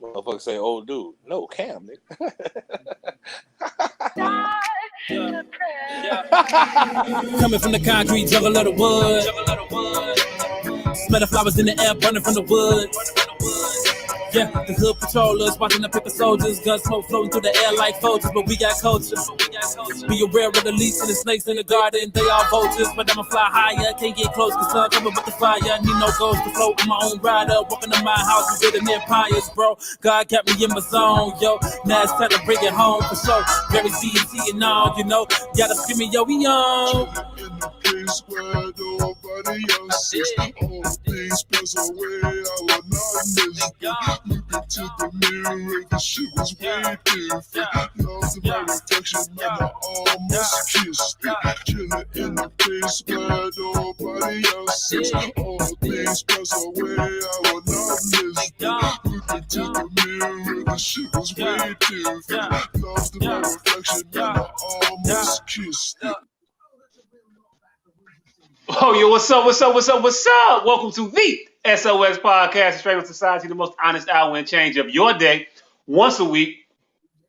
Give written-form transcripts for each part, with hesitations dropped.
Motherfucker say old dude. No, Cam, nigga. Coming from the concrete, juggle of the wood. Smell the flowers in the air, burning from the wood. Yeah, the hood patrollers watching the paper soldiers. Gun smoke floating through the air like vultures, but we got culture. Be aware of the leaves and the snakes in the garden. They all vultures, but I'ma fly higher. Can't get close, cause sun coming with the fire. Need no ghost to float on my own rider. Walking to my house and building empires, bro. God kept me in my zone, yo. Now it's time to bring it home for sure. Very CNC and all, you know. Gotta scream me, yo, we on. Place where nobody else is. All these pass away, I will not miss them. Look into the mirror, the shit was way different. Lost my reflection, man, I almost kissed it. Chilling in a place where nobody else is. All things pass away, I will not miss them. Look into the mirror, the shit was way different. Lost my reflection, man, I almost kissed it. Oh, yo, what's up? Welcome to the S.O.S podcast, Straight with Society, the most honest hour and change of your day, once a week,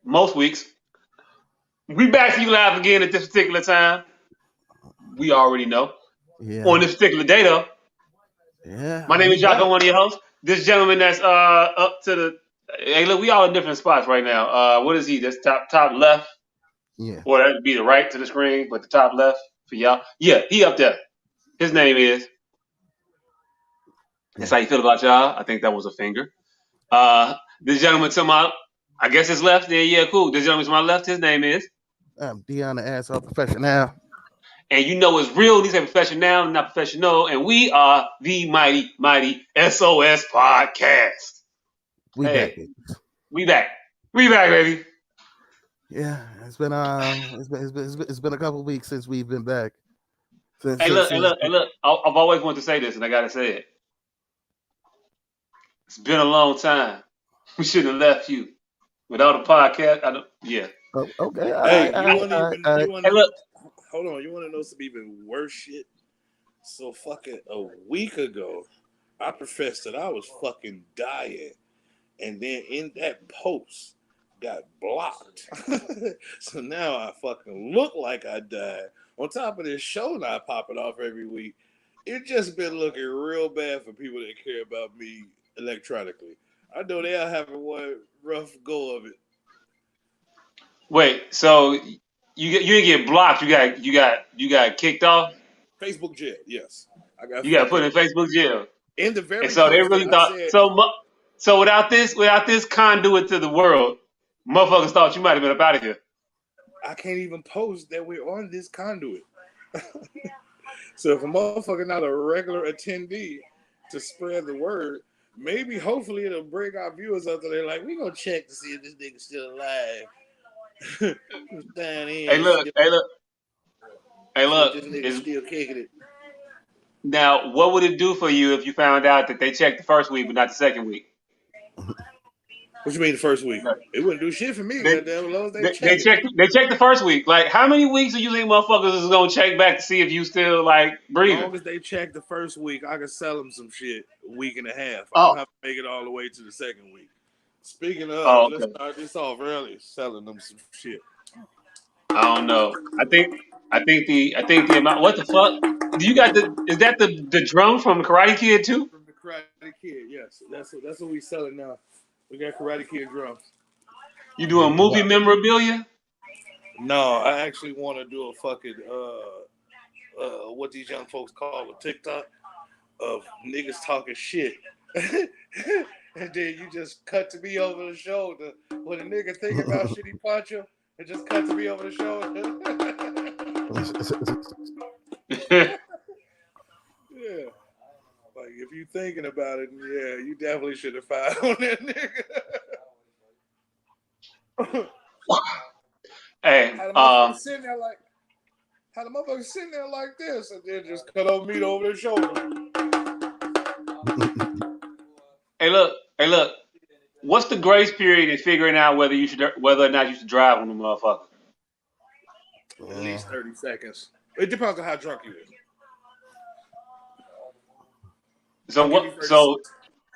most weeks. We back to you live again at this particular time. We already know. Yeah. On this particular day, though. Yeah. My name is Jocko, one of your hosts. This gentleman that's up to the... Hey, look, we all in different spots right now. What is he? That's top left? Yeah. Or that'd be the right to the screen, but the top left for y'all. Yeah, he up there. His name is. That's how you feel about y'all. I think that was a finger. This gentleman to my, I guess his left. Yeah, cool. This gentleman to my left, his name is. I'm Deanna Asshole Professional. And you know it's real. These are professional, not professional. And we are the mighty SOS podcast. We back. We back, baby. Yeah, it's been a couple weeks since we've been back. Hey, look. I've always wanted to say this, and I gotta say it. It's been a long time. We shouldn't have left you without a podcast. Yeah. Oh, okay. Look. Hold on. You want to know some even worse shit? So fucking a week ago, I professed that I was fucking dying, and then in that post got blocked. So now I fucking look like I died. On top of this show not popping off every week, it just been looking real bad for people that care about me electronically. I know they are having one rough go of it. Wait, so you didn't get blocked? You got kicked off? Facebook jail, yes. You got put in Facebook jail. In the very. And so they really thought so. Without this conduit to the world, motherfuckers thought you might have been up out of here. I can't even post that we're on this conduit. So if a motherfucker not a regular attendee to spread the word, maybe hopefully it'll bring our viewers up there. Like, we gonna check to see if this nigga's still alive. Hey, look. This nigga still kicking it. Now, what would it do for you if you found out that they checked the first week but not the second week? What you mean the first week? It wouldn't do shit for me. They checked the first week. Like, how many weeks do you think motherfuckers is gonna check back to see if you still like breathing? As long as they check the first week, I can sell them some shit a week and a half. I don't have to make it all the way to the second week. Speaking of, let's start this off early, selling them some shit. I don't know. I think the amount. What the fuck? Do you got is that the drum from the Karate Kid too? From the Karate Kid, yes. That's what we selling now. We got Karate Kid drums. You doing movie memorabilia? No, I actually want to do a fucking what these young folks call a TikTok of niggas talking shit. And then you just cut to me over the shoulder when a nigga think about shitty puncher and just cut to me over the shoulder. Yeah. Like, if you thinking about it, yeah, you definitely should have filed on that nigga. Hey, had the motherfucker sitting there like this, and then just cut over me over the shoulder. Hey, look. What's the grace period in figuring out whether or not you should drive on the motherfucker? At least 30 seconds. It depends on how drunk you is.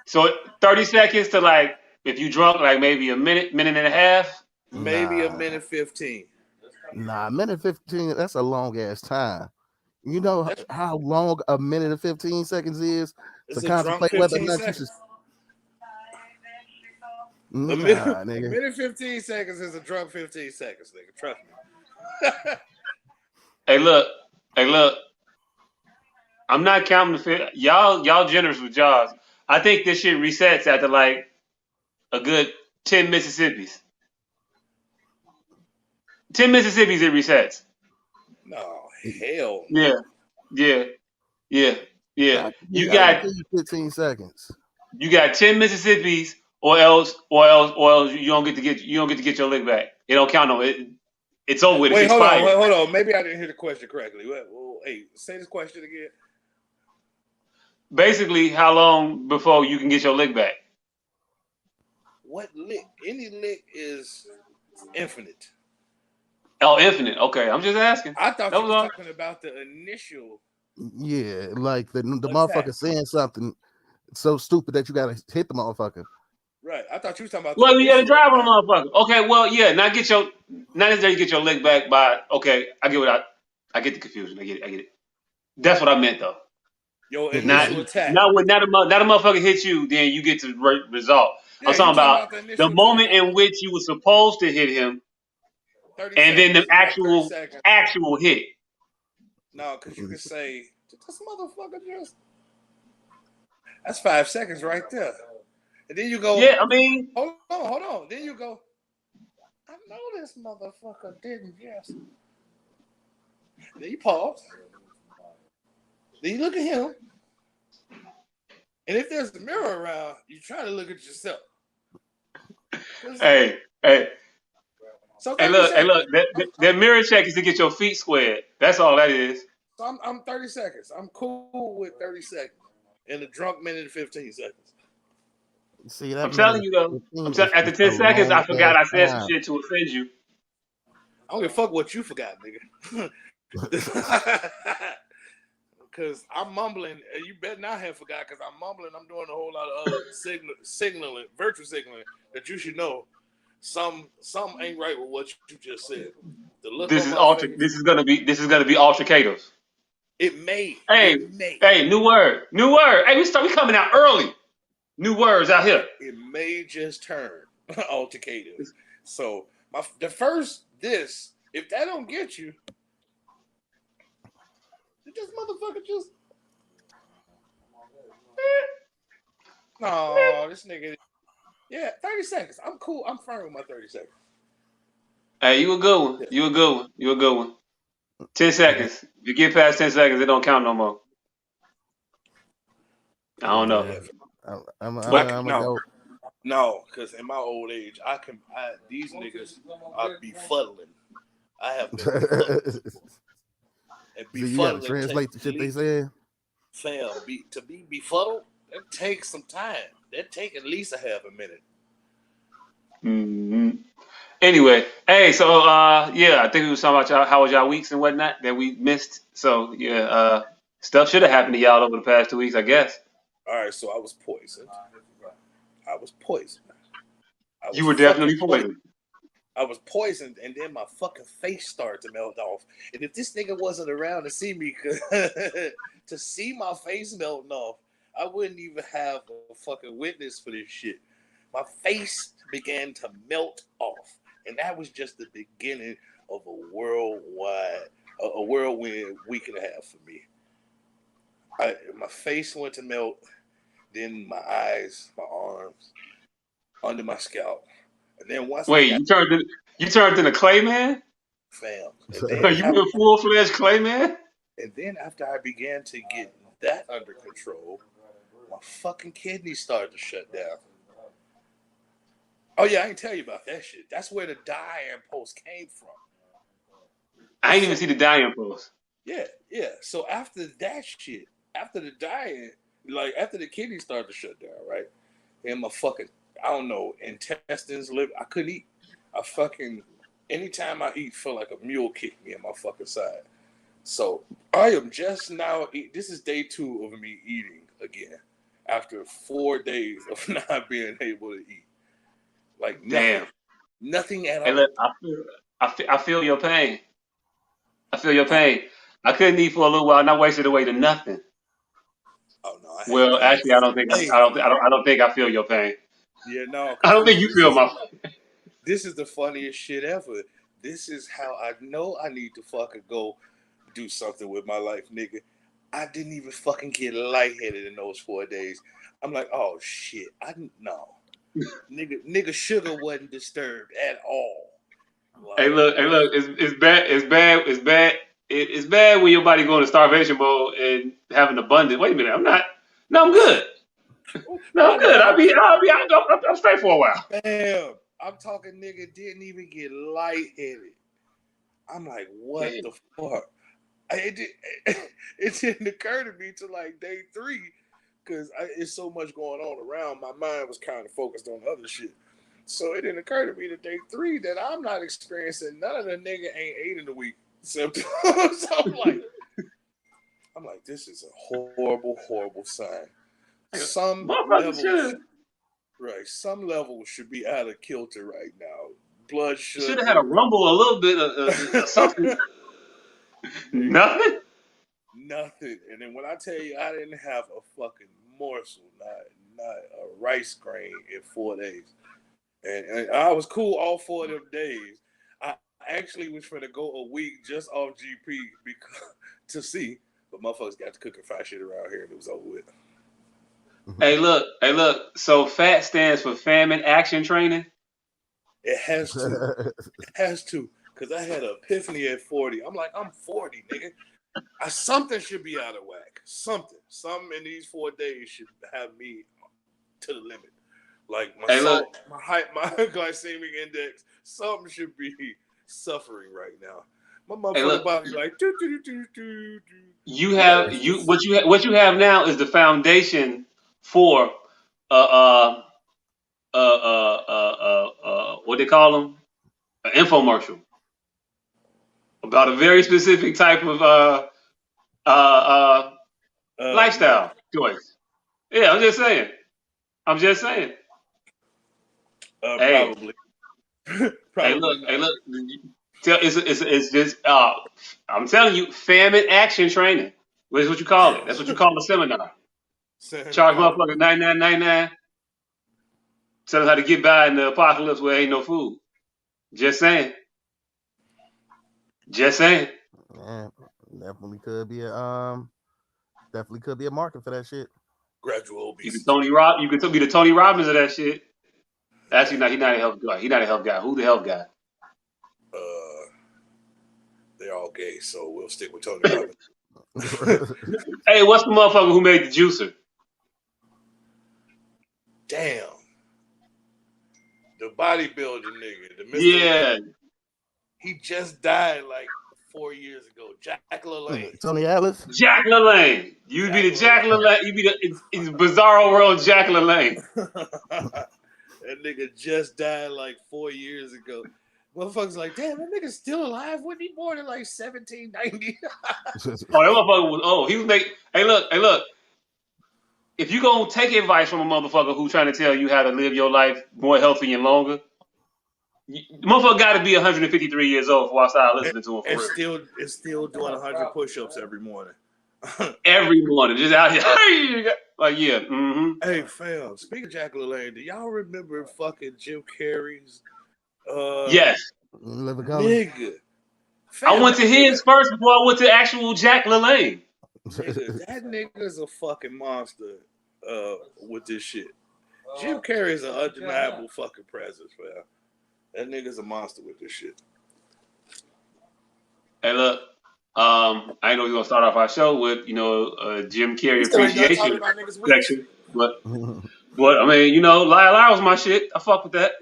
So 30 seconds to like if you drunk like maybe a minute and a half. Maybe a minute 15. Nah, a minute 15. That's a long ass time. You know how long a minute and 15 seconds is to It's a drunk contemplate whether or 15 not seconds. you should. A minute 15 seconds is a drunk 15 seconds, nigga. Trust me. Hey, look. I'm not counting the y'all generous with jobs. I think this shit resets after like a good 10 Mississippis. 10 Mississippis it resets. No, hell no. Yeah. I can give you 15 seconds. You got 10 Mississippis, or else you don't get to get your lick back. It don't count no. It's over with. Wait, it's hold expired. on. Maybe I didn't hear the question correctly. Well, hey, say this question again. Basically, how long before you can get your lick back? What lick? Any lick is infinite. Oh, infinite. Okay, I'm just asking. I thought you was talking about the initial. Yeah, like the motherfucker saying something so stupid that you gotta hit the motherfucker. Right. I thought you was talking about. Well, you gotta drive on the motherfucker. Okay. Well, yeah. Not necessarily get your lick back by. Okay, I get the confusion. I get it. That's what I meant though. Your initial attack. Not a motherfucker hits you, then you get to resolve. Yeah, I'm talking about the moment in which you were supposed to hit him, and then the actual hit. No, because you could say, this motherfucker just. That's 5 seconds right there. And then you go. Yeah, I mean. Hold on. Then you go. I know this motherfucker didn't guess. Then you pause. Then you look at him. And if there's a mirror around, you try to look at yourself. Hey. So hey, look. That mirror check is to get your feet squared. That's all that is. So I'm 30 seconds. I'm cool with 30 seconds. In a drunk minute and 15 seconds. See, that I'm telling you though. After 10 seconds, I forgot I said some shit to offend you. I don't give a fuck what you forgot, nigga. Because I'm mumbling. You better not have forgot because I'm mumbling. I'm doing a whole lot of other signaling, virtual signaling that you should know. Some ain't right with what you just said. This is gonna be altercative. It may. Hey, new word. Hey, we coming out early. New words out here. It may just turn altercative. So if that don't get you, this motherfucker just. No, this nigga. Yeah, 30 seconds. I'm cool. I'm fine with my 30 seconds. Hey, you a good one. 10 seconds. If you get past 10 seconds, it don't count no more. I don't know. No, because in my old age, these niggas are befuddling. I have been befuddled. And so you gotta translate the shit they said? Fam, to be befuddled, that takes some time. That take at least a half a minute. Mm-hmm. Anyway, hey, so I think we was talking about how was y'all weeks and whatnot that we missed. So stuff should have happened to y'all over the past 2 weeks, I guess. All right, so I was poisoned. You were definitely poisoned. I was poisoned, and then my fucking face started to melt off. And if this nigga wasn't around to see me, to see my face melting off, I wouldn't even have a fucking witness for this shit. My face began to melt off. And that was just the beginning of a whirlwind week and a half for me. My face went to melt, then my eyes, my arms, under my scalp. And then once you turned into Clay Man? Fam. You went full-fledged Clay Man? And then after I began to get that under control, my fucking kidneys started to shut down. Oh, yeah, I didn't tell you about that shit. That's where the dying post came from. I didn't even see the dying post. Yeah. So after that shit, after the dying, like after the kidneys started to shut down, right? And my fucking, I don't know, intestines, liver, I couldn't eat. Anytime I eat, feel like a mule kicked me in my fucking side. So I am just now, this is day 2 of me eating again after 4 days of not being able to eat. Like damn, nothing at all. Hey, look, I feel your pain. I feel your pain. I couldn't eat for a little while, and I wasted away to nothing. Oh no! Well, actually, I don't think I don't think I feel your pain. Yeah, no. I don't think you feel my. This is the funniest shit ever. This is how I know I need to fucking go do something with my life, nigga. I didn't even fucking get lightheaded in those 4 days. I'm like, oh shit, no, nigga, sugar wasn't disturbed at all. Like, Hey, look, it's bad. It's bad when your body going to starvation mode and having abundance. Wait a minute, I'm not. No, I'm good. No, I'm good. I'm straight for a while. Damn, I'm talking nigga didn't even get lightheaded. I'm like, what the fuck? It didn't occur to me till like day 3 because it's so much going on around. My mind was kind of focused on other shit. So it didn't occur to me to day 3 that I'm not experiencing none of the nigga ain't ate in a week symptoms. So I'm like, this is a horrible, horrible sign. Some levels should be out of kilter right now. Blood sugar. Should have had a rumble a little bit of something. Nothing. And then when I tell you I didn't have a fucking morsel, not a rice grain in 4 days. And I was cool all 4 of them days. I actually was trying to go a week just off GP to see, but motherfuckers got to cook and fry shit around here and it was over with. Hey, look. So FAT stands for Famine Action Training? It has to. Because I had an epiphany at 40. I'm like, I'm 40, nigga. Something should be out of whack. Something in these 4 days should have me to the limit. Like my glycemic index, something should be suffering right now. My motherfucking body like What you have now is the foundation for what they call them, an infomercial about a very specific type of lifestyle choice. Yeah, I'm just saying. Probably. Hey, look. It's just I'm telling you, famine action training. That's what you call it. That's what you call a seminar. Charge motherfuckers $99.99. Tell them how to get by in the apocalypse where ain't no food. Just saying. Yeah, definitely could be a market for that shit. Gradual obesity. You could be the Tony Robbins of that shit. Actually, no, he's not a health guy. He's not a health guy. Who the health guy? They're all gay, so we'll stick with Tony Robbins. Hey, what's the motherfucker who made the juicer? Damn. The bodybuilding nigga. The Mr. Yeah. He just died like 4 years ago. Jack LaLanne. Tony Atlas? Jack LaLanne. You'd be the Jack LaLanne. You'd be the Bizarro World Jack LaLanne. That nigga just died like 4 years ago. Motherfuckers like, damn, that nigga's still alive. Wasn't he born in like 1790? That motherfucker was, he was making, hey look. If you gonna take advice from a motherfucker who's trying to tell you how to live your life more healthy and longer, the motherfucker got to be 153 years old for I start listening to him for real. It's still doing 100 push-ups every morning. Every morning, just out here. Like, yeah. Mm-hmm. Hey, fam, speaking of Jack LaLanne, do y'all remember fucking Jim Carrey's yes. Nigga. Fam, I went to his first before I went to actual Jack LaLanne. Nigga, that nigga's a fucking monster with this shit. Jim Carrey's an undeniable fucking presence, fam. That nigga's a monster with this shit. Hey, look, I know we're gonna start off our show with Jim Carrey appreciation section, but I mean, Lyle was my shit. I fuck with that.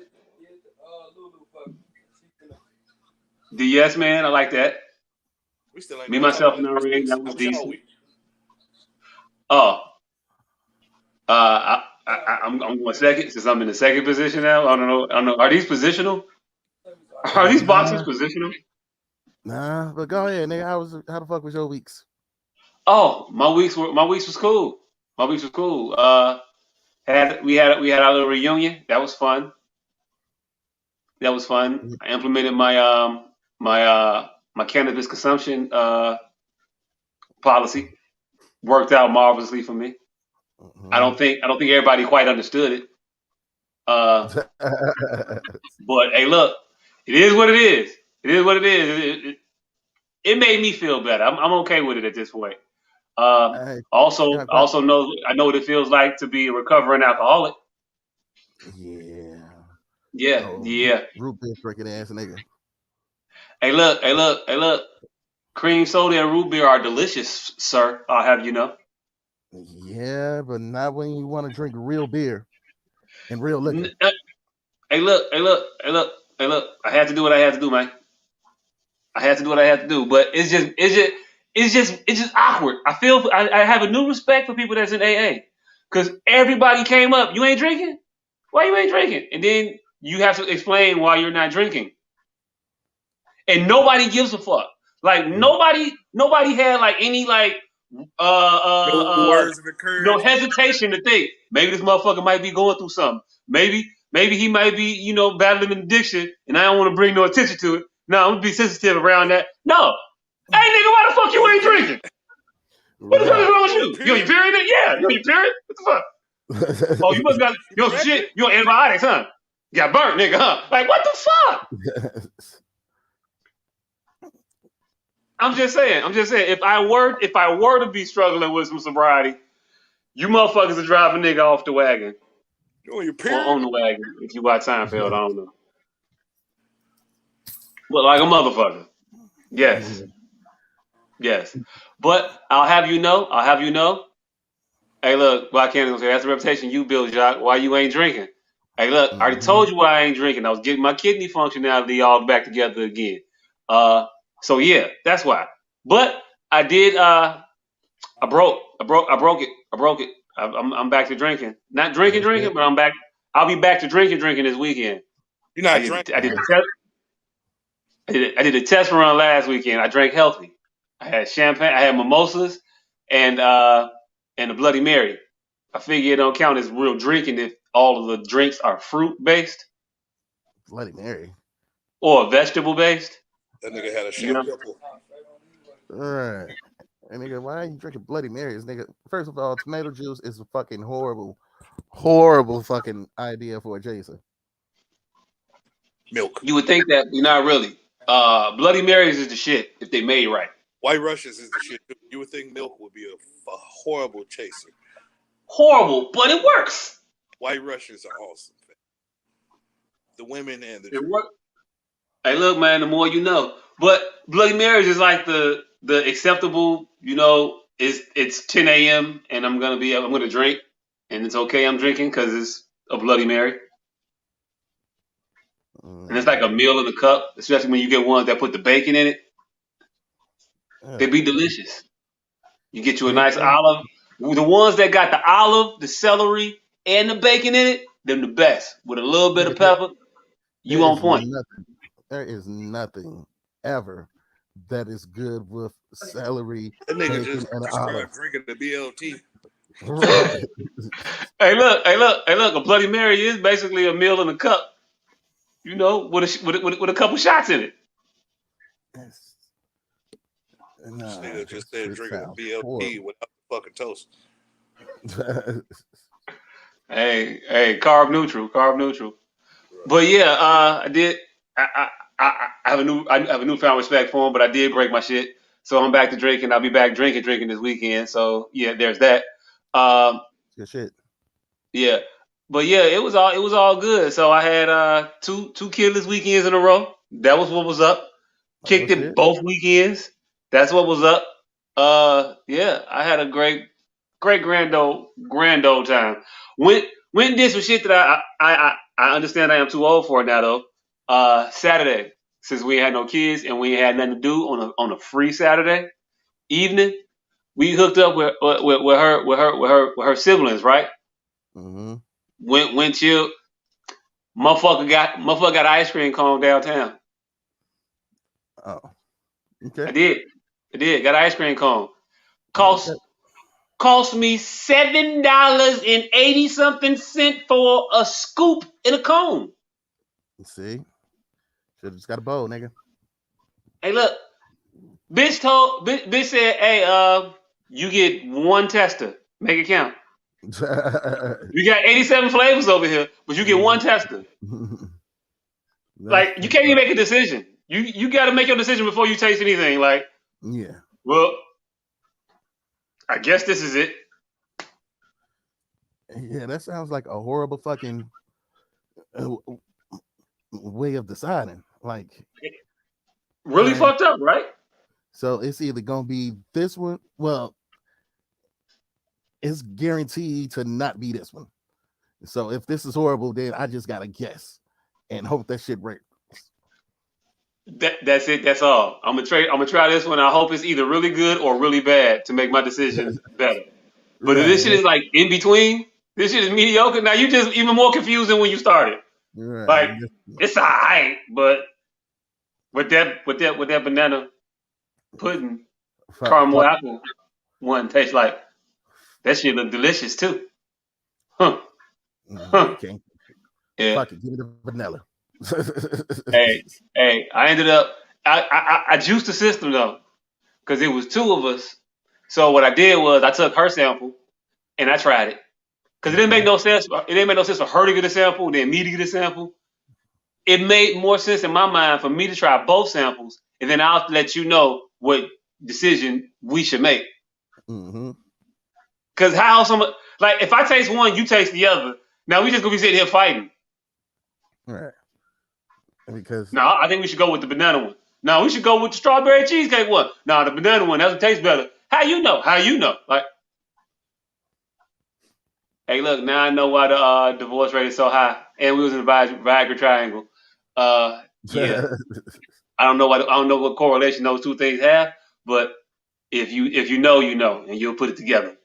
The Yes Man, I like that. Me, myself, and Noreen, that was decent. I'm going second since I'm in the second position now. I don't know. Are these positional? Are these boxes positional? Nah, but go ahead, nigga. How the fuck was your weeks? Oh, my weeks was cool. We had our little reunion. That was fun. That was fun. I implemented my my cannabis consumption policy. Worked out marvelously for me. I don't think everybody quite understood it. But hey, look, it is what it is. It is what it is. It made me feel better. I'm okay with it at this point. Also know I know what it feels like to be a recovering alcoholic. Yeah. Root beer drinking ass nigga. Hey, look. Cream soda and root beer are delicious, sir. I'll have you know. Yeah, but not when you want to drink real beer and real liquor. Hey, look. I had to do what I had to do, man. I had to do what I had to do, but it's just awkward. I have a new respect for people that's in AA, because everybody came up. You ain't drinking? Why you ain't drinking? And then you have to explain why you're not drinking, and nobody gives a fuck. Like nobody had like any like no words of encouragement. no hesitation to think maybe this motherfucker might be going through something. Maybe he might be battling an addiction, and I don't want to bring no attention to it. No, I'm gonna be sensitive around that. No, hey nigga, why the fuck you ain't drinking? What the fuck is wrong with you? You on your period? Yeah, you on your period? What the fuck? Oh, you must got some shit. You on antibiotics, huh? You got burnt, nigga, huh? Like what the fuck? I'm just saying. If I were to be struggling with some sobriety, you motherfuckers are driving nigga off the wagon. You on your period? Or on the wagon, if you watch Seinfeld, I don't know. But like a motherfucker. Yes. But I'll have you know. Hey, look, why can't I say that's the reputation you build, Jacques? Why you ain't drinking? Hey, look, I already told you why I ain't drinking. I was getting my kidney functionality all back together again. So yeah, that's why. But I did. I broke it. I'm back to drinking. Not drinking, but I'm back. I'll be back to drinking this weekend. You're not drinking. I did a test run last weekend. I drank healthy. I had champagne. I had mimosas and a Bloody Mary. I figure it don't count as real drinking if all of the drinks are fruit based. Bloody Mary. Or vegetable based. That nigga had a champagne. All right. And nigga, why are you drinking Bloody Marys, nigga? First of all, tomato juice is a fucking horrible fucking idea for a chaser. Milk. You would think that, you're not really. Bloody Marys is the shit if they made right. White Russians is the shit. You would think milk would be a horrible chaser. Horrible, but it works. White Russians are awesome. The women and the. It works. Hey, look, man. The more you know. But Bloody Marys is like the acceptable. It's 10 a.m. and I'm gonna drink, and it's okay. I'm drinking because it's a Bloody Mary. And it's like a meal in a cup, especially when you get ones that put the bacon in it. They be delicious. You get you a nice olive. The ones that got the olive, the celery, and the bacon in it, they're the best. With a little bit of pepper, you on point. There is nothing ever that is good with celery, that nigga bacon, and olive. Drinking the BLT. Right. Hey, look! A Bloody Mary is basically a meal in a cup. With a couple shots in it. This nigga just said drinking a BLT without the fucking toast. Hey, carb neutral. Right. But yeah, I did. I have a newfound respect for him, but I did break my shit. So I'm back to drinking. I'll be back drinking this weekend. So yeah, there's that. Good shit. Yeah. But yeah, it was all good. So I had two killers weekends in a row. That was what was up. Kicked it both weekends. That's what was up. Yeah, I had a great grand old time. Went and did some shit that I understand I am too old for now though. Saturday, since we had no kids and we had nothing to do on a free Saturday evening, we hooked up with her siblings, right? Mm-hmm. Went chill. Motherfucker got ice cream cone downtown. Oh, okay. I did. Got an ice cream cone. Cost me $7.80 something for a scoop in a cone. See, Should have just got a bowl, nigga. Hey, look, bitch said, hey, you get one tester, make it count. We got 87 flavors over here, but you get one tester. Like, you can't even make a decision. You got to make your decision before you taste anything. Like, yeah. Well, I guess this is it. Yeah, that sounds like a horrible fucking way of deciding. Like, really fucked up, right? So it's either gonna be this one. Well, it's guaranteed to not be this one. So if this is horrible, then I just gotta guess and hope that shit breaks. That's it. That's all. I'm gonna try this one. I hope it's either really good or really bad to make my decision better. But if this shit is like in between, this shit is mediocre. Now you just even more confused than when you started. Right. Like it's alright, but with that banana pudding, caramel apple one tastes like that shit look delicious too. Huh. Okay. Yeah. Fuck it, give me the vanilla. hey, I ended up I juiced the system though, because it was two of us. So what I did was I took her sample and I tried it. Because it didn't make no sense. It didn't make no sense for her to get a sample than me to get a sample. It made more sense in my mind for me to try both samples, and then I'll let you know what decision we should make. Because how like if I taste one, you taste the other. Now we just gonna be sitting here fighting. Right. Because no, I think we should go with the banana one. No, we should go with the strawberry cheesecake one. No, the banana one doesn't taste better. How you know? How you know? Like, hey, look, now I know why the divorce rate is so high, and we was in the Viagra triangle. Yeah, I don't know what correlation those two things have, but if you know, you know, and you'll put it together.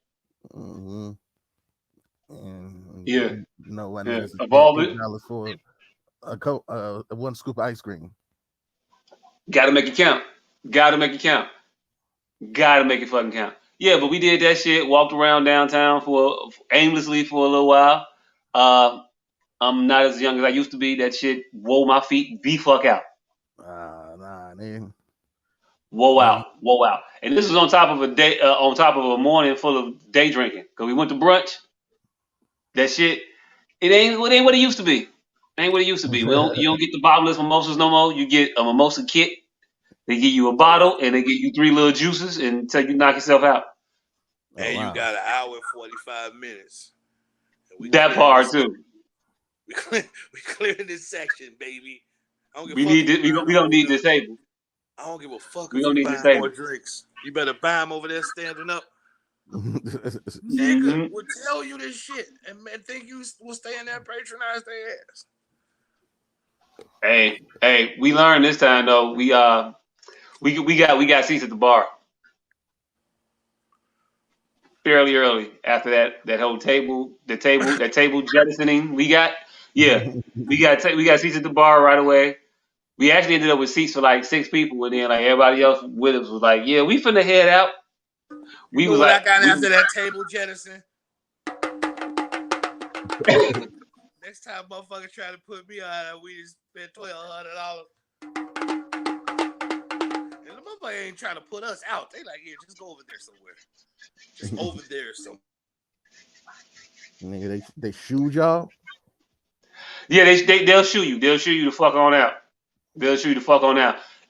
And yeah, no one yeah. has $8 for one scoop of ice cream. Gotta make it count. Gotta make it count. Gotta make it fucking count. Yeah, but we did that shit. Walked around downtown aimlessly for a little while. I'm not as young as I used to be. That shit wore my feet the fuck out. Nah, man. Whoa out. And this was on top of a morning full of day drinking. Cause we went to brunch. That shit, it ain't what it used to be. Ain't what it used to be. You don't get the bottomless mimosas no more. You get a mimosa kit. They give you a bottle and they give you 3 little juices until you knock yourself out. And you got an hour and 45 minutes. That part too. We clearing this section, baby. We don't need this table. I don't give a fuck if you buy more drinks. You better buy them over there standing up. Nigga will tell you this shit and think you will stay in there and patronize their ass. Hey, we learned this time though. We got seats at the bar fairly early after that whole table jettisoning. We got seats at the bar right away. We actually ended up with seats for like 6 people, and then like everybody else with us was like, "Yeah, we finna head out." You know what I got after that table jettison? Next time, motherfucker try to put me on, we just spent $1,200. And the motherfucker ain't trying to put us out. They like, here, just go over there somewhere. Just over there somewhere. Nigga, they shoot y'all. Yeah, they'll shoot you. They'll shoot you the fuck on out.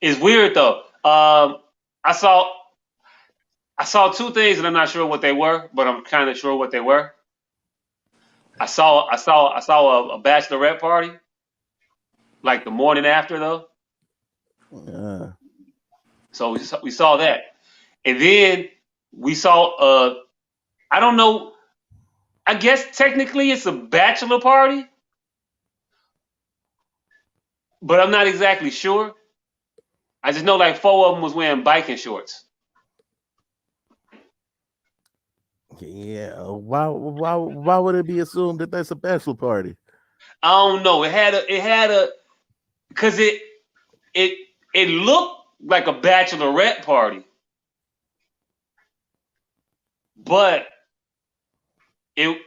It's weird though. I saw 2 things, and I'm not sure what they were, but I'm kind of sure what they were. I saw a bachelorette party, like the morning after though. So we saw that, and then we saw I don't know. I guess technically it's a bachelor party, but I'm not exactly sure. I just know like 4 of them was wearing biking shorts. Yeah, why would it be assumed that that's a bachelor party? I don't know. It had a because it looked like a bachelorette party, but hey,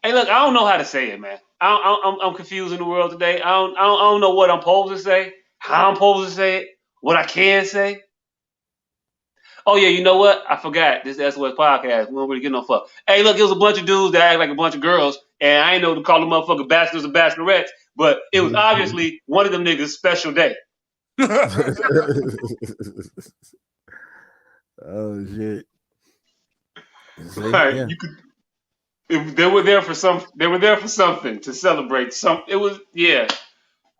look, I don't know how to say it, man. I'm confused in the world today. I don't know what I'm supposed to say. how I'm supposed to say it, what I can say. Oh yeah, you know what? I forgot. This is the S.O.S podcast. We don't really get no fuck. Hey, look, it was a bunch of dudes that act like a bunch of girls, and I ain't know to call them motherfucking bachelors and bachelorettes, but it was obviously one of them niggas' special day. Oh shit! See, Right? yeah. You could. They were there for some. They were there for something to celebrate. It was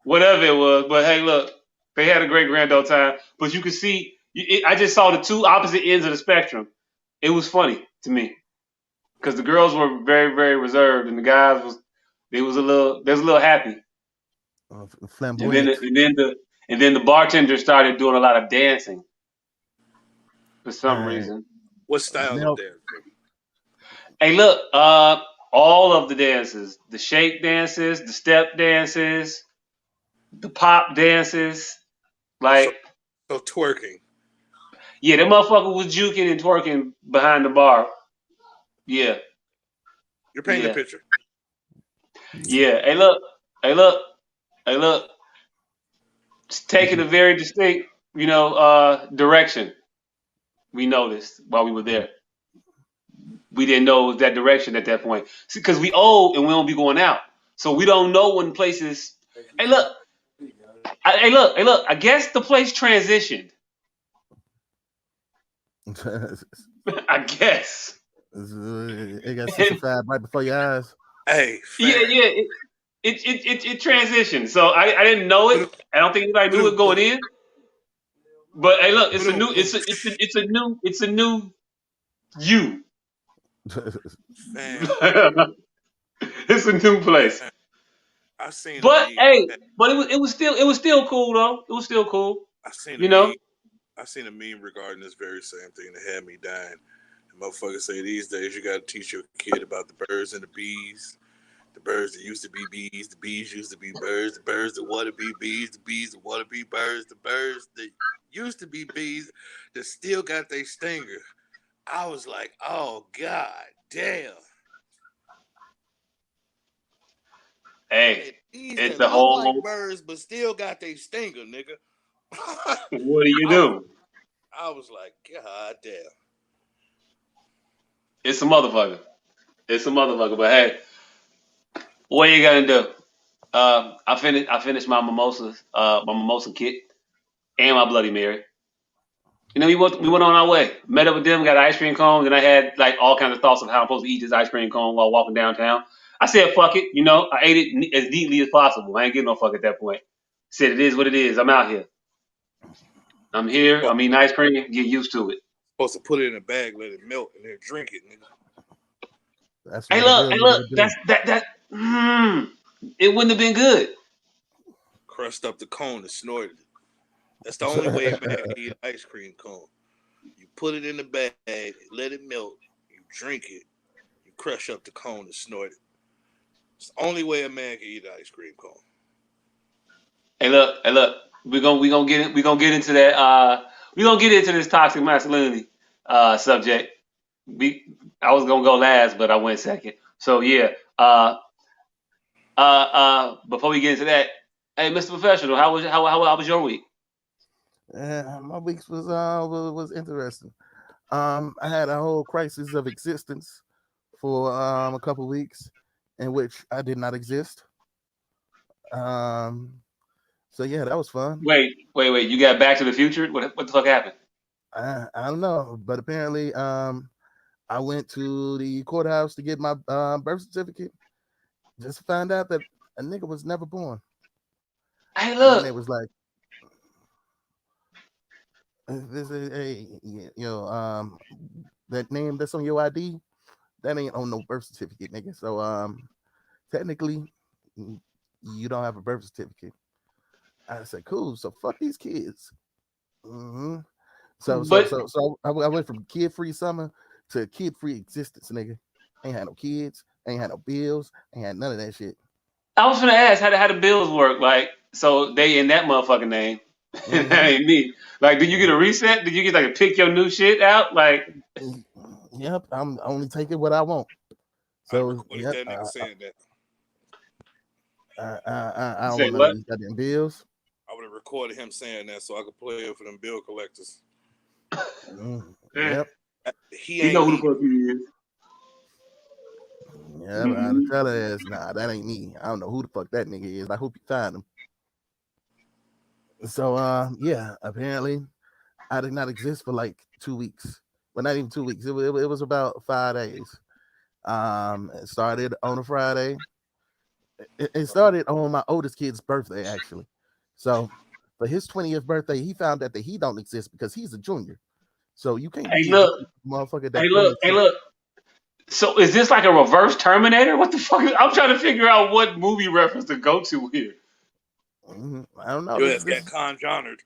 whatever it was. But hey, look, they had a great grand old time. But you could see. I just saw the two opposite ends of the spectrum. It was funny to me because the girls were very, very reserved, and the guys they was a little happy. Flamboyant. And then the bartender started doing a lot of dancing for some reason. What style of dance? Hey, look, all of the dances, the shake dances, the step dances, the pop dances, like so twerking. Yeah, that motherfucker was juking and twerking behind the bar. Yeah. You're painting a picture. Yeah. Hey, look. Hey, look. Hey, look. It's taking a very distinct, direction. We noticed while we were there. We didn't know it was that direction at that point. Because we old and we don't be going out. So we don't know when places. Hey, look. Hey, look. I guess the place transitioned. I guess. It got sissified right before your eyes. Hey. Yeah. It transitioned. So I didn't know it. I don't think anybody knew it going in. But hey, look, it's a new you. It's a new place. I seen. But it was still cool though. It was still cool. I seen I seen a meme regarding this very same thing that had me dying. The motherfuckers say these days you got to teach your kid about the birds and the bees. The birds that used to be bees, the bees used to be birds, the birds that want to be bees, the bees that want to be birds, the birds that used to be bees that still got their stinger. I was like, oh god damn. Hey, bees it's that the whole like birds but still got their stinger, nigga. What do you do? I was like, god damn. It's a motherfucker. But hey, what you gonna do? I finished my mimosas, my mimosa kit, and my Bloody Mary. We went on our way. Met up with them, got ice cream cones, and I had like all kinds of thoughts of how I'm supposed to eat this ice cream cone while walking downtown. I said, "Fuck it," I ate it as neatly as possible. I ain't getting no fuck at that point. Said it is what it is. I'm out here. I'm here. I'm eating ice cream. Get used to it. Supposed to put it in a bag, let it melt, and then drink it, nigga. Hey, look. That. It wouldn't have been good. Crushed up the cone and snorted it. That's the only way a man can eat an ice cream cone. You put it in the bag, let it melt, you drink it, you crush up the cone and snort it. It's the only way a man can eat an ice cream cone. Hey, look. We're gonna get into that. We're gonna get into this toxic masculinity subject. I was gonna go last, but I went second. So yeah. Before we get into that, hey, Mr. Professional, how was your week? My week was interesting. I had a whole crisis of existence for a couple of weeks in which I did not exist. So yeah, that was fun. Wait. You got Back to the Future? What the fuck happened? I don't know, but apparently, I went to the courthouse to get my birth certificate. Just to find out that a nigga was never born. Hey, look. And it was like, this is that name that's on your ID, that ain't on no birth certificate, nigga. So technically, you don't have a birth certificate. I said, cool. So fuck these kids. Mm-hmm. So I went from kid-free summer to kid-free existence, nigga. Ain't had no kids, ain't had no bills, ain't had none of that shit. I was gonna ask how the bills work. Like, so they in that motherfucking name. Mm-hmm. That ain't me. Like, did you get a reset? Did you get like pick your new shit out? Like, yep, I'm only taking what I want. So yep, that nigga saying that. I don't want none of these goddamn bills. I would have recorded him saying that so I could play it for them bill collectors. Yep. He know ain't who the fuck he is. Yeah, but I had to tell her ass, nah, that ain't me. I don't know who the fuck that nigga is. I hope you find him. So yeah, apparently I did not exist for like 2 weeks. Well, not even 2 weeks. It was about 5 days. It started on a Friday. It started on my oldest kid's birthday, actually. So for his 20th birthday, he found out that he don't exist because he's a junior. So you can't be a motherfucker that don't exist. Hey, look. So is this like a reverse Terminator? What the fuck? I'm trying to figure out what movie reference to go to here. I don't know. Your ass got conjoined.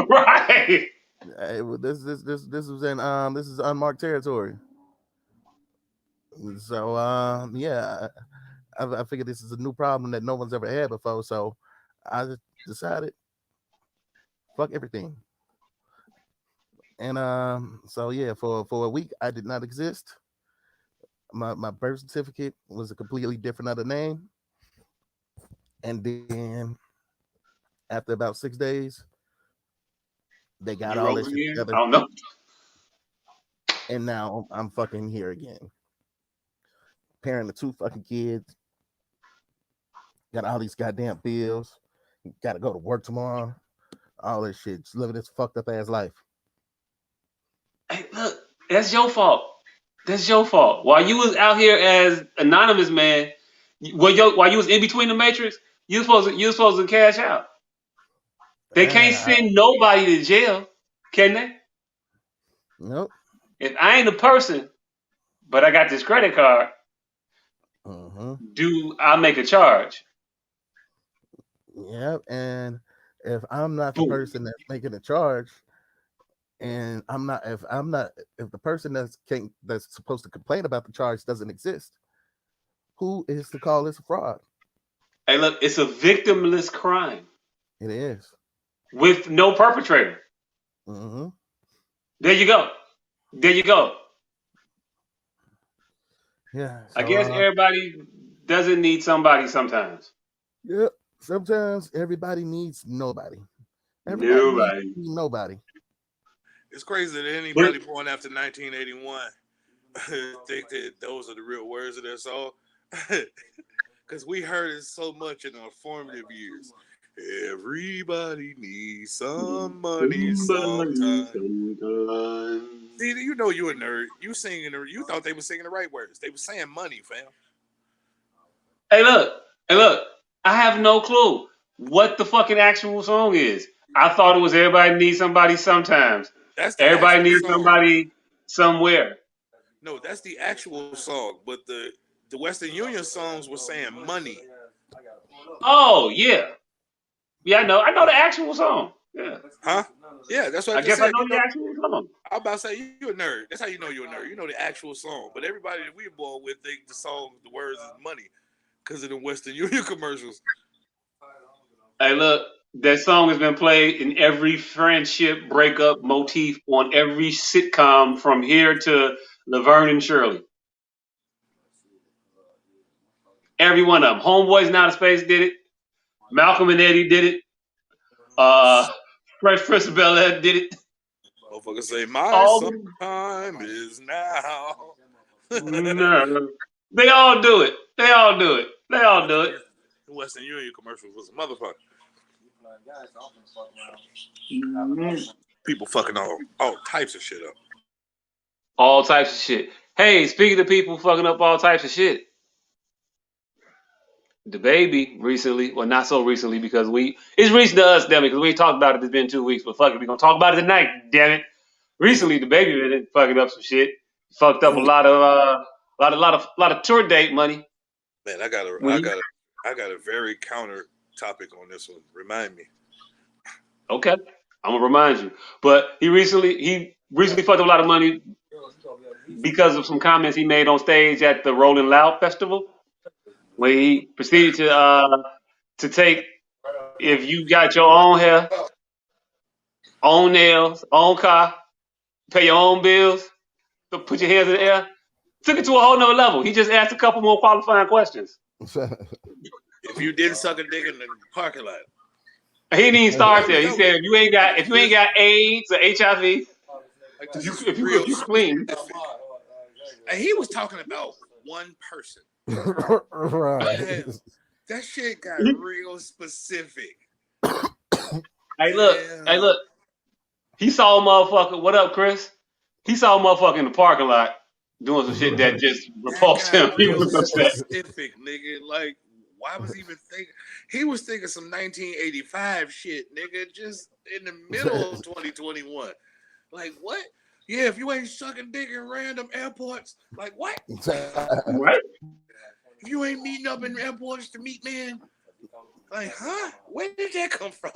Right. This was in this is unmarked territory. So yeah, I figured this is a new problem that no one's ever had before. So I just decided, fuck everything. And so yeah, for a week I did not exist. My birth certificate was a completely different other name. And then after about 6 days, they got all this shit together. I don't know. And now I'm fucking here again. Parent of 2 fucking kids. Got all these goddamn bills. Got to go to work tomorrow. All this shit. Just living this fucked up ass life. Hey, look, that's your fault. That's your fault. While you was out here as anonymous man, while you was in between the matrix, you supposed to cash out. They can't send nobody to jail, can they? Nope. If I ain't a person, but I got this credit card, do I make a charge? Yep. And if I'm not the person that's making a charge, and if the person that's supposed to complain about the charge doesn't exist, who is to call this a fraud? Hey, look, it's a victimless crime. It is. With no perpetrator. There you go. There you go. Yeah. So, I guess everybody doesn't need somebody sometimes. Yep. Sometimes everybody needs nobody. Everybody needs nobody. It's crazy that anybody born after 1981 think that those are the real words of their song. Because we heard it so much in our formative years. Everybody needs some money sometimes. See, you know you a nerd. You thought they were singing the right words. They were saying money, fam. Hey, look. I have no clue what the fucking actual song is. I thought it was everybody needs somebody sometimes. Everybody needs somebody somewhere. No, that's the actual song. But the Western Union songs were saying money. Oh, yeah. Yeah, I know the actual song. Yeah. Huh? Yeah, that's what I guess I know the actual song. I'm about to say you're a nerd. That's how you know you're a nerd. You know the actual song. But everybody that we're born with think the song, the words is money because of the Western Union commercials. Hey, look, that song has been played in every friendship breakup motif on every sitcom from here to Laverne and Shirley. Every one of them. Homeboys in Outer Space did it. Malcolm and Eddie did it. Fresh Prince of Bel-Air did it. Motherfucker say, my time is now. No. They all do it. The Western Union commercials was a motherfucker. People fucking all types of shit up. All types of shit. Hey, speaking of people fucking up all types of shit, the baby recently, well, not so recently because it's recent to us, damn it, because we ain't talked about it. It's been 2 weeks, but fuck it, we gonna talk about it tonight, damn it. Recently, the baby been fucking up some shit. Fucked up a lot of tour date money. Man, I got a very counter topic on this one. Remind me. Okay, I'm gonna remind you. But he recently fucked up a lot of money because of some comments he made on stage at the Rolling Loud Festival, where he proceeded to take, if you got your own hair, own nails, own car, pay your own bills, put your hands in the air, took it to a whole nother level. He just asked a couple more qualifying questions. If you didn't suck a dick in the parking lot. He didn't even start there. He said, if you ain't got AIDS or HIV, like, this is if real you clean. specific. And he was talking about one person. Right. That shit got real specific. Hey, look. He saw a motherfucker. What up, Chris? He saw a motherfucker in the parking lot doing some shit that just repulsed him. He was upset. Specific, nigga. Like, why was he even thinking? He was thinking some 1985 shit, nigga, just in the middle of 2021. Like, what? Yeah, if you ain't sucking dick in random airports, like, what? Right? If you ain't meeting up in airports to meet men, like, huh? Where did that come from?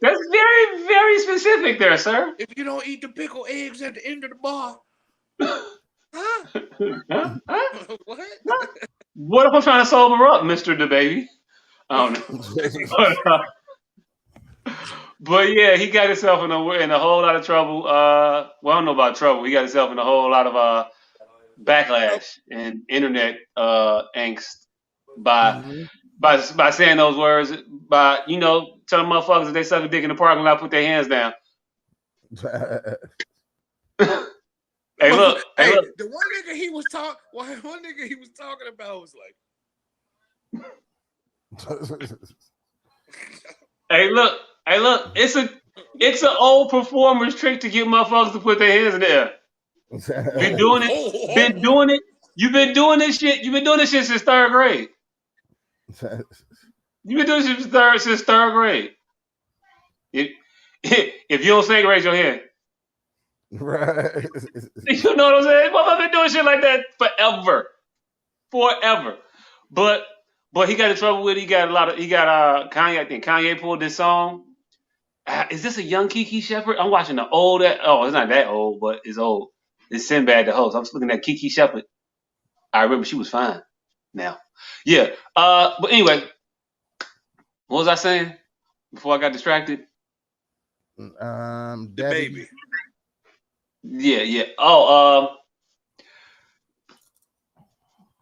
That's very, very specific there, sir. If you don't eat the pickled eggs at the end of the bar, huh? What? What if I'm trying to sober up, Mr. DaBaby? I don't know. But yeah, he got himself in a whole lot of trouble. Well, I don't know about trouble. He got himself in a whole lot of backlash and internet angst by saying those words, by telling motherfuckers that they suck a dick in the parking lot, put their hands down. Hey, look. The one nigga he was talking about was like, Hey, look. It's an old performer's trick to get motherfuckers to put their hands in the air. Been doing it. You've been doing this shit. You've been doing this shit since third grade. You've been doing this since third grade. If you don't sing, raise your hand. Right. You know what I'm saying? Motherfucker been doing shit like that forever. But he got in trouble with it. Kanye. I think Kanye pulled this song. Is this a young Kiki Shepherd? I'm watching the old. Oh, it's not that old, but it's old. It's Sinbad the host. I'm just looking at Kiki Shepherd. I remember she was fine. Now, yeah. But anyway, what was I saying before I got distracted? The baby. Yeah. Oh,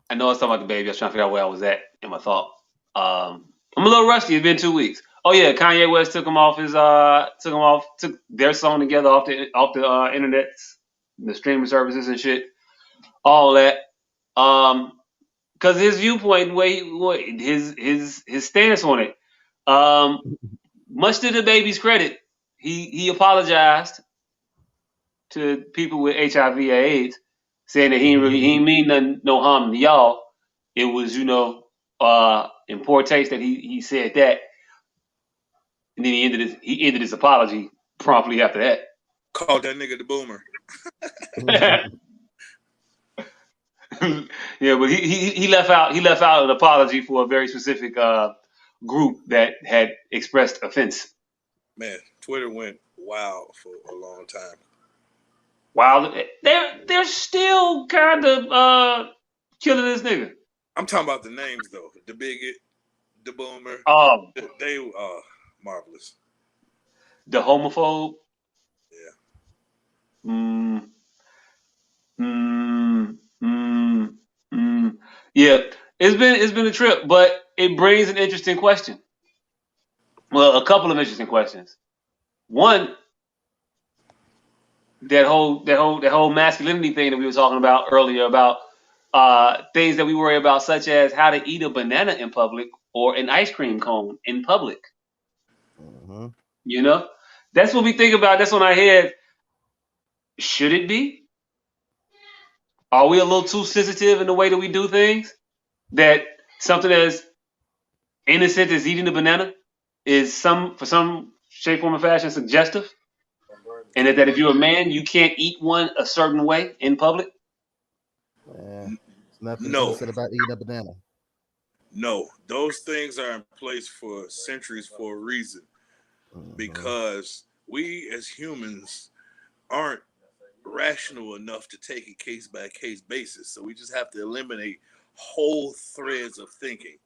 I know I was talking about the baby. I was trying to figure out where I was at in my thought. I'm a little rusty. It's been 2 weeks. Oh yeah, Kanye West took their song together off the internet, the streaming services and shit, all that. Because his viewpoint, his stance on it, much to the baby's credit, he apologized to people with HIV or AIDS, saying that he ain't mean no harm to y'all. It was in poor taste that he said that. And then he ended his apology promptly after that. Called that nigga the boomer. Yeah, but he left out an apology for a very specific group that had expressed offense. Man, Twitter went wild for a long time. Wow, they're still kind of killing this nigga. I'm talking about the names though. The bigot, the boomer. They marvelous. The homophobe. Yeah. Yeah, it's been a trip, but it brings an interesting question. Well, a couple of interesting questions. One, that whole masculinity thing that we were talking about earlier about things that we worry about, such as how to eat a banana in public or an ice cream cone in public. Mm-hmm. That's what we think about. That's on our head. Should it be? Are we a little too sensitive in the way that we do things? That something as innocent as eating a banana is for some shape, form, or fashion suggestive? And that if you're a man, you can't eat one a certain way in public? There's nothing innocent about eating a banana. No, those things are in place for centuries for a reason. Because we as humans aren't rational enough to take a case by case basis. So we just have to eliminate whole threads of thinking.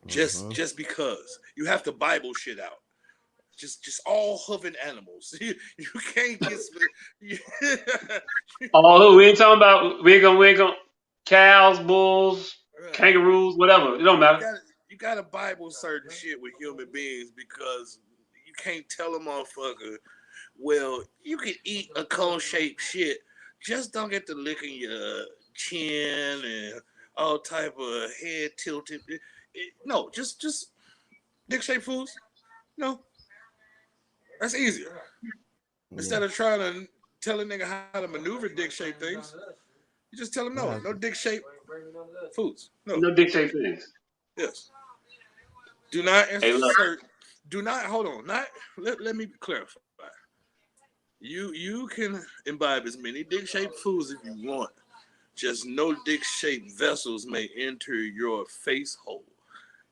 Just because you have to Bible shit out. Just all hoofing animals. You can't get. We ain't talking about we ain't gonna cows, bulls, kangaroos, whatever. It don't matter. You gotta Bible certain shit with human beings because you can't tell a motherfucker, well, you can eat a cone shaped shit, just don't get to licking your chin and all type of head tilted. No, just dick shaped foods. No, that's easier. Instead of trying to tell a nigga how to maneuver dick shaped things, you just tell him no dick shaped foods. No dick shaped things. Yes. Do not Hey, look. insert. Do not hold on. Not let me clarify. You can imbibe as many dick shaped foods if you want. Just no dick shaped vessels may enter your face hole.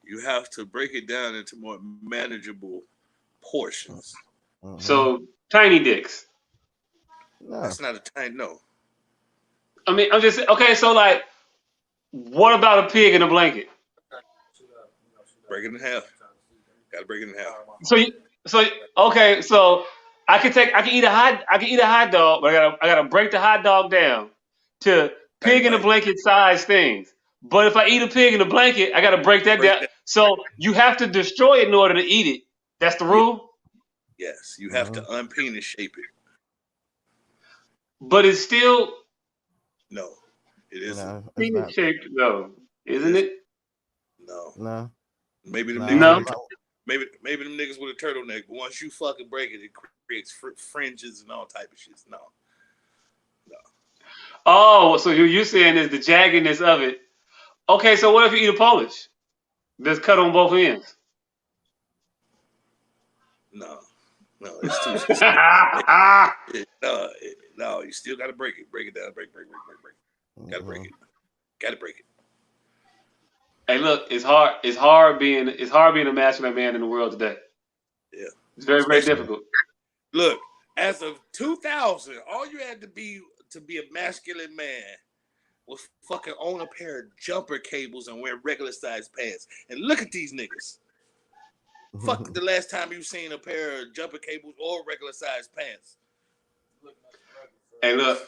You have to break it down into more manageable portions. So tiny dicks. No. That's not a tiny no. I mean, I'm just okay. So like, what about a pig in a blanket? Break it in half. Gotta break it in half. So okay. So I can eat a hot dog, but I gotta break the hot dog down to pig in a blanket size things. But if I eat a pig in a blanket, I gotta break that down. So you have to destroy it in order to eat it. That's the rule. Yes, you have to unpenis shape it. But it's still no. It isn't. penis shaped though, isn't it? No. Maybe them maybe them niggas with a turtleneck. But once you fucking break it, it creates fringes and all type of shit. No. Oh, so you're saying is the jaggedness of it. Okay, so what if you eat a Polish that's cut on both ends? No, it's too. No, you still gotta break it. Break it down. Break. Gotta break it. Hey, look, it's hard being a masculine man in the world today. Yeah, it's very, very difficult. Look, as of 2000, all you had to be a masculine man was fucking own a pair of jumper cables and wear regular sized pants. And look at these niggas. Fuck the last time you seen a pair of jumper cables or regular sized pants. Hey, look.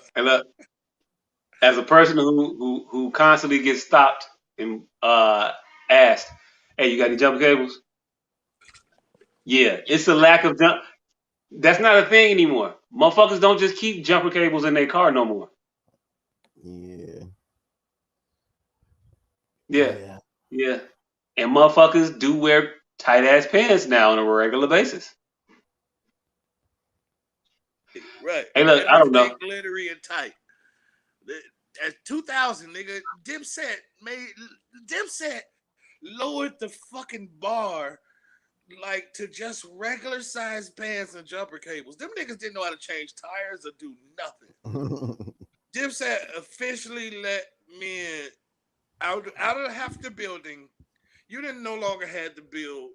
As a person who constantly gets stopped and asked, "Hey, you got any jumper cables?" Yeah, it's a lack of jump. That's not a thing anymore. Motherfuckers don't just keep jumper cables in their car no more. Yeah. And motherfuckers do wear tight ass pants now on a regular basis. Right. Hey, look, I don't know. Glittery and tight. At 2000, nigga, Dipset lowered the fucking bar like to just regular sized pants and jumper cables. Them niggas didn't know how to change tires or do nothing. Dipset officially let men out of half the building. You didn't no longer had to build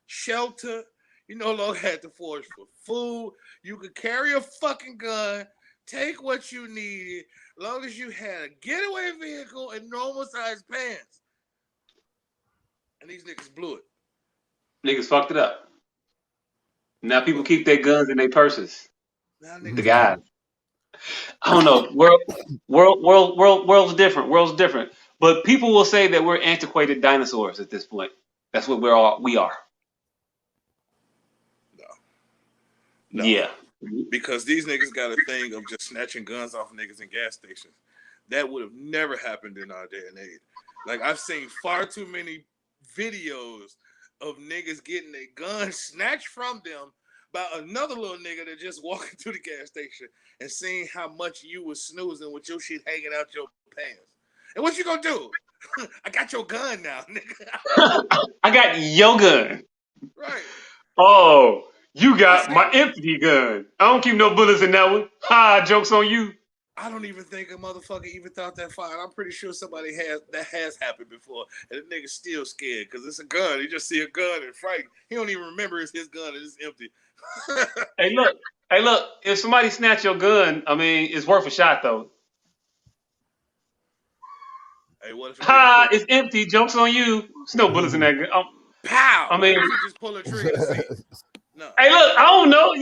shelter. You no longer had to forage for food. You could carry a fucking gun, take what you needed, as long as you had a getaway vehicle and normal sized pants. And these niggas blew it. Niggas fucked it up. Now people keep their guns in their purses. The guys. I don't know. World's different. World's different. But people will say that we're antiquated dinosaurs at this point. That's what we are. No. Yeah. Because these niggas got a thing of just snatching guns off niggas in gas stations. That would have never happened in our day and age. Like, I've seen far too many videos of niggas getting their guns snatched from them by another little nigga that just walking through the gas station and seeing how much you was snoozing with your shit hanging out your pants. And what you gonna do? I got your gun now, nigga. I got your gun. Right. Oh, you got my empty gun. I don't keep no bullets in that one. Ha, joke's on you. I don't even think a motherfucker even thought that far. I'm pretty sure somebody has happened before, and the nigga's still scared because it's a gun. He just see a gun and frightened. He don't even remember it's his gun and it's empty. Hey, look. If somebody snatch your gun, I mean, it's worth a shot though. Hey, what if it's empty. Joke's on you. There's no bullets in that gun. Pow! I mean, what if you just pull a trigger to see? No. Hey, look, I don't know.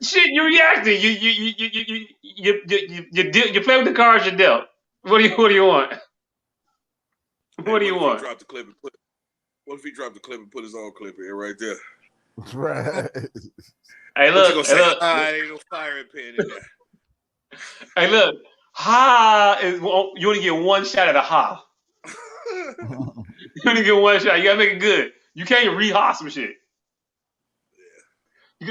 Shit, you reacting. You play with the cards you dealt. What do you want? What do you want? Drop the clip and put. What if he dropped the clip and put his own clip in right there? Right. Hey, What you look. gonna say? Look. Ain't no firing pin in there. Hey, look. Ha! You only get one shot at a ha. You only get one shot. You gotta make it good. You can't re-ha some shit.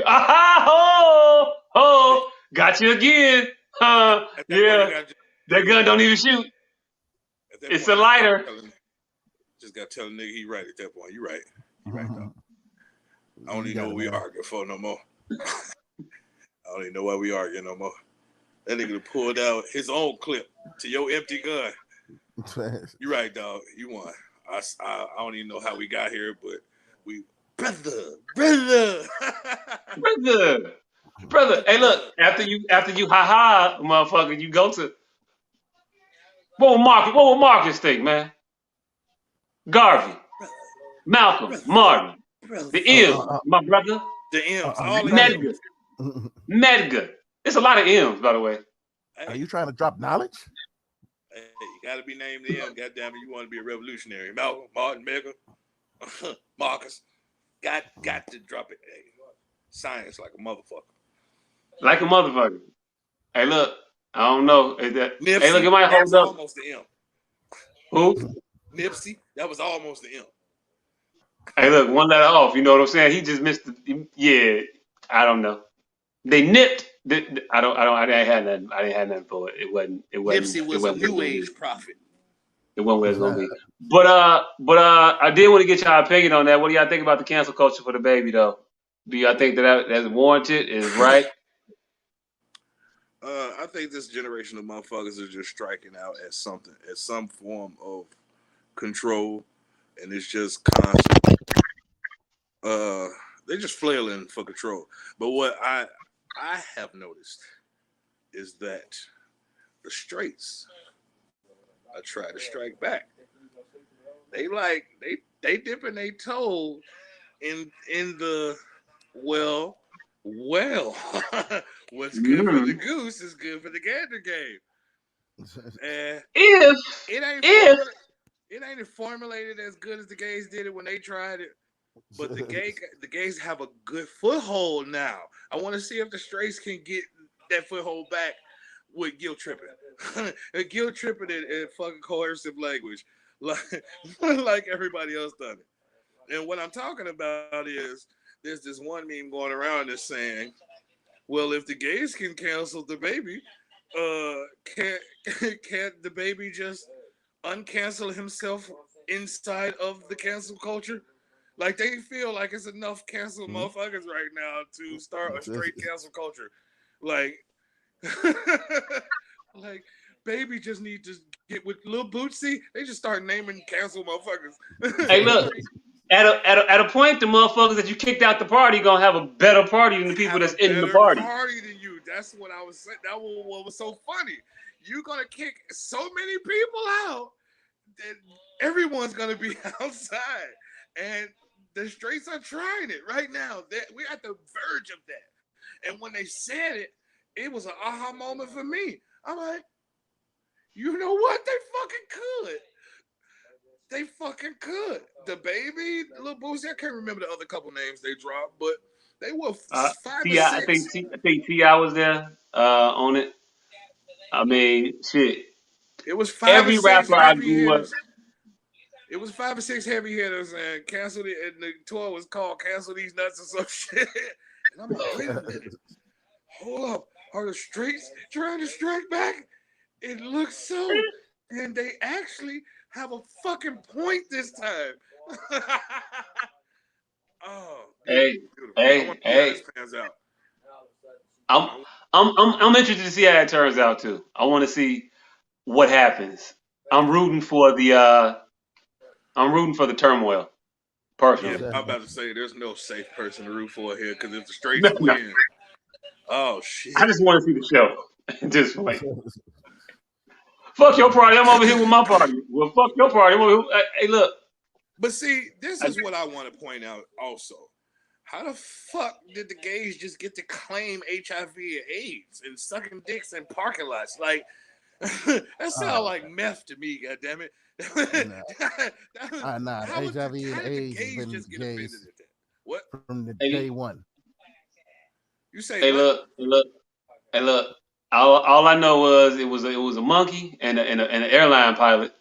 Aha! Ho! Ho! Got you again. At that point, Yeah. you gotta That gun don't even shoot. at that It's point, a lighter. just gotta tell the nigga he right at that point. You right. You right, dog. I don't even know what we arguing for no more. I don't even know why we arguing no more. That nigga pulled out his own clip to your empty gun. You right, dog. You won. I don't even know how we got here, but we brother. Brother. Hey, look. After you ha motherfucker, you go to what would Marcus think, man? Garvey, Malcolm, Martin, the M's, my brother. The M's, all the Medgar. M's. Medgar. It's a lot of M's, by the way. Are you trying to drop knowledge? Hey, you gotta be named M. Goddamn it, you want to be a revolutionary. Malcolm, Martin, Medgar, Marcus. Got to drop it. Hey, science like a motherfucker. Like a motherfucker. Hey, look. I don't know. Hey, look, it might hold up. Almost the M. Who? Nipsey. That was almost the M. Hey, look, one letter off. You know what I'm saying? He just missed. Yeah, I don't know. They nipped. I didn't have nothing. I didn't have nothing for it. It wasn't. Nipsey was a new age prophet. It wasn't where it's gonna be. But I did want to get y'all opinion on that. What do y'all think about the cancel culture for the baby though? Do y'all think that's warranted? Is right? I think this generation of motherfuckers are just striking out at something, at some form of control, and it's just constant. They're just flailing for control. But what I have noticed is that the straights are trying to strike back. They dipping their toe in the well. What's good for the goose is good for the gander game. And it ain't formulated as good as the gays did it when they tried it, but the gays have a good foothold now. I want to see if the straights can get that foothold back with guilt tripping, guilt tripping and fucking coercive language, like everybody else done it. And what I'm talking about is there's this one meme going around that's saying, well, if the gays can cancel the baby, can't the baby just uncancel himself inside of the cancel culture? Like they feel like it's enough cancel motherfuckers right now to start a straight cancel culture. Like, like baby just need to get with Lil Bootsy. They just start naming cancel motherfuckers. Hey, look. At a point, the motherfuckers that you kicked out the party gonna have a better party than the people that's in the party. Party than you. That's what I was saying. That was what was so funny. You're gonna kick so many people out that everyone's gonna be outside, and the straights are trying it right now. We're at the verge of that. And when they said it, it was an aha moment for me. I'm like, you know what? They fucking could. They fucking could. The baby, Lil Boosie, I can't remember the other couple names they dropped, but they were 5 or 6. I think T.I. was there on it. I mean, shit. It was 5 Every or 6 rapper I heavy grew up. hitters. It was 5 or 6 heavy hitters and canceled it, and the tour was called "Cancel These Nuts" or some shit. And I'm like, wait a minute, hold up, are the streets trying to strike back? It looks so, and they actually have a fucking point this time. Oh, beautiful. Hey. This pans out. I'm interested to see how it turns out too. I want to see what happens. I'm rooting for the turmoil. Personally, Yeah, I'm about to say there's no safe person to root for here because if the straights win, oh shit! I just want to see the show. Just wait. Fuck your party. I'm over here with my party. Well, fuck your party. I'm over here. Hey, look. But see, this is what I want to point out also. How the fuck did the gays just get to claim HIV and AIDS and sucking dicks in parking lots? Like, That sounds like meth to me. God damn it! Nah, How HIV and did the AIDS has gays been just get offended gays at that? What from the Hey, day one. you say? hey, What? look. All I know was it was a monkey and an airline pilot,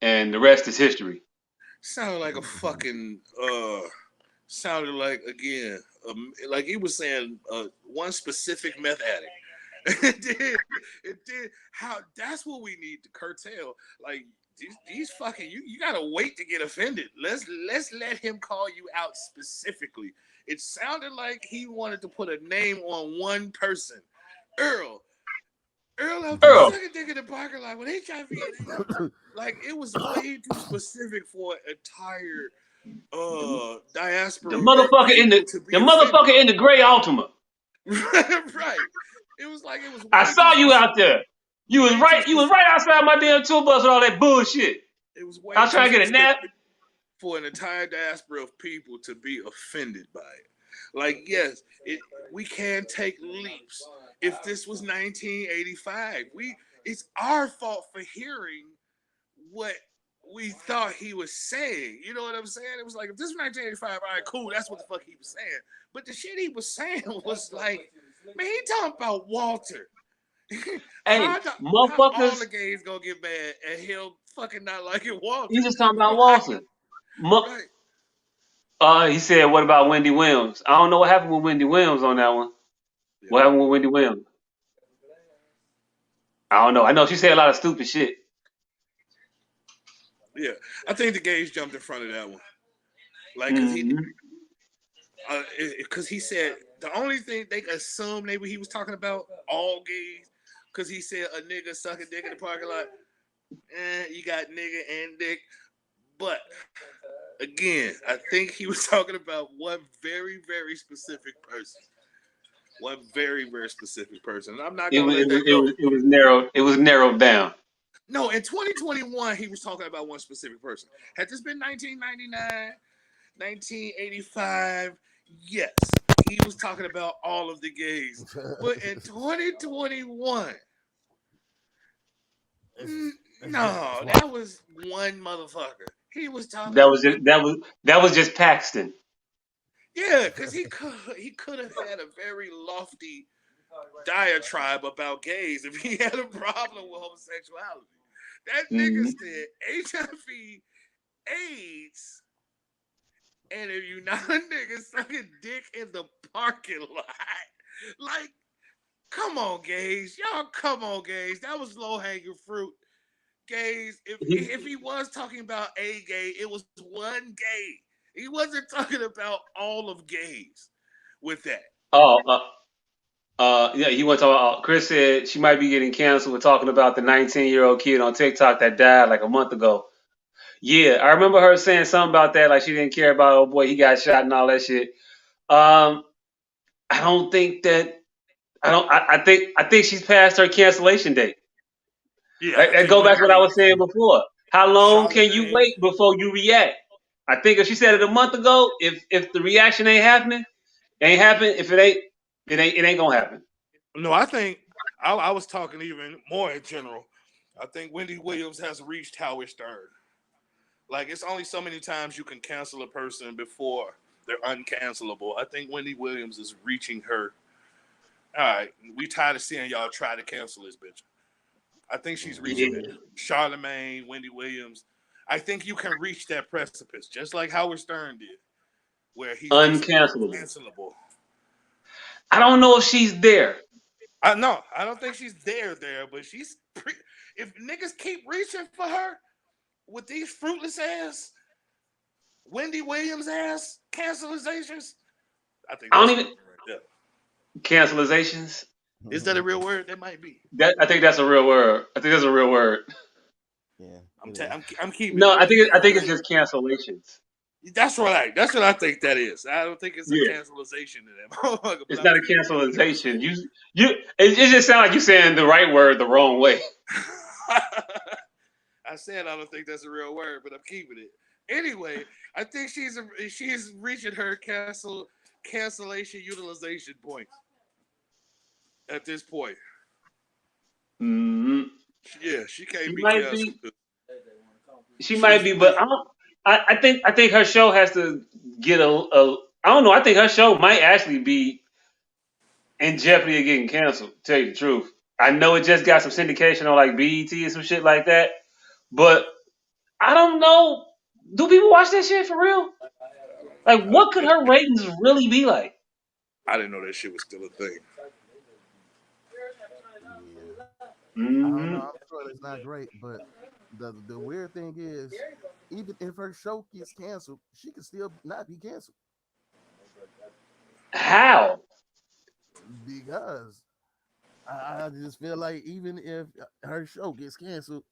and the rest is history. Sounded like a fucking sounded like again like he was saying one specific meth addict. It did how that's what we need to curtail. Like these fucking you gotta wait to get offended. Let's let him call you out specifically. It sounded like he wanted to put a name on one person. Earl. Earl out there Earl, sucking dick in the parking lot with HIV and AIDS. Like it was way too specific for an entire diaspora of people to the be offended. motherfucker in the gray Altima. Right. It was like it was I way too saw you out specific. there. Way too You was specific. right outside my damn tour bus with all that bullshit. It was I way was too trying to get a nap. specific for an entire diaspora of people to be offended by it. Like, yes, we can take leaps. If this was 1985, it's our fault for hearing what we thought he was saying. You know what I'm saying? It was like if this was 1985, all right, cool, that's what the fuck he was saying. But the shit he was saying was like, man, he talking about Walter. Hey, how all motherfuckers, the gays gonna get mad and he'll fucking not like it, Walter? you just talking about Right, Walter. right. He said, "What about Wendy Williams?" I don't know what happened with Wendy Williams on that one. Yeah, What happened with Wendy Williams? I don't know. I know she said a lot of stupid shit. yeah. I think the gays jumped in front of that one, like, Mm-hmm. because he said the only thing they assumed maybe he was talking about all gays, because he said a nigga sucking dick in the parking lot. You got nigga and dick, but again, I think he was talking about one very, very specific person. One very, very specific person. And I'm not It gonna was let that go. it was narrowed. It was narrowed down. No, in 2021, he was talking about one specific person. Had this been 1999, 1985, yes, he was talking about all of the gays. But in 2021, no, that was one motherfucker. He was talking. That was just Paxton. Yeah, because he could have had a very lofty diatribe about gays if he had a problem with homosexuality. That nigga Mm-hmm. said HIV, AIDS, and if you not a nigga sucking dick in the parking lot, like, come on, gays, y'all, come on, gays. That was low hanging fruit, gays. If he was talking about a gay, it was one gay. He wasn't talking about all of gays with that. Oh, yeah, he went to. Chris said she might be getting canceled. We're talking about the 19-year-old kid on TikTok that died like a month ago. Yeah, I remember her saying something about that, like she didn't care about. Oh boy, he got shot and all that shit. Um, I don't think that. I don't. I think she's past her cancellation date. Yeah, I That think go back Wendy to what I was Williams, saying before. How long can you Charlemagne. wait before you react? I think if she said it a month ago, if the reaction ain't happening, it ain't happen. If it ain't gonna happen. No, I think I was talking even more in general. I think Wendy Williams has reached Howard Stern. Like it's only so many times you can cancel a person before they're uncancelable. I think Wendy Williams is reaching her. All right, we tired of seeing y'all try to cancel this bitch. I think she's reaching Yeah. that. Charlemagne, Wendy Williams. I think you can reach that precipice, just like Howard Stern did, where he's just Uncancelable. uncancelable. I don't know if she's there. I don't think she's there, but if niggas keep reaching for her with these fruitless ass Wendy Williams ass cancelizations, I think I that's don't a even right there. cancelizations. Is that a real word? That might be. That I think that's a real word. I think that's a real word. Yeah, I'm, it ta- is. I'm I'm keeping No, it. I'm keeping I it think real. it's just cancellations. That's right. That's what I think that is. I don't think it's a Yeah, cancelization to that motherfucker, but it's I'm not a keeping it with cancellation. It just sounds like you're saying the right word the wrong way. it. I said I don't think that's a real word, but I'm keeping it. Anyway, I think she's reaching her cancellation utilization point at this point. Mm-hmm. Yeah, she She can't be might canceled. be. She might She's be, but I think her show has to get a. I don't know. I think her show might actually be in jeopardy of getting canceled. To tell you the truth, I know it just got some syndication on like BET and some shit like that, but I don't know. Do people watch that shit for real? Like, what could her ratings really be like? I didn't know that shit was still a thing. Yeah. I don't know. Mm-hmm. I'm sure it's not great, but the weird thing is, even if her show gets canceled, she can still not be canceled How? because I just feel like even if her show gets canceled,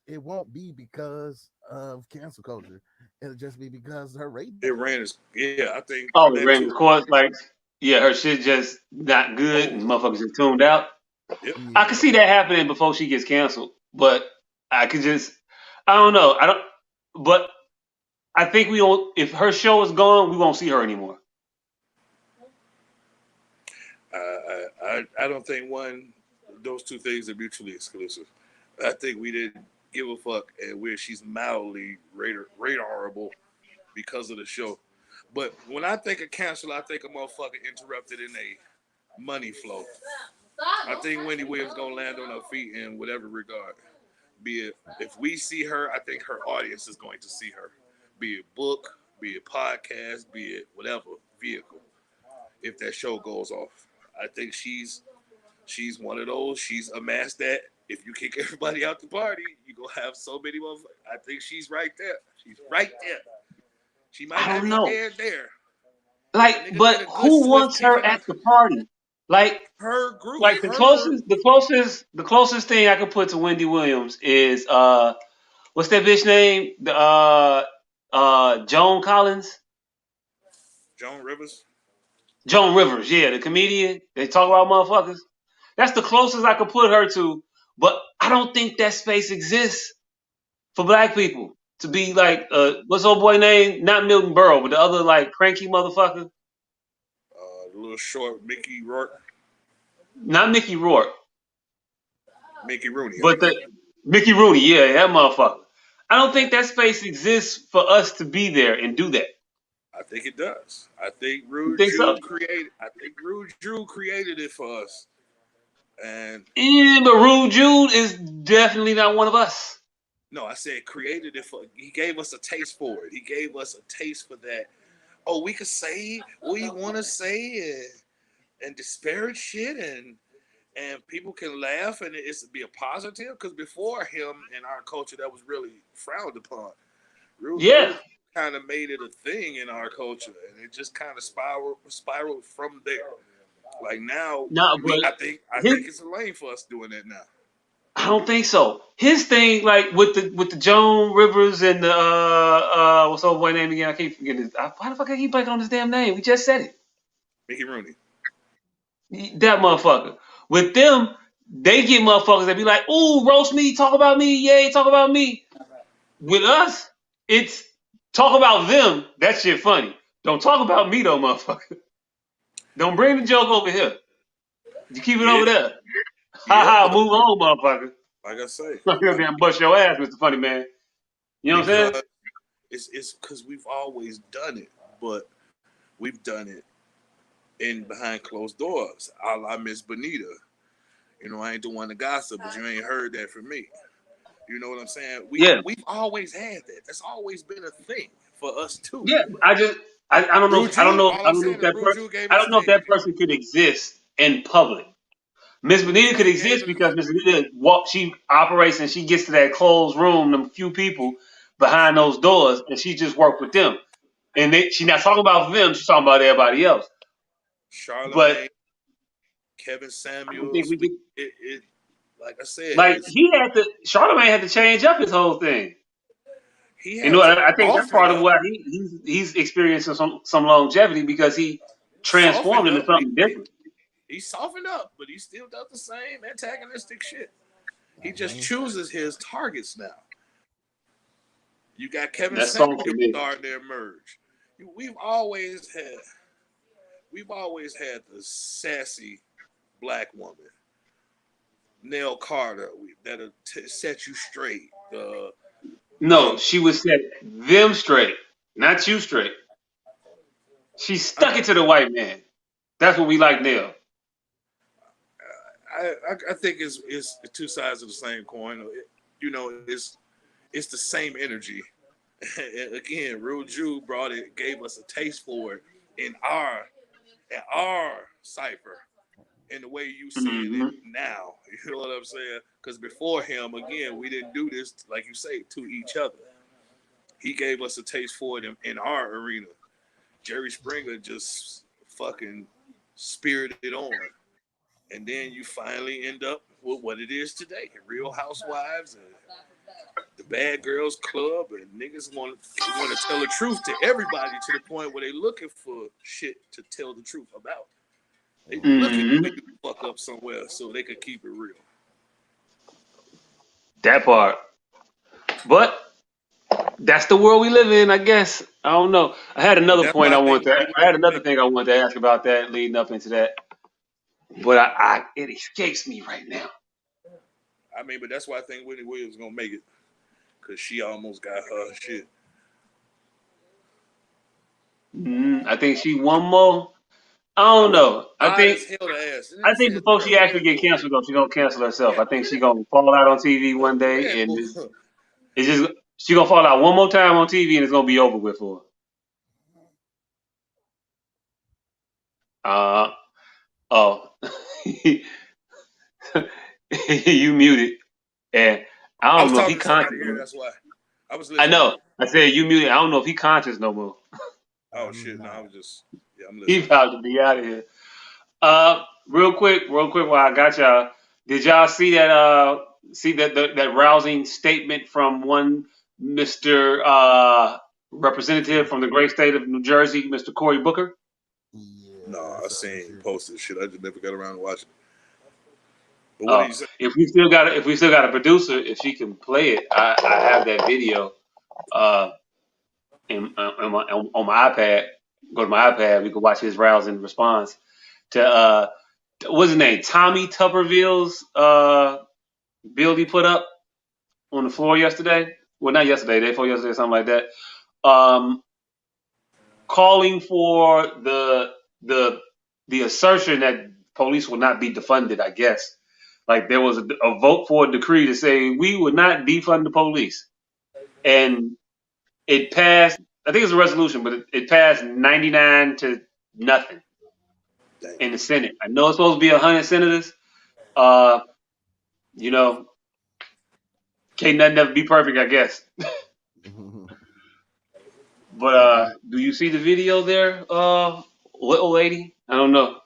it won't be because of cancel culture. It'll just be because her ratings. It ran as I think Oh, the that too. ratings course, like, yeah, her shit just not good and Over. motherfuckers just tuned out. Yep. I can Yeah. see that happening before she gets canceled, but I could just, I don't know. I don't, but I think we don't. If her show is gone, we won't see her anymore. I don't think those two things are mutually exclusive. I think we didn't give a fuck and where she's mildly radarable because of the show. But when I think of cancel, I think of motherfucker interrupted in a money flow. I think Wendy Williams gonna land on her feet in whatever regard. Be it if we see her, I think her audience is going to see her. Be it book, be it podcast, be it whatever vehicle. If that show goes off, I think she's one of those. She's amassed that. If you kick everybody out the party, you gonna have so many motherfuckers. I think she's right there. She's right there. She might I not don't be know. there. But a Like, nigga get but a good who swift wants kick her him at out. the party? Like, Her group, like the closest thing I could put to Wendy Williams is what's that bitch name? The Joan Collins, Joan Rivers. Joan Rivers, yeah, the comedian. They talk about motherfuckers. That's the closest I could put her to. But I don't think that space exists for black people to be like, what's old boy name? Not Milton Berle, but the other like cranky motherfucker. The little short Mickey Rourke, Not Mickey Rourke, Mickey Rooney. I but mean, the Mickey Rooney. Yeah, that motherfucker. I don't think that space exists for us to be there and do that. I think it does. I think You Rude think so? Drew created. I think Rude Drew created it for us, and Yeah, but Rude Jude is definitely not one of us. no, I said created it for. He gave us a taste for it. He gave us a taste for that. Oh, we could say what we want to say and disparage shit and people can laugh and it's be a positive because before him in our culture that was really frowned upon. Yeah. Rude kind of made it a thing in our culture and it just kind of spiraled from there. Like now, No, but I his, think it's a lane for us doing that now. I don't think so. His thing, like with the Joan Rivers and the what's old boy name again? I can't forget his. Why the fuck I keep blanking on his damn name? We just said it. Mickey Rooney. That motherfucker. With them, they get motherfuckers that be like, "Ooh, roast me, talk about me, yay, talk about me." With us, it's talk about them. That shit funny. Don't talk about me though, motherfucker. Don't bring the joke over here. You keep it Yeah, over there. Ha yeah, ha, but move on, motherfucker. like I say, I'm gonna like damn bust your ass, Mr. Funny Man. You know what I'm saying? because it's because we've always done it, but we've done it in behind closed doors, a la Miss Bonita. You know, I ain't the one to gossip, but you ain't heard that from me. You know what I'm saying? Yeah. We've always had that. That's always been a thing for us too. Yeah. I don't know Rude if I don't Jude, know all I I'm don't know saying if is that Rude person Jude gave I us don't know if that stage. person could exist in public. Miss Rude Benita could Jude gave exist us because Miss Benita she operates and she gets to that closed room, them few people behind those doors, and she just worked with them. And she's not talking about them, she's talking about everybody else. But Charlemagne, Kevin I don't think Samuels. we could It like I said, like it's Charlamagne had to change up his whole thing. he You had know, to I think that's soften part of up. why he's experiencing some longevity because he transformed Softened into up, but something different. he softened up, but he still does the same antagonistic shit. He just Mhm. chooses his targets now. You got Kevin That song Samuels for me. starting to emerge. We've we've always had the sassy black woman. Nell Carter that'll set you straight. No, she would set them straight, not you straight. She stuck it to the white man. That's what we like, Nell. I think it's two sides of the same coin. You know, it's the same energy. And again, Real Jew brought it, gave us a taste for it in our cipher, in the way you seeing it now. You know what I'm saying? Because before him, again, we didn't do this, like you say, to each other. He gave us a taste for it in our arena. Jerry Springer just fucking spirited on. And then you finally end up with what it is today. Real Housewives and the Bad Girls Club, and niggas want to tell the truth to everybody to the point where they looking for shit to tell the truth about. They looking to make the fuck up somewhere so they could keep it real. That part. But that's the world we live in, I guess. I don't know. I had another point I wanted to. I had another thing I wanted to ask about that leading up into that, but it escapes me right now. I mean, but that's why I think Whitney Williams is gonna make it, cause she almost got her shit. I think she one more. I don't know. I think before she actually get canceled, though, she's gonna cancel herself. I think she's gonna fall out on TV one day, and it's just she's gonna fall out one more time on TV, and it's gonna be over with for her. You muted, and I don't know if he conscious. That's why I was listening. I know. I said you muted. I don't know if he conscious no more. Oh shit! No, I was just I'm listening. He's about to be out of here. Real quick, while I got y'all, did y'all see that? That rousing statement from one Mr. Representative from the great state of New Jersey, Mr. Cory Booker? Yeah, no, I seen posted shit. I just never got around to watching. But what did you say? If we still got a producer, if she can play it, I have that video. On my iPad. Go to my iPad. We can watch his rousing response to what's his name? Tommy Tuberville's bill he put up on the floor yesterday. Well, not yesterday, day before yesterday, something like that. Calling for the assertion that police will not be defunded. I guess like there was a vote for a decree to say we would not defund the police, and it passed. I think it's a resolution, but it passed 99 to nothing in the Senate. I know it's supposed to be 100 senators. You know, can't nothing ever be perfect, I guess. But do you see the video there, little lady? I don't know.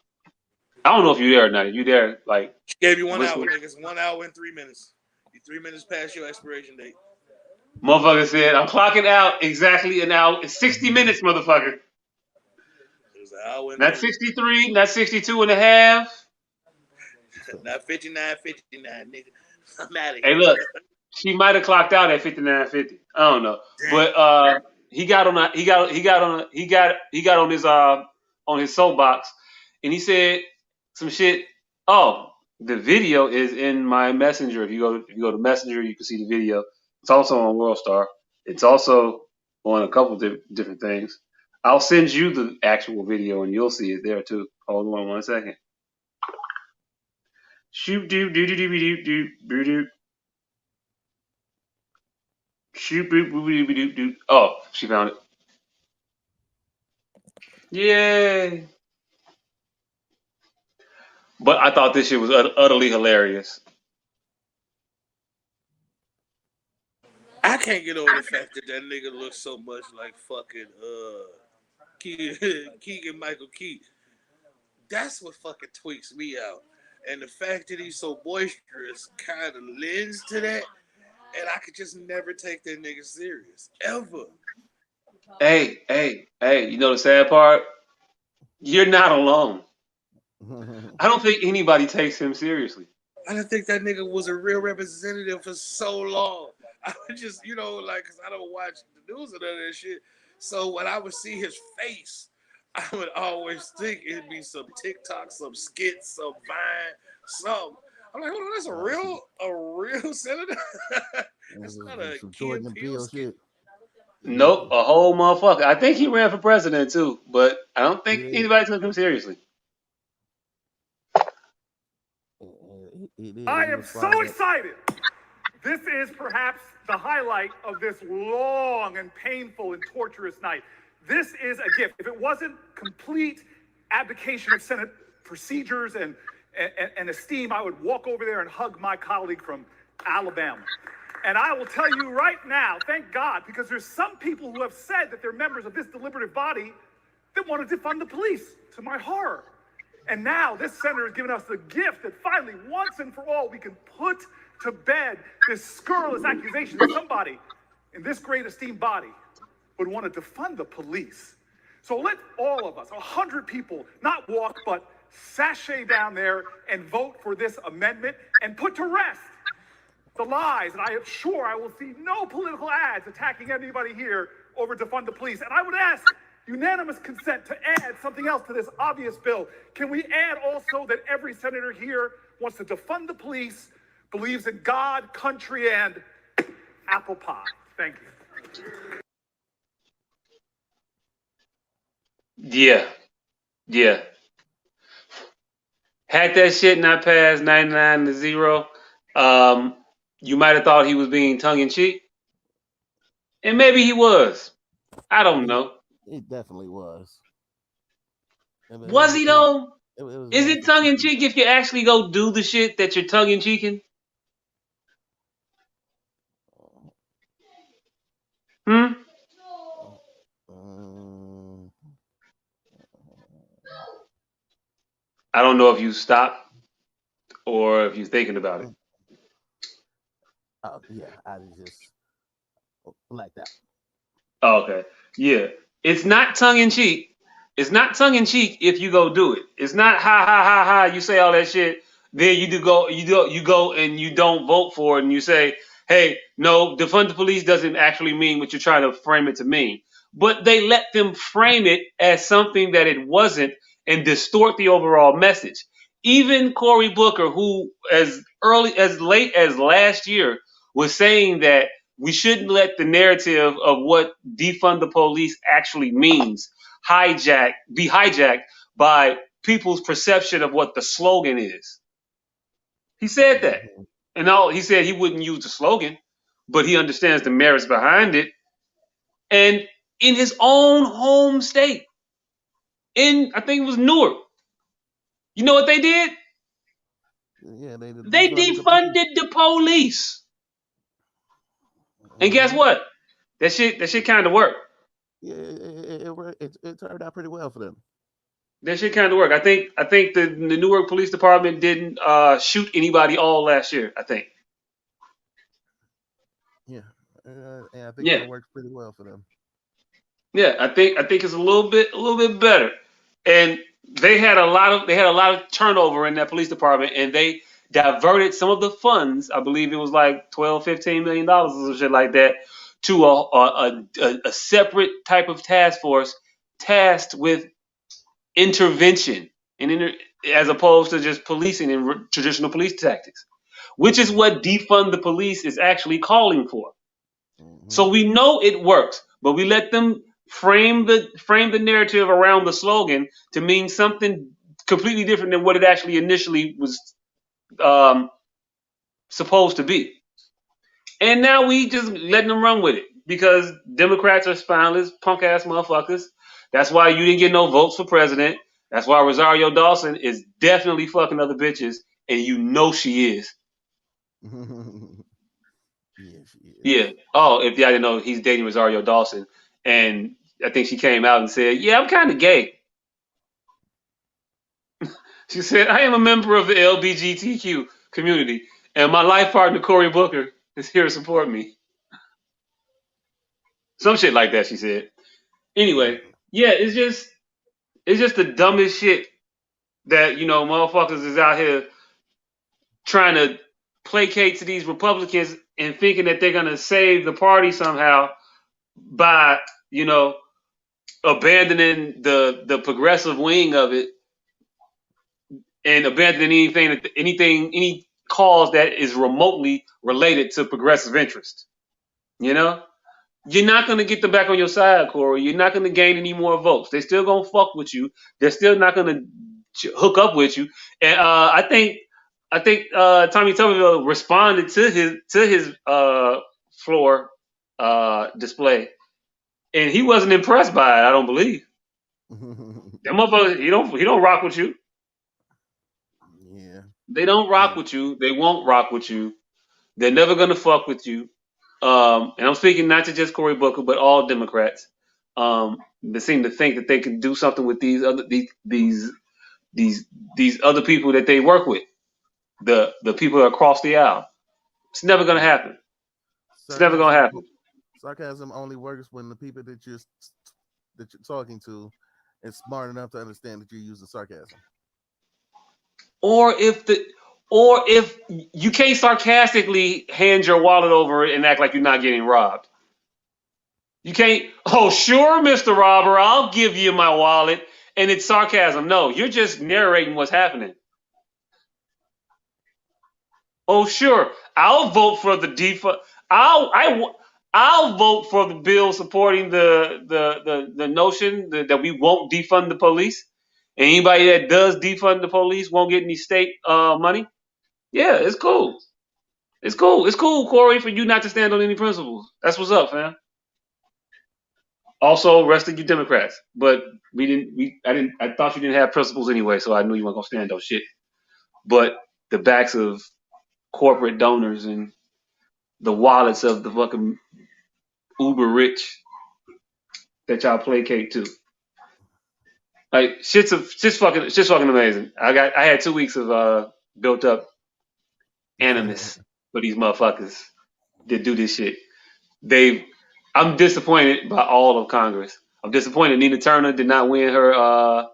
I don't know if you're there or not. If you're there, like she gave you 1 hour, niggas. 1 hour and 3 minutes. You 3 minutes past your expiration date. Motherfucker said, I'm clocking out exactly an hour. It's 60 minutes, motherfucker. It was an hour and not 63, not 62 and a half. Not 59, nigga. I'm out of here. Hey, look, she might have clocked out at 59.50. I don't know. Damn. But he got on his soapbox, and he said some shit. Oh, the video is in my Messenger. If you go to Messenger, you can see the video. It's also on WorldStar. It's also on a couple different things. I'll send you the actual video, and you'll see it there too. Hold on 1 second. Shoot do do do do do do do do. Shoot boop boop boop boop. Oh, she found it. Yay! But I thought this shit was utterly hilarious. I can't get over the fact that nigga looks so much like fucking Keegan Michael Key. That's what fucking tweaks me out. And the fact that he's so boisterous kind of lends to that. And I could just never take that nigga serious. Ever. Hey, you know the sad part? You're not alone. I don't think anybody takes him seriously. I didn't think that nigga was a real representative for so long. I would just, because I don't watch the news and all that shit. So when I would see his face, I would always think it'd be some TikTok, some skit, some Vine, something. I'm like, hold on, that's a real senator. That's not a Jordan Peele shit. Nope, a whole motherfucker. I think he ran for president too, but I don't think anybody's gonna take him seriously. I am so excited. This is perhaps the highlight of this long and painful and torturous night. This is a gift. If it wasn't complete abdication of Senate procedures and esteem, I would walk over there and hug my colleague from Alabama. And I will tell you right now, thank God, because there's some people who have said that they're members of this deliberative body that want to defund the police, to my horror. And now this senator has given us the gift that finally, once and for all, we can put to bed this scurrilous accusation that somebody in this great esteemed body would want to defund the police. So let all of us, 100 people, not walk, but sashay down there and vote for this amendment and put to rest the lies. And I am sure I will see no political ads attacking anybody here over defund the police. And I would ask unanimous consent to add something else to this obvious bill. Can we add also that every senator here wants to defund the police, believes in God, country, and apple pie? Thank you. Yeah. Had that shit not passed 99-0, you might have thought he was being tongue-in-cheek. And maybe he was. I don't know. He definitely was. Was he, though? Is it tongue-in-cheek if you actually go do the shit that you're tongue-in-cheeking? I don't know if you stopped or if you're thinking about it. Oh, yeah, I just blacked out. Oh, okay. Yeah. It's not tongue-in-cheek. It's not tongue-in-cheek if you go do it. It's not ha ha ha ha. You say all that shit, then you go and you don't vote for it, and you say, hey, no, defund the police doesn't actually mean what you're trying to frame it to mean. But they let them frame it as something that it wasn't and distort the overall message. Even Cory Booker, who as late as last year was saying that we shouldn't let the narrative of what defund the police actually means be hijacked by people's perception of what the slogan is. He said that. And he said he wouldn't use the slogan, but he understands the merits behind it. And in his own home state, I think it was Newark, you know what they did? Yeah, they defunded the police. And guess what? That shit kind of worked. Yeah, it turned out pretty well for them. That shit kind of worked. I think the Newark Police Department didn't shoot anybody all last year. I think. Yeah, and I think it worked pretty well for them. Yeah, I think it's a little bit better. And they had a lot of turnover in that police department, and they diverted some of the funds. I believe it was like $12-15 million or some shit like that to a separate type of task force tasked with intervention as opposed to just policing and traditional police tactics, which is what defund the police is actually calling for. Mm-hmm. So we know it works, but we let them frame the narrative around the slogan to mean something completely different than what it actually initially was supposed to be. And now we just letting them run with it because Democrats are spineless, punk ass motherfuckers. That's why you didn't get no votes for president. That's why Rosario Dawson is definitely fucking other bitches, and you know she is. Yeah, she is. Yeah. Oh, if y'all didn't know, he's dating Rosario Dawson, and I think she came out and said, "Yeah, I'm kind of gay." She said, "I am a member of the LGBTQ community, and my life partner Cory Booker is here to support me." Some shit like that, she said. Anyway, yeah, it's just the dumbest shit that, motherfuckers is out here trying to placate to these Republicans and thinking that they're going to save the party somehow by, abandoning the progressive wing of it and abandoning any cause that is remotely related to progressive interest. You know? You're not going to get them back on your side, Corey. You're not going to gain any more votes. They're still going to fuck with you. They're still not going to hook up with you. And I think Tommy Tuberville responded to his floor display, and he wasn't impressed by it. I don't believe. That motherfucker, he don't rock with you. Yeah. They don't rock with you. They won't rock with you. They're never going to fuck with you. And I'm speaking not to just Cory Booker, but all Democrats. They seem to think that they can do something with these other people that they work with, the people across the aisle. It's never going to happen. It's never going to happen. Sarcasm only works when the people that you're talking to is smart enough to understand that you're using sarcasm. Or if you can't sarcastically hand your wallet over and act like you're not getting robbed. You can't, oh, sure, Mr. Robber, I'll give you my wallet. And it's sarcasm. No, you're just narrating what's happening. Oh, sure, I'll vote for the defund. I'll vote for the bill supporting the notion that we won't defund the police. And anybody that does defund the police won't get any state money. Yeah, it's cool. It's cool, Corey, for you not to stand on any principles. That's what's up, fam. Also, rest of you Democrats, but I thought you didn't have principles anyway, so I knew you weren't gonna stand on shit. But the backs of corporate donors and the wallets of the fucking uber rich that y'all placate to, like shit's fucking amazing. I had 2 weeks of built up animus for these motherfuckers that do this shit. I'm disappointed by all of Congress. I'm disappointed Nina Turner did not win her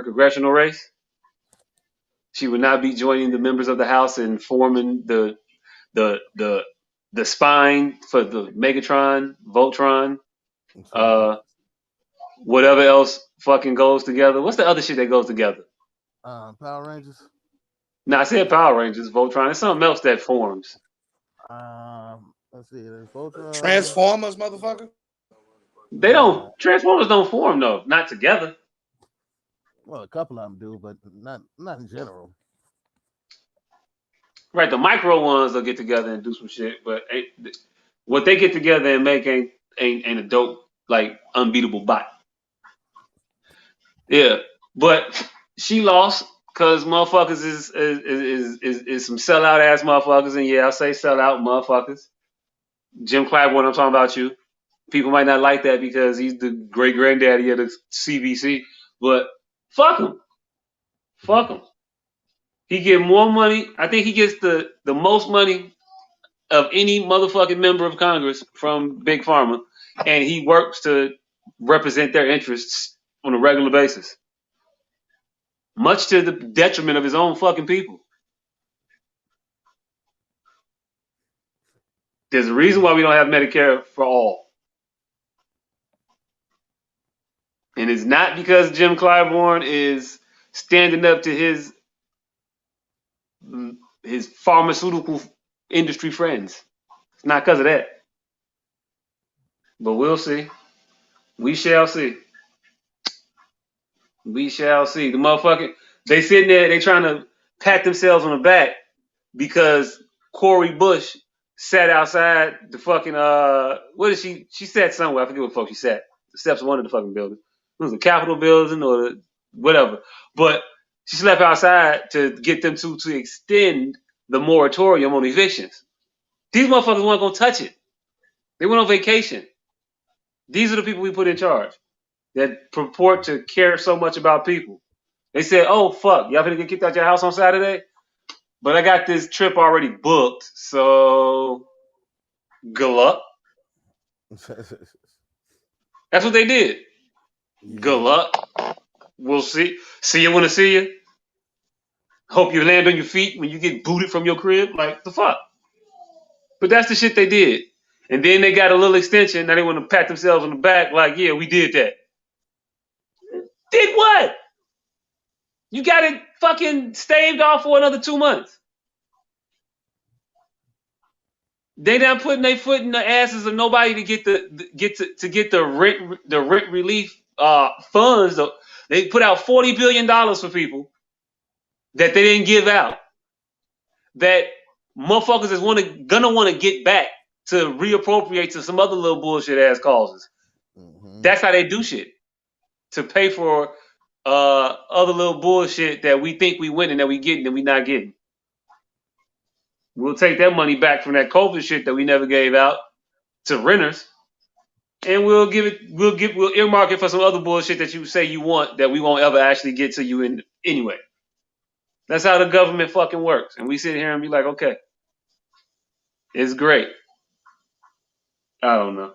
congressional race. She would not be joining the members of the House in forming the spine for the Megatron, Voltron, whatever else fucking goes together. What's the other shit that goes together? Power Rangers. No, I said Power Rangers, Voltron. It's something else that forms. Let's see. Voltron. Transformers, motherfucker. Transformers don't form though, not together. Well, a couple of them do, but not in general. Right, the micro ones will get together and do some shit, but what they get together and make ain't a dope, like, unbeatable bot. Yeah, but she lost because motherfuckers is some sellout ass motherfuckers, and yeah, I'll say sellout motherfuckers. Jim Clyburn, I'm talking about you. People might not like that because he's the great granddaddy of the CBC, but fuck him. Fuck him. He get more money. I think he gets the most money of any motherfucking member of Congress from Big Pharma, and he works to represent their interests on a regular basis, much to the detriment of his own fucking people. There's a reason why we don't have Medicare for all. And it's not because Jim Clyburn is standing up to his pharmaceutical industry friends. It's not because of that. But we'll see. We shall see. We shall see. The motherfucking, they sitting there, they trying to pat themselves on the back because Cori Bush sat outside the fucking, what is she? She sat somewhere. I forget what the fuck she sat. The steps of one of the fucking buildings. It was the Capitol building or the, whatever. But she slept outside to get them to extend the moratorium on evictions. These motherfuckers weren't going to touch it. They went on vacation. These are the people we put in charge that purport to care so much about people. They said, oh, fuck, y'all finna get kicked out your house on Saturday? But I got this trip already booked, so good luck. That's what they did. Yeah. Good luck. We'll see. See you when I see you. Hope you land on your feet when you get booted from your crib. Like, the fuck? But that's the shit they did. And then they got a little extension. Now they want to pat themselves on the back like, yeah, we did that. Did what? You got it fucking staved off for another 2 months. They done putting their foot in the asses of nobody to get the rent relief funds. They put out $40 billion for people that they didn't give out. That motherfuckers is gonna want to get back to reappropriate to some other little bullshit ass causes. Mm-hmm. That's how they do shit to pay for other little bullshit that we think we winning that we getting that we not getting. We'll take that money back from that COVID shit that we never gave out to renters, and we'll earmark it for some other bullshit that you say you want that we won't ever actually get to you in anyway. That's how the government fucking works, and we sit here and be like, okay, it's great. I don't know.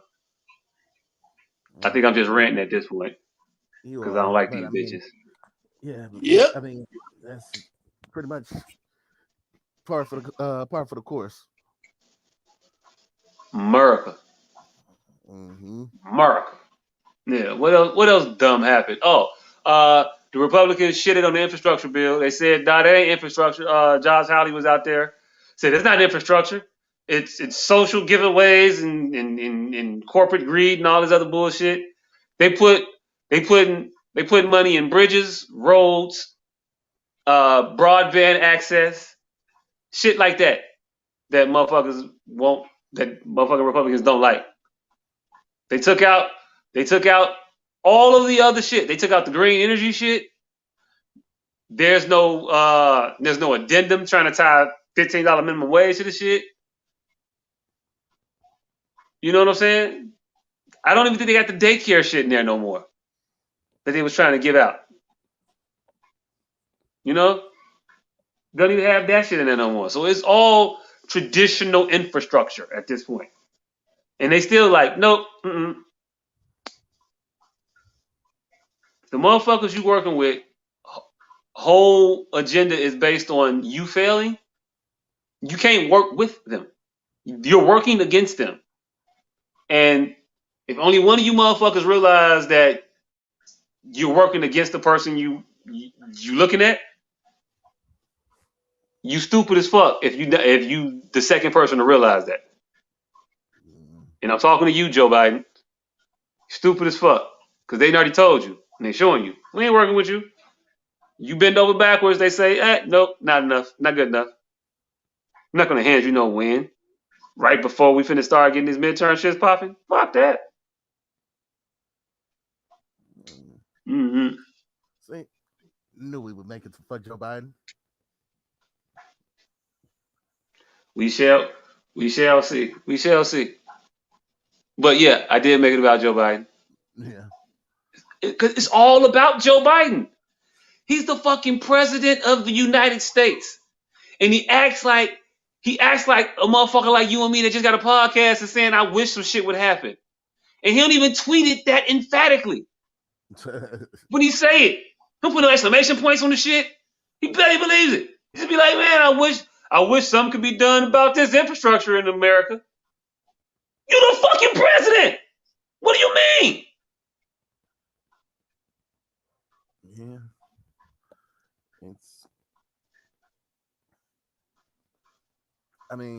I think I'm just ranting at this point because I don't like these bitches. Yeah. I mean, that's pretty much par for the course. America. Mm-hmm. America. Yeah. What else dumb happened? Oh, the Republicans shitted on the infrastructure bill. They said, nah, that ain't infrastructure. Josh Hawley was out there. Said it's not infrastructure. It's social giveaways and corporate greed and all this other bullshit. They put money in bridges, roads, broadband access, shit like that. That motherfuckers won't. That motherfucking Republicans don't like. They took out all of the other shit. They took out the green energy shit. There's no addendum trying to tie $15 minimum wage to the shit. You know what I'm saying? I don't even think they got the daycare shit in there no more that they was trying to give out. You know? Don't even have that shit in there no more. So it's all traditional infrastructure at this point. And they still like, nope. Mm-mm. The motherfuckers you working with, whole agenda is based on you failing. You can't work with them. You're working against them. And if only one of you motherfuckers realize that you're working against the person you looking at, you stupid as fuck if you the second person to realize that. And I'm talking to you, Joe Biden. Stupid as fuck. Because they already told you. And they showing you. We ain't working with you. You bend over backwards, they say, nope, not enough. Not good enough. I'm not going to hand you no win. Right before we finna start getting these midterm shits popping. Fuck that. Mm-hmm. See, knew we would make it for Joe Biden. We shall see. We shall see. But yeah, I did make it about Joe Biden. Yeah. Because it's all about Joe Biden. He's the fucking president of the United States. And he acts like a motherfucker like you and me that just got a podcast and saying, I wish some shit would happen. And he don't even tweet it that emphatically. When he say it, he'll put no exclamation points on the shit. He barely believes it. He just be like, man, I wish something could be done about this infrastructure in America. You're the fucking president. What do you mean? Yeah.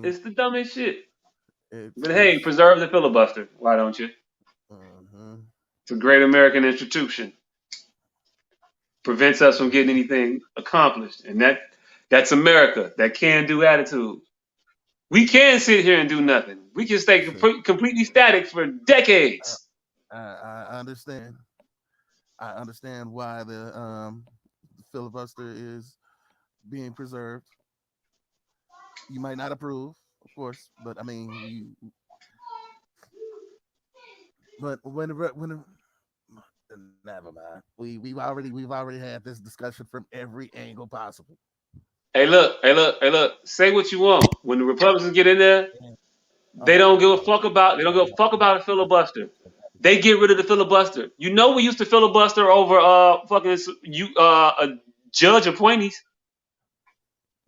It's the dumbest shit. But hey, preserve the filibuster. Why don't you? Mm-hmm. It's a great American institution. Prevents us from getting anything accomplished. And that's America. That can-do attitude. We can sit here and do nothing. We can stay completely static for decades. I understand. I understand why the filibuster is being preserved. You might not approve, of course, but I mean, never mind. We've already had this discussion from every angle possible. Hey, look. Say what you want. When the Republicans get in there, they don't give a fuck about a filibuster. They get rid of the filibuster. You know, we used to filibuster over judge appointees.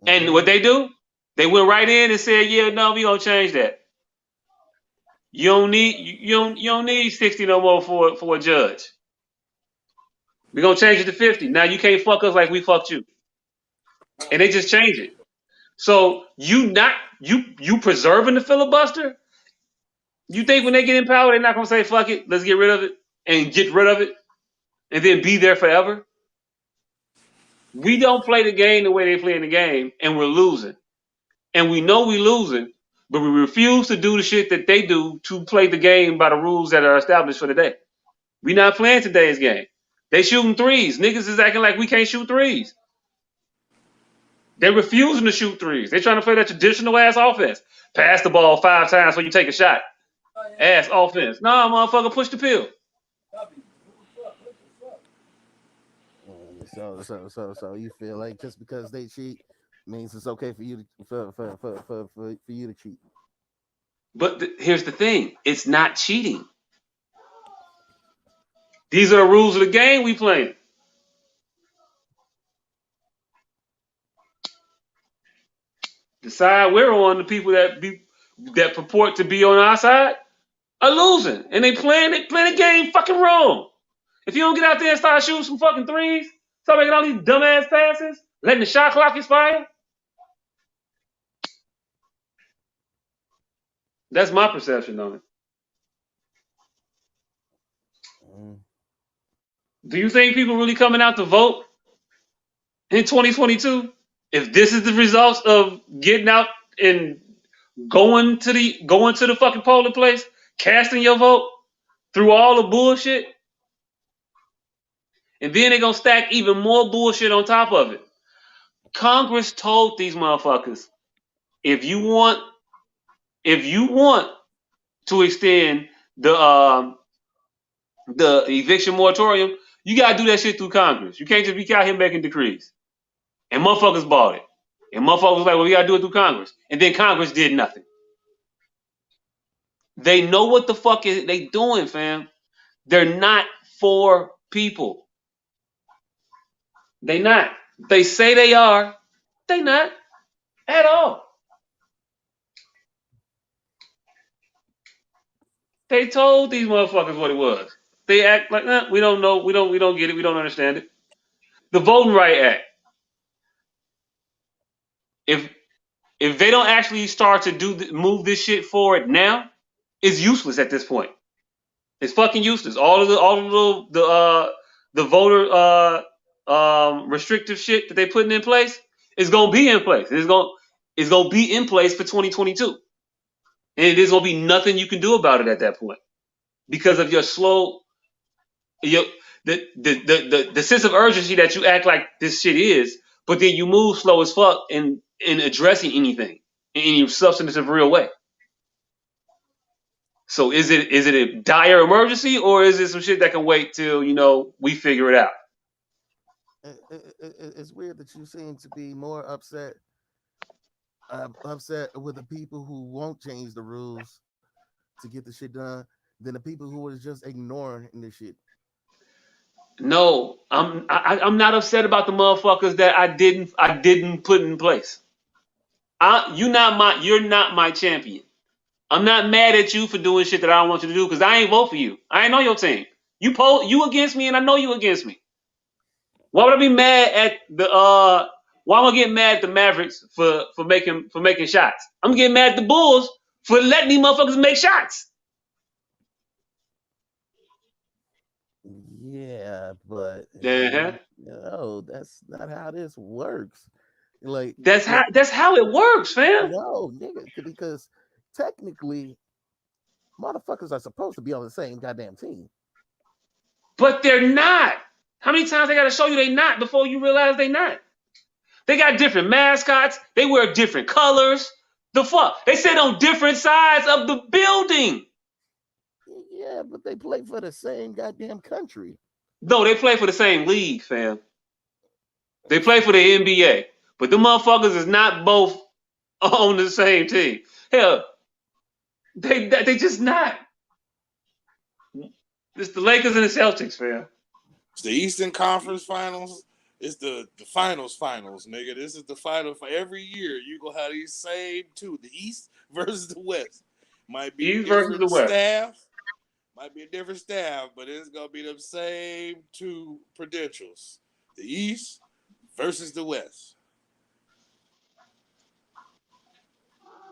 Mm-hmm. And what they do? They went right in and said, "Yeah, no, we gonna change that. You don't need 60 no more for a judge. We're gonna change it to 50. Now you can't fuck us like we fucked you. And they just change it. So you preserving the filibuster? You think when they get in power, they're not gonna say fuck it, let's get rid of it and get rid of it and then be there forever? We don't play the game the way they play in the game, and we're losing. And we know we're losing, but we refuse to do the shit that they do to play the game by the rules that are established for today. We not playing today's game. They shooting threes. Niggas is acting like we can't shoot threes. They're refusing to shoot threes. They're trying to play that traditional ass offense. Pass the ball 5 times when you take a shot. Ass offense. Nah, motherfucker, push the pill. So you feel like just because they cheat means it's okay for you to for you to cheat. But here's the thing: it's not cheating. These are the rules of the game we playing. The side we're on, the people that purport to be on our side, are losing, and they playing the game fucking wrong. If you don't get out there and start shooting some fucking threes, start making all these dumbass passes, letting the shot clock expire. That's my perception on it. Do you think people really coming out to vote in 2022? If this is the results of getting out and going to the fucking polling place, casting your vote through all the bullshit, and then they're gonna stack even more bullshit on top of it. Congress told these motherfuckers, if you want to extend the eviction moratorium, you gotta do that shit through Congress. You can't just be out here making decrees. And motherfuckers bought it. And motherfuckers was like, well, we gotta do it through Congress. And then Congress did nothing. They know what the fuck is they doing, fam. They're not for people. They not. They say they are. They not at all. They told these motherfuckers what it was. They act like, nah, we don't know, we don't get it, we don't understand it. The Voting Right Act. If they don't actually start to move this shit forward now, it's useless at this point. It's fucking useless. All of the voter restrictive shit that they putting in place is gonna be in place. It's gonna be in place for 2022, and there's gonna be nothing you can do about it at that point because of your slow, the sense of urgency that you act like this shit is, but then you move slow as fuck in addressing anything in any substantive real way. So is it a dire emergency, or is it some shit that can wait till we figure it out? It's weird that you seem to be more upset with the people who won't change the rules to get the shit done than the people who are just ignoring this shit. No, I'm not upset about the motherfuckers that I didn't put in place. You're not my champion. I'm not mad at you for doing shit that I don't want you to do because I ain't vote for you. I ain't on your team. You against me, and I know you against me. Why would I be mad at why am I getting mad at the Mavericks for making shots? I'm getting mad at the Bulls for letting these motherfuckers make shots. Yeah, but that's not how this works. Like that's how it works, fam. No, nigga, because technically, motherfuckers are supposed to be on the same goddamn team. But they're not. How many times they got to show you they not before you realize they not? They got different mascots. They wear different colors. The fuck? They sit on different sides of the building. Yeah, but they play for the same goddamn country. No, they play for the same league, fam. They play for the NBA. But the motherfuckers is not both on the same team. Hell, they just not. It's the Lakers and the Celtics, fam. It's the Eastern Conference Finals. It's the finals, nigga. This is the final for every year. You gonna have these same two, the East versus the West. Might be East versus the West. Staff. Might be a different staff, but it's gonna be them same two credentials: the East versus the West.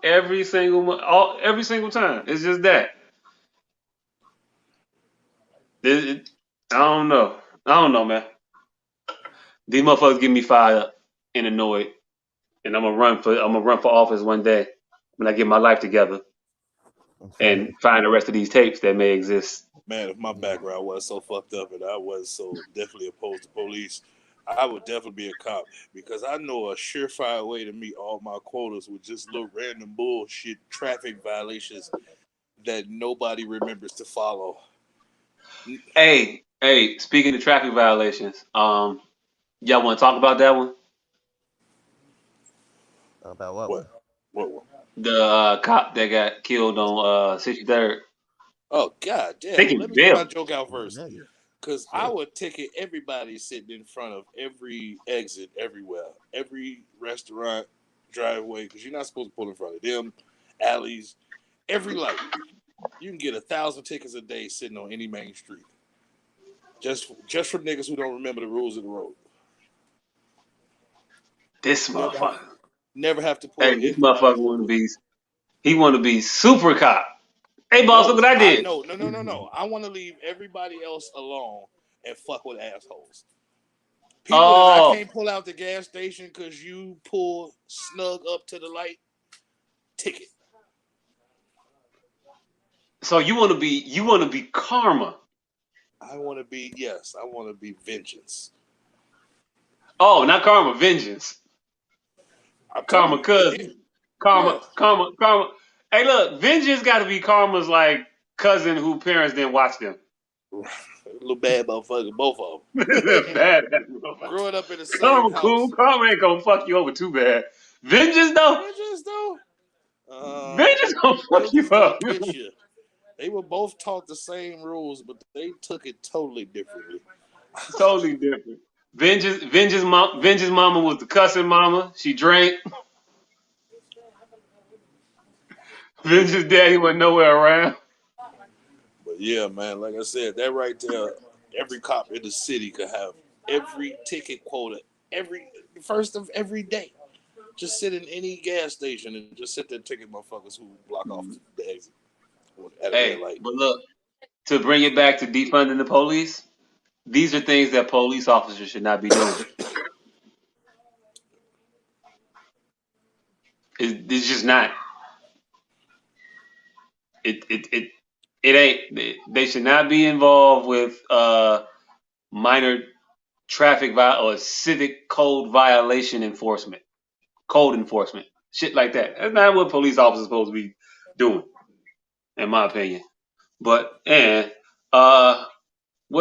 Every single time. It's just that. I don't know. I don't know, man. These motherfuckers get me fired up and annoyed, and I'm gonna run for office one day when I get my life together and find the rest of these tapes that may exist. Man, if my background was so fucked up and I was so definitely opposed to police, I would definitely be a cop because I know a surefire way to meet all my quotas with just little random bullshit traffic violations that nobody remembers to follow. Hey, speaking of traffic violations, y'all want to talk about that one? About what? What? The cop that got killed on 63rd. Oh, god damn. Thinking Let me get my jail. joke out first. Because I would ticket everybody sitting in front of every exit everywhere, every restaurant, driveway, because you're not supposed to pull in front of them, alleys, every light. You can get 1,000 tickets a day sitting on any main street. Just from niggas who don't remember the rules of the road. This motherfucker. Never have to pull Hey, this motherfucker want to be super cop. Hey, boss, look what I did. No. I want to leave everybody else alone and fuck with assholes. People that I can't pull out the gas station because you pull snug up to the light, ticket. So you want to be karma. I want to be vengeance. Oh, not karma, vengeance. Karma cousin. Karma. Hey, look, vengeance got to be karma's like cousin who parents didn't watch them. Little bad motherfucker, both of them. Bad motherfucker. Growing up in the same karma house. Cool. Karma ain't gonna fuck you over too bad. Vengeance though. Vengeance gonna fuck you up. They were both taught the same rules, but they took it totally differently. Totally different. Vengeance mama was the cussing mama. She drank. Vengeance daddy wasn't nowhere around. But yeah, man, like I said, that right there, every cop in the city could have every ticket quota first of every day. Just sit in any gas station and just sit there and ticket motherfuckers who block off the exit. Hey, but look, to bring it back to defunding the police, these are things that police officers should not be doing. It's just not. It ain't. They should not be involved with minor traffic or civic code violation enforcement, code enforcement, shit like that. That's not what police officers are supposed to be doing, in my opinion. But where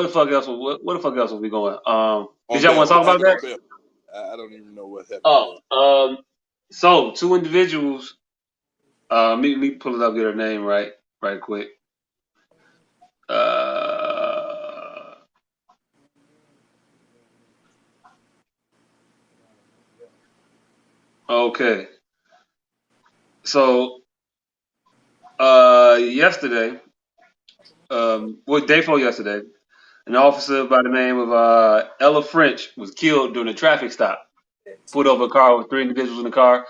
the fuck else? Where the fuck else was we going? Did y'all want to talk about that? I don't even know what happened. Oh, so two individuals. Let me pull it up, get her name right quick. Okay. So yesterday, day before yesterday, an officer by the name of Ella French was killed during a traffic stop. Pulled over a car with three individuals in the car,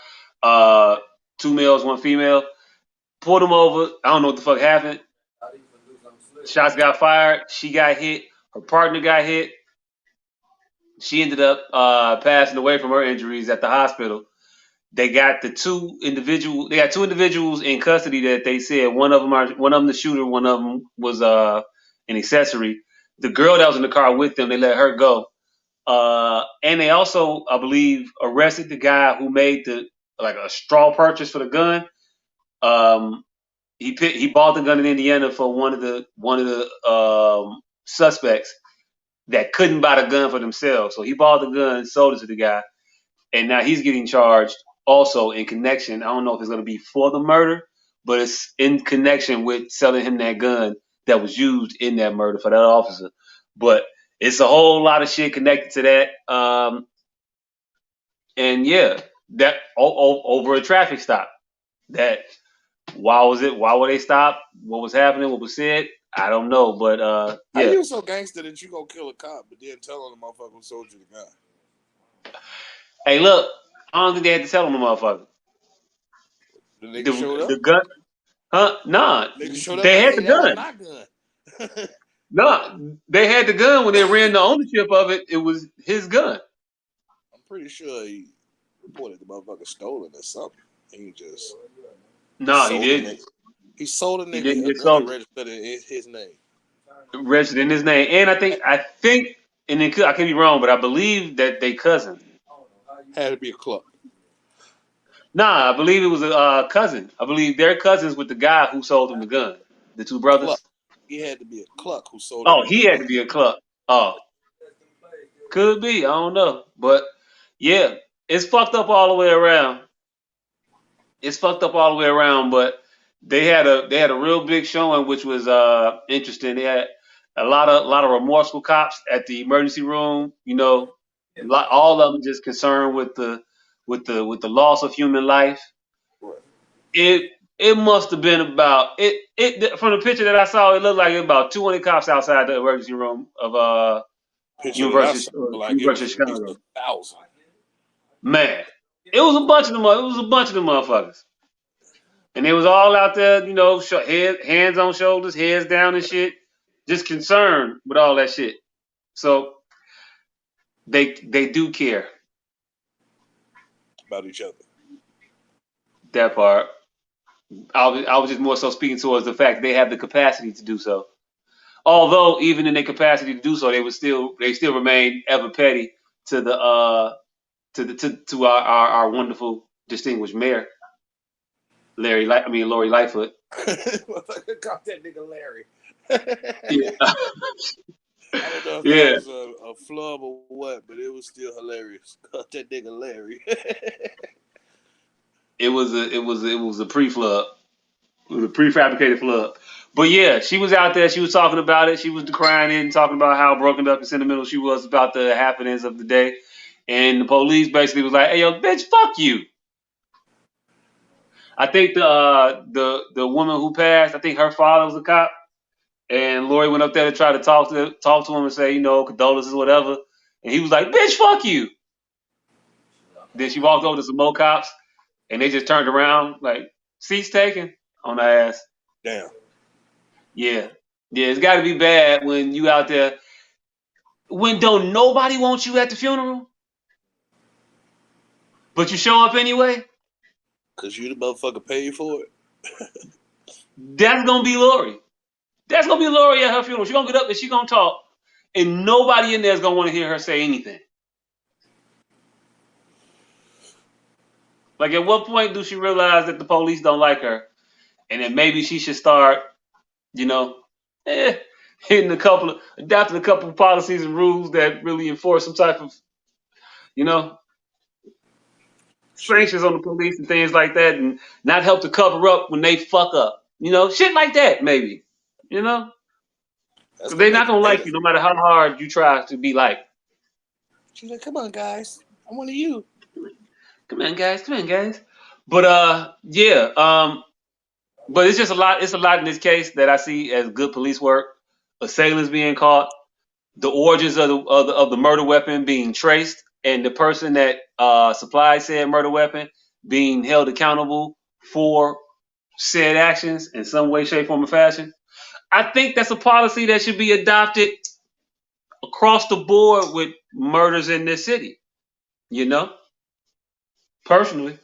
two males, one female. Pulled them over. I don't know what the fuck happened. Shots got fired. She got hit. Her partner got hit. She ended up passing away from her injuries at the hospital. They got two individuals in custody that they said one of them the shooter, one of them was an accessory. The girl that was in the car with them, they let her go. And they also, I believe, arrested the guy who made a straw purchase for the gun. He bought the gun in Indiana for one of the suspects that couldn't buy the gun for themselves. So he bought the gun, sold it to the guy, and now he's getting charged also in connection. I don't know if it's going to be for the murder, but it's in connection with selling him that gun that was used in that murder for that officer. But it's a whole lot of shit connected to that. And yeah, that over a traffic stop. That why were they stopped? What was happening? What was said? I don't know, but How yeah. you so gangster that you gonna kill a cop, but then tell on the motherfucker who sold you the gun? Hey, look, I don't think they had to tell him the motherfucker. The nigga showed up. The gun, huh? Nah, Nigga showed up they like, had hey, the that was gun. my gun. No, they had the gun when they ran the ownership of it. It was his gun. I'm pretty sure he reported the motherfucker stolen or something. He just No, he sold the didn't. nigga. He sold a He nigga didn't a get gun sold. registered in his name. Registered in his name, and I think, and it could, I could be wrong, but I believe that they cousin. Had to be a cluck. Nah, I believe it was a cousin. I believe they're cousins with the guy who sold him the gun. The two brothers. Cluck. He had to be a cluck who sold a Oh, nigga he a had gun. to be a club. Oh, could be. I don't know, but yeah, it's fucked up all the way around. It's fucked up all the way around, but they had a real big showing, which was interesting. They had a lot of remorseful cops at the emergency room. All of them just concerned with the loss of human life. Right. It must have been about it from the picture that I saw. It looked like about 200 cops outside the emergency room of Picture that I University saw, like it University was of at least Chicago. 1,000. Man, it was a bunch of them. It was a bunch of them motherfuckers. And they was all out there, hands on shoulders, heads down and shit, just concerned with all that shit. So they do care. About each other. That part. I was just more so speaking towards the fact they have the capacity to do so. Although even in their capacity to do so, they still remain ever petty to the to our wonderful distinguished mayor, Lori Lightfoot. Caught that nigga Larry. Yeah. I don't know if that Yeah. was a flub or what, but it was still hilarious. Caught that nigga Larry. It was a pre-flub. It was a prefabricated flub. But yeah, she was out there. She was talking about it. She was decrying it and talking about how broken up and sentimental she was about the happenings of the day. And the police basically was like, "Hey, yo, bitch, fuck you." I think the woman who passed, I think her father was a cop, and Lori went up there to try to talk to him and say, condolences, whatever. And he was like, "Bitch, fuck you." Then she walked over to some more cops, and they just turned around like, "Seats taken" on her ass. Damn. Yeah, yeah, it's got to be bad when you out there when don't nobody want you at the funeral, but you show up anyway. Cause you the motherfucker paid for it. That's gonna be Lori. That's gonna be Lori at her funeral. She gonna get up and she gonna talk, and nobody in there is gonna want to hear her say anything. Like, at what point do she realize that the police don't like her, and then maybe she should start, you know, eh, adapting a couple of policies and rules that really enforce some type of, you know, Shit. sanctions on the police and things like that, and not help to cover up when they fuck up. Shit like that, maybe. You know, That's because gonna they're make not them gonna hate like her. you no matter how hard you try to be like. She's like, come on, guys. I'm one of you. Come on, guys. Come on, guys. But yeah. But it's just a lot. It's a lot in this case that I see as good police work. Assailants being caught, the origins of the murder weapon being traced, and the person that supplied said murder weapon being held accountable for said actions in some way, shape, form, or fashion. I think that's a policy that should be adopted across the board with murders in this city. You know, personally,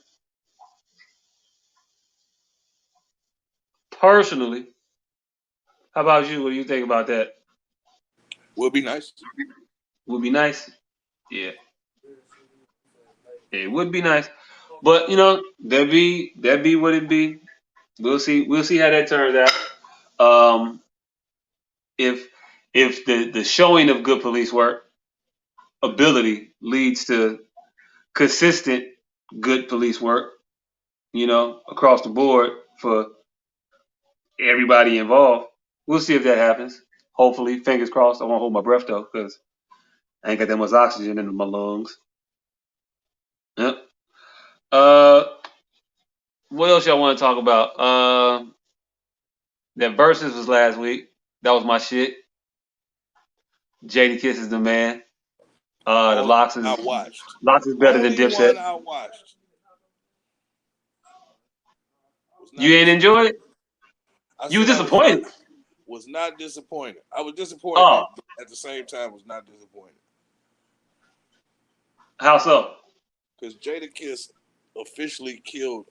personally. How about you? What do you think about that? Would be nice. Would be nice. Yeah, it would be nice. But that be what it be. We'll see. We'll see how that turns out. Um, if if the showing of good police work ability leads to consistent good police work, across the board for everybody involved. We'll see if that happens. Hopefully, fingers crossed. I won't hold my breath though, because I ain't got that much oxygen in my lungs. Yep. Uh, what else y'all want to talk about? That Versus was last week. That was my shit. Jadakiss is the man. The Locks is better than Dipset. Only one I watched. You ain't enjoy it? You were disappointed. Was not disappointed. I was disappointed, but at the same time was not disappointed. How so? Because Jadakiss officially killed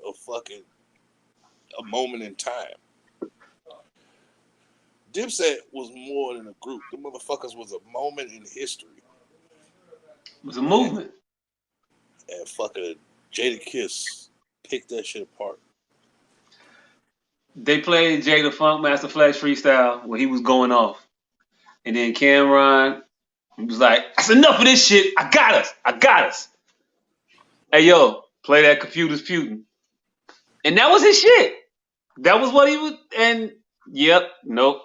a moment in time. Dipset was more than a group. The motherfuckers was a moment in history. It was a movement. And fucking Jadakiss picked that shit apart. They played Jada Funk Master Flex freestyle where he was going off. And then Cameron was like, that's enough of this shit. I got us. Hey, yo, play that Computer's Putin. And that was his shit. That was what he was. And, nope.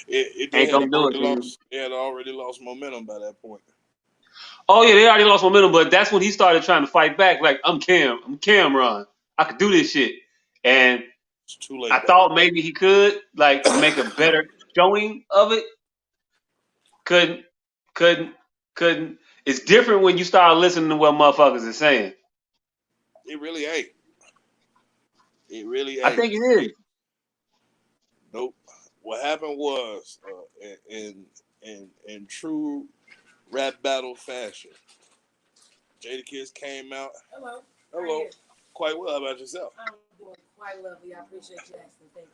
It had already lost momentum by that point. Oh, yeah, they already lost momentum, but that's when he started trying to fight back. Like, I'm Cameron. I could do this shit. And it's too late. I thought maybe he could, like, make a better showing of it. Couldn't. It's different when you start listening to what motherfuckers are saying. It really ain't. I think it is. Nope. What happened was, in true rap battle fashion, Jadakiss came out. Hello. Quite well. How about yourself? I'm doing quite lovely. I appreciate you asking. Thanks.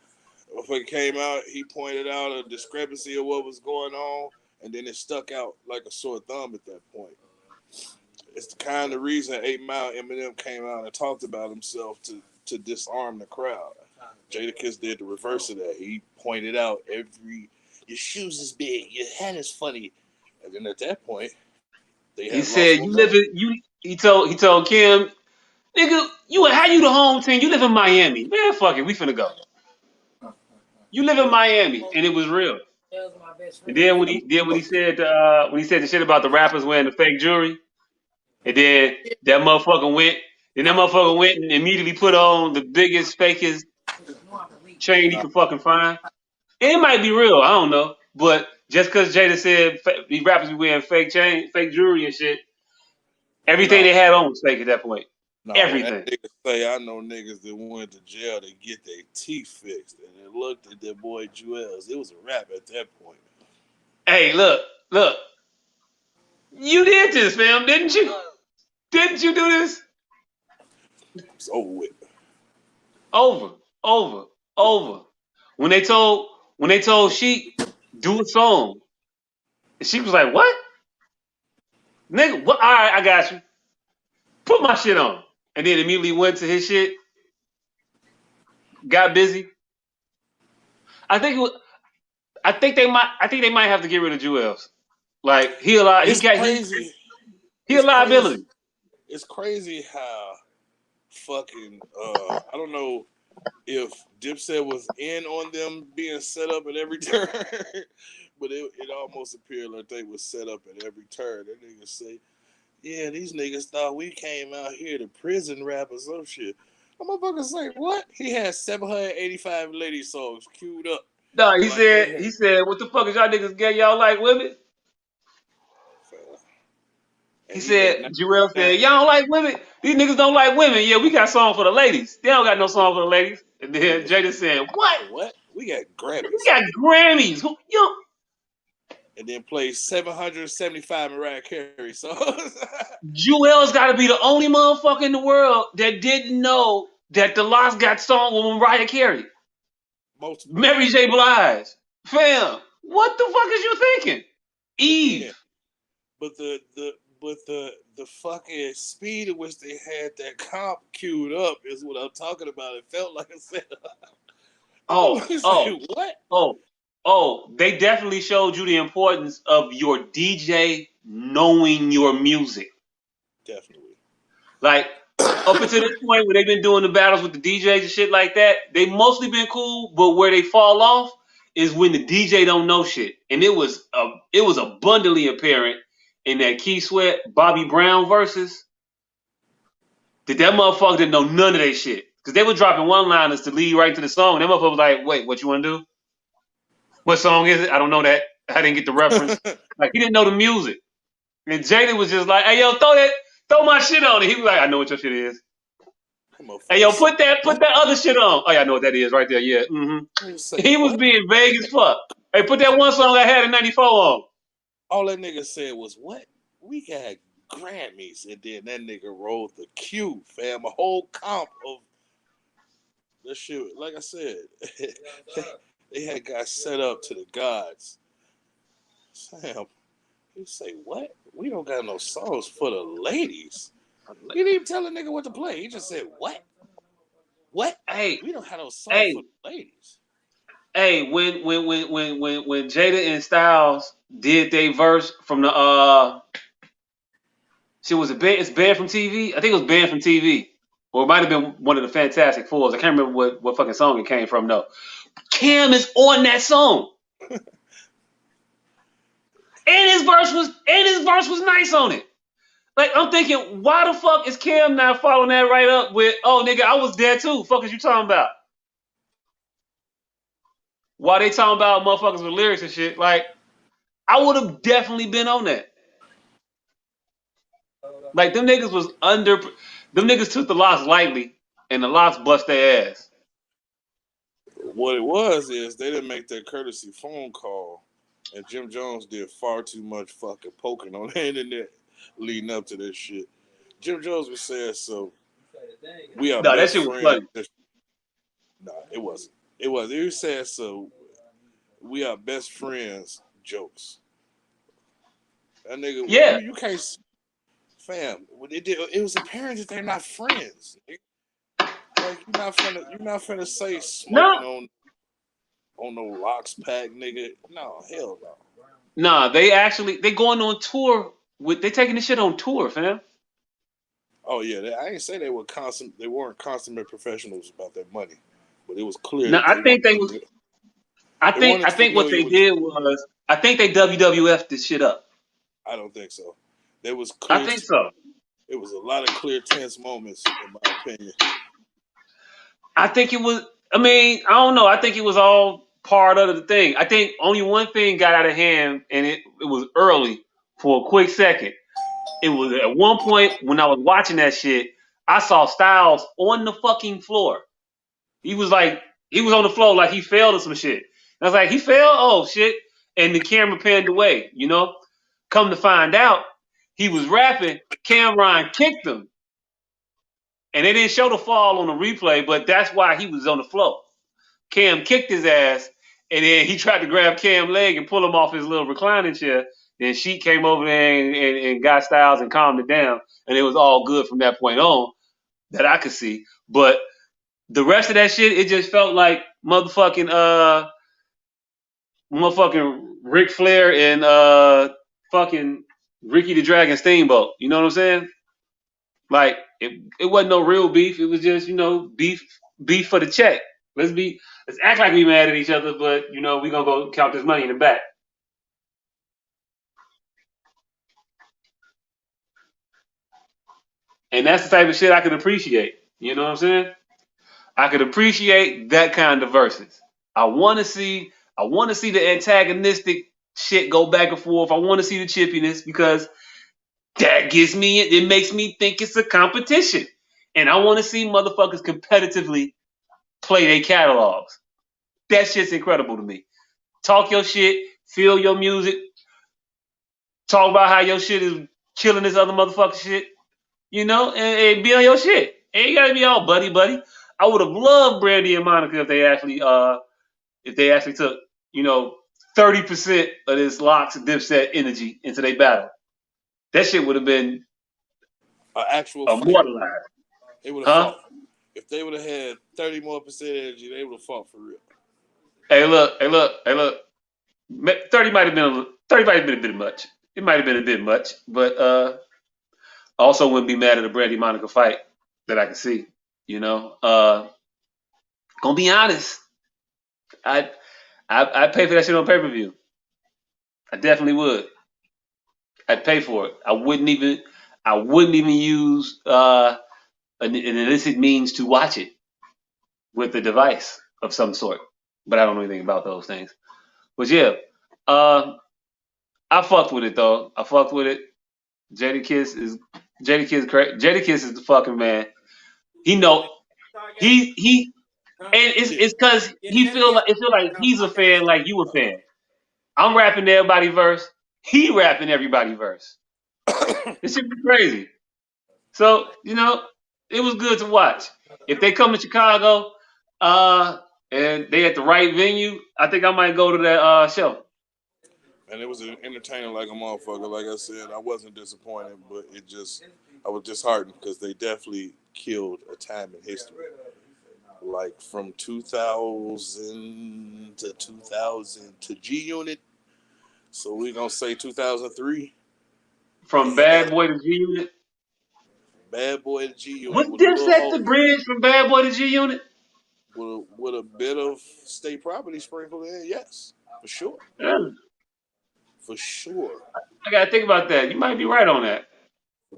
Before he came out, he pointed out a discrepancy of what was going on, and then it stuck out like a sore thumb at that point. It's the kind of reason 8 Mile Eminem came out and talked about himself to disarm the crowd. Jadakiss did the reverse of that. He pointed out your shoes is big, your hat is funny, and then at that point, he said, He told Kim, nigga, how you the home team? You live in Miami, man. Fuck it, we finna go. You live in Miami, and it was real. That was my best friend. And then when he said the shit about the rappers wearing the fake jewelry, and then that motherfucker went and immediately put on the biggest, fakest chain he could fucking find. And it might be real, I don't know. But just because Jada said these rappers be wearing fake jewelry and shit, everything they had on was fake at that point. No, everything. That nigga say I know niggas that went to jail to get their teeth fixed, and they looked at their boy Jewels. It was a rap at that point. Hey, look. You did this, fam, didn't you? Didn't you do this? It's over with. Over. When they told Sheik do a song, and she was like, "What, nigga? What? All right, I got you. Put my shit on." And then immediately went to his shit. Got busy. I think they might have to get rid of Jewels. Like he a liability. It's crazy how fucking I don't know if Dipset was in on them being set up at every turn, but it almost appeared like they was set up at every turn. That niggas say, yeah, these niggas thought we came out here to prison rap or some shit. The motherfucker say, what? He had 785 lady songs queued up. No, he said, what the fuck is y'all niggas gay? Y'all like women? He said, Jewel said, y'all don't like women? These niggas don't like women. Yeah, we got songs for the ladies. They don't got no song for the ladies. And then Jada said, what? We got Grammys. And then played 775 Mariah Carey songs. Jewel's got to be the only motherfucker in the world that didn't know that the Lost got song with Mariah Carey. Mary J. Blige. Fam, what the fuck is you thinking? Eve. Yeah. But the fucking speed at which they had that comp queued up is what I'm talking about. It felt like a setup. What? They definitely showed you the importance of your DJ knowing your music. Definitely. Like, up until this point where they've been doing the battles with the DJs and shit like that, they mostly been cool, but where they fall off is when the DJ don't know shit. And it was abundantly apparent in that Keith Sweat, Bobby Brown versus that motherfucker didn't know none of that shit. Because they were dropping one-liners to lead right to the song. That motherfucker was like, wait, what you want to do? What song is it? I don't know that. I didn't get the reference. Like he didn't know the music. And Jada was just like, "Hey yo, throw my shit on it." He was like, "I know what your shit is." Hey yo, put that other shit on. Oh yeah, I know what that is right there. Yeah. He was being vague as fuck. Hey, put that one song I had in '94 on. All that nigga said was, "What? We got Grammys," and then that nigga rolled the cue, fam. A whole comp of the shit. Like I said, they had got set up to the gods. Sam, you say what? We don't got no songs for the ladies. He didn't even tell the nigga what to play. He just said, "What? What? Hey, we don't have no songs for the ladies." Hey, when Jada and Styles did their verse from the shit, was it banned? It's banned from TV. I think it was banned from TV, or it might have been one of the Fantastic Fours. I can't remember what fucking song it came from. No, Cam is on that song, and his verse was nice on it. Like I'm thinking, why the fuck is Cam not following that right up with, "Oh nigga, I was there too." Fuck is you talking about? Why they talking about motherfuckers with lyrics and shit? Like I would have definitely been on that. Like them niggas was under, them niggas took the loss lightly, and the loss bust their ass. What it was is they didn't make that courtesy phone call, and Jim Jones did far too much fucking poking on the internet leading up to this shit. Jim Jones was saying, "So we are No, that best shit was friends." funny. No, it wasn't. It was. He was saying, "So we are best friends." Jokes. That nigga, Yeah. you can't, fam. It was apparent that they're not friends. Like you're not finna say smoking No. on no locks pack, nigga. No, hell no. Nah, they going on tour they taking this shit on tour, fam. Oh yeah, I ain't say they were constant. They weren't consummate professionals about their money, but it was clear No, that they I think weren't. they was. They weren't I think what familiar they with. did was, I think they WWF this shit up. I don't think so. There was I clear. think so. It was a lot of clear tense moments, in my opinion. I think it was. I mean, I don't know. I think it was all part of the thing. I think only one thing got out of hand, and it was early for a quick second. It was at one point when I was watching that shit, I saw Styles on the fucking floor. He was on the floor like he fell to some shit. And I was like, he fell? Oh shit. And the camera panned away, you know? Come to find out, he was rapping, Cameron kicked him. And they didn't show the fall on the replay, but that's why he was on the floor. Cam kicked his ass, and then he tried to grab Cam's leg and pull him off his little reclining chair. Then she came over there and got Styles and calmed it down, and it was all good from that point on that I could see. But the rest of that shit, it just felt like motherfucking Ric Flair and fucking Ricky the Dragon Steamboat. You know what I'm saying? Like it wasn't no real beef. It was just, beef for the check. Let's act like we mad at each other, but we gonna go count this money in the back. And that's the type of shit I could appreciate. You know what I'm saying? I could appreciate that kind of verses. I wanna see the antagonistic shit go back and forth. I wanna see the chippiness because it makes me think it's a competition. And I wanna see motherfuckers competitively play their catalogs. That shit's incredible to me. Talk your shit, feel your music, talk about how your shit is killing this other motherfucker shit, and be on your shit. Ain't gotta be all buddy buddy. I would have loved Brandy and Monica if they actually took, 30% of this Locks and Dipset energy into their battle. That shit would have been An actual fight. immortalized. They would have fought. If they would have had 30 more percent energy, they would have fought for real. Hey, look. 30 might have been a bit much. It might have been a bit much, but also wouldn't be mad at a Brandy Monica fight that I can see. Gonna be honest, I'd pay for that shit on pay-per-view. I definitely would. I'd pay for it. I wouldn't even use an illicit means to watch it with a device of some sort. But I don't know anything about those things. But yeah, I fucked with it though. I fucked with it. Jadakiss is the fucking man. He know he and it's because he feel like he's a fan like you a fan. I'm rapping everybody verse. He rapping everybody verse. This shit be crazy. So it was good to watch. If they come to Chicago, and they at the right venue, I think I might go to that show. And it was entertaining like a motherfucker. Like I said, I wasn't disappointed, but I was disheartened because they definitely killed a time in history. Like from 2000 to 2000 to G Unit. So we gonna say 2003. From Bad Boy to G Unit. Bad Boy to G Unit. Was Dipset the bridge from Bad Boy to G Unit? With a bit of state property sprinkled in, yes, for sure. Yeah. For sure. I gotta think about that. You might be right on that.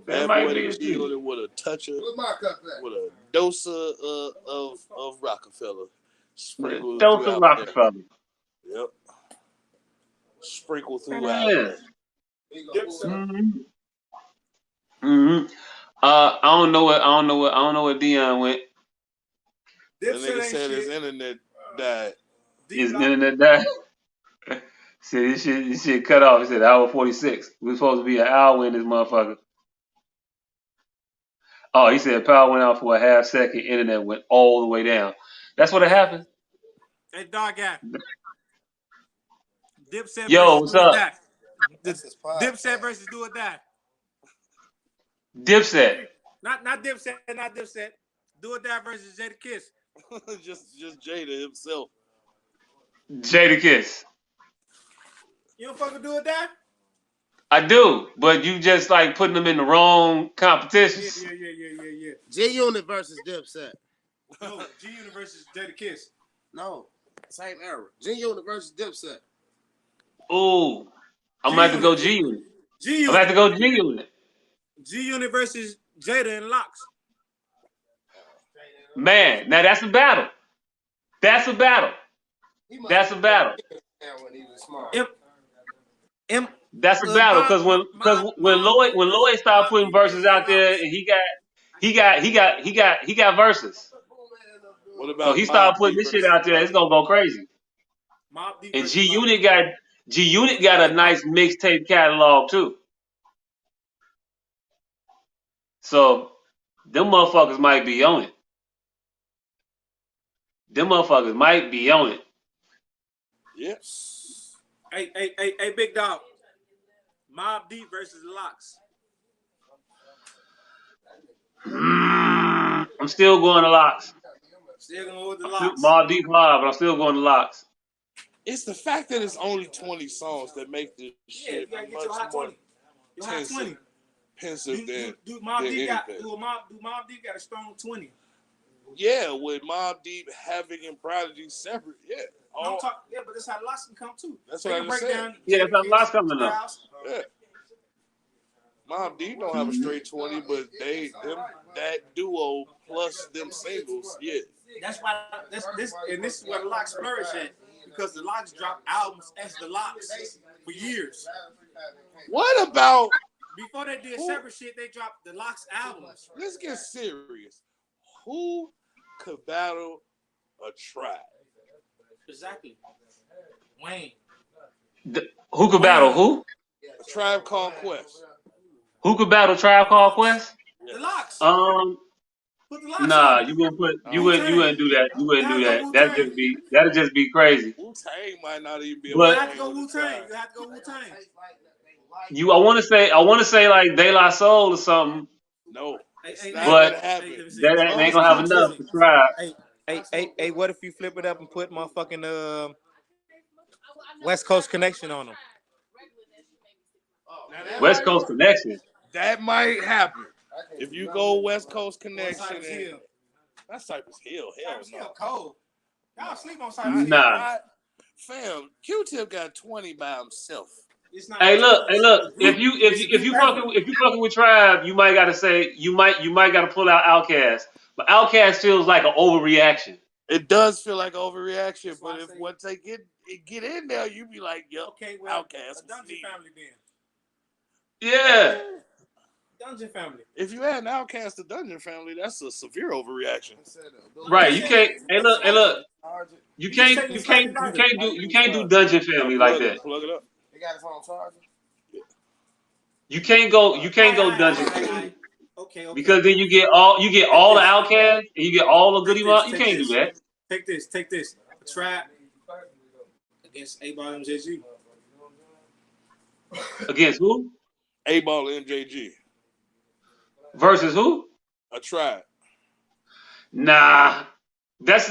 Bad Boy to G Unit with a touch of, with a dose of Rockefeller sprinkled throughout Rockefeller. There. Yep. Sprinkled throughout there. Mm-hmm. I don't know where Dion went. The nigga said his internet died. His internet died. See, this shit cut off. It said hour 46. We're supposed to be an hour in this motherfucker. Oh, he said power went out for a half second. Internet went all the way down. That's what happened. Hey, dog guy. Dipset Yo, versus what's up? Dipset versus Do or Die. Dipset. Not Dipset. Do or Die versus Jadakiss. just Jada himself. Jadakiss. You don't fucking Do or Die? I do, but you just like putting them in the wrong competitions. Yeah. G Unit versus Dipset. No, G Unit versus Jadakiss. No, same era. G Unit versus Dipset. Ooh, I'm gonna have to go G Unit. I'm gonna have to go G Unit. G Unit versus Jada and Locks. Man, now that's a battle. That's a battle. That's a battle. That's a battle because when Lloyd started putting verses out there and he got verses. What about so he started putting this shit out there. It's gonna go crazy. And G Unit got a nice mixtape catalog too. So them motherfuckers might be on it. Yes. Hey, big dog. Mobb Deep versus Locks. I'm still going to Locks. Still going with the Locks. Mobb Deep hard, but I'm still going to Locks. It's the fact that it's only 20 songs that make this shit much more pensive than anything. Mobb Deep got a strong 20. Yeah, with Mobb Deep, Havoc, and Prodigy separate, yeah. But that's how Locks can come too. That's what I just said. Yeah, that's how Locks coming up. Yeah. Mobb Deep don't have a straight 20, but that duo plus them singles, yeah. That's why this is where the Locks flourish at, because the Locks dropped albums as the Locks for years. What about before they did separate shit? They dropped the Locks albums. Let's get serious. Who could battle a tribe? Exactly. Wayne. Who could battle who? A Tribe Called Quest. Who could battle Tribe Called Quest? The Locks. Put the Locks nah, on. You wouldn't do that. You wouldn't do that. That'd just be crazy. Wu-Tang might not even be. You have to go Wu-Tang. I want to say like De La Soul or something. No, but that ain't gonna have enough to try. Hey, what if you flip it up and put motherfucking West Coast Connection on them? West Coast Connection. That might happen. If you go West Coast Connection, that's Cypress Hill. Hell no. Cold. Y'all sleep on Cypress Hill. Nah. Fam, Q-Tip got 20 by himself. Hey, look. If you fucking with Tribe, you might gotta say you might gotta pull out Outkast. But Outkast feels like an overreaction. It does feel like overreaction, but if once they get in there, you be like, "Yo, okay, well, Outcast, Dungeon Family then. Yeah. Dungeon Family. If you add an Outcast to Dungeon Family, that's a severe overreaction. Right. You can't. Hey, look. You can't do Dungeon Family like that. Plug it up. They got his own charger. You can't go Dungeon Family. Okay. Because then you get all the Outcasts and you get all the goodie mob. You can't do that. Take this. A trap against A-Ball and MJG. Against who? A-Ball and MJG. Versus who? A tribe. Nah. That's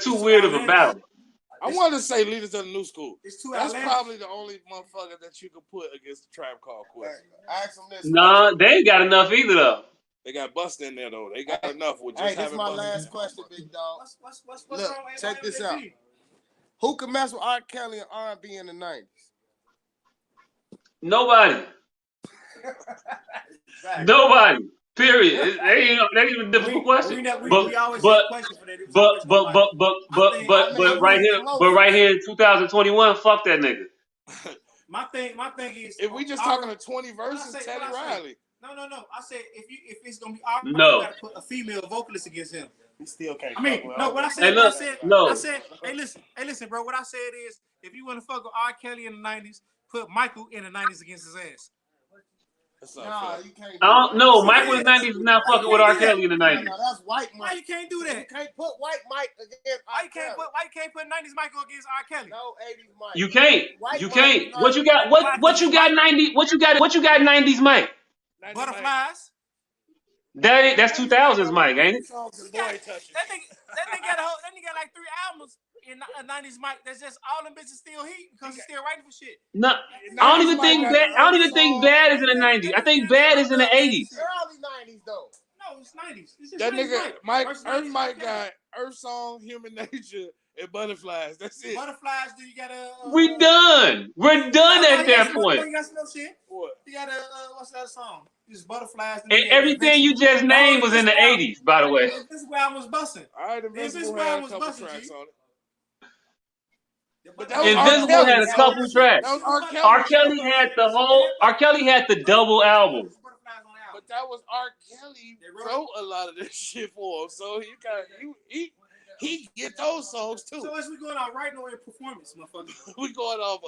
too weird of a battle. I wanted to say Leaders of the New School. That's outlandish. probably the only motherfucker that you could put against the Tribe Called Quest. Ask them this. Nah, they ain't got enough either though. They got Bust in there though. They got enough with just Hey, this is having my Bust. last question, big dog. What's Look, wrong with check this MJG? out. Who can mess with R. Kelly and R&B in the 90s? Nobody. Nobody. Period. That ain't even a difficult question. We always have questions for that. But right here in 2021, fuck that nigga. My thing is, if we just talking to 20 verses, Teddy Riley. No. I said if it's gonna be R, no, you gotta put a female vocalist against him. He still can't. I mean, no. What I said, I said, hey, listen, bro. What I said is, if you want to fuck with R. Kelly in the 90s, put Michael in the 90s against his ass. Nah, you can't. I don't know. Michael in the 90s is not fucking with R. Kelly in the 90s. No, that's white Mike. Why you can't do that? You can't put white Mike against R. Kelly. Why you can't put 90s Michael against R. Kelly? No, 80s Mike. You can't. White You Mike can't. is What you got? What you got? 90. What you got? 90s Mike. Butterflies. That's 2000s Mike, ain't it? That nigga got like 3 albums in 90s Mike. That's just all them bitches still heat because he's still writing for shit. No, I don't even think bad is in the 90s. I think bad is in the 80s. Early 90s though. No, it's 90s. It's just That 90s nigga Earth Mike Mike got Earth Song, Human Nature, and Butterflies. That's it. Butterflies. Then you got We done. We're done at that point. You got some other shit. What? You got what's that song? Just Butterflies. And everything you just named was in the 80s, by the way. This album was busting. All right, Invincible had a couple tracks on it. But that was Invincible had a couple tracks. That was R. Kelly had the whole. R. Kelly had the double album. But that was R. Kelly wrote a lot of this shit for him, so he get those songs too. So as we going out right now in performance, motherfucker. We going off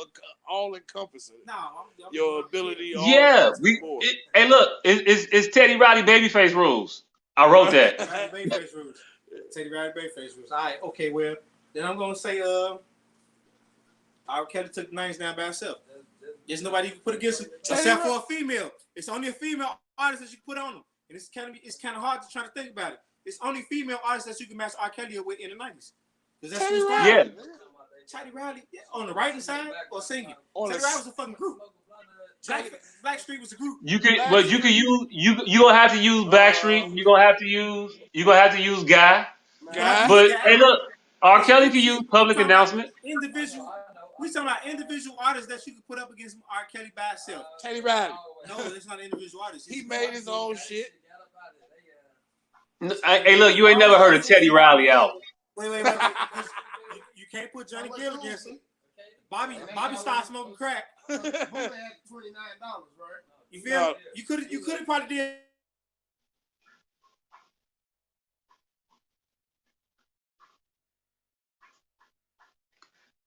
all encompassing. No, your ability. Yeah, hey, look, it's Teddy Riley Babyface rules. I wrote that. Babyface rules. Teddy Riley Babyface rules. All right, okay, well then I'm gonna say R. Kelly took the 90s down by himself. There's nobody you can put against him except for a female. It's only a female artist that you can put on him, and it's kind of hard to try to think about it. It's only female artists that you can match R. Kelly with in the 90s. Teddy Riley. Teddy Riley on the writing side or singing. Teddy Riley was a fucking group. Blackstreet was a group. You gonna have to use Backstreet. You gonna have to use Guy. But hey, look, R. Kelly can use Public Announcement. We talking about individual artists that you can put up against R. Kelly by itself. Teddy Riley. No, it's not an individual artist. He made his own shit. Hey, look, you ain't never heard of Teddy Riley album. Wait. You can't put Johnny Gill against him. Bobby started smoking crack. Who had $29, right? You feel? You could have probably did.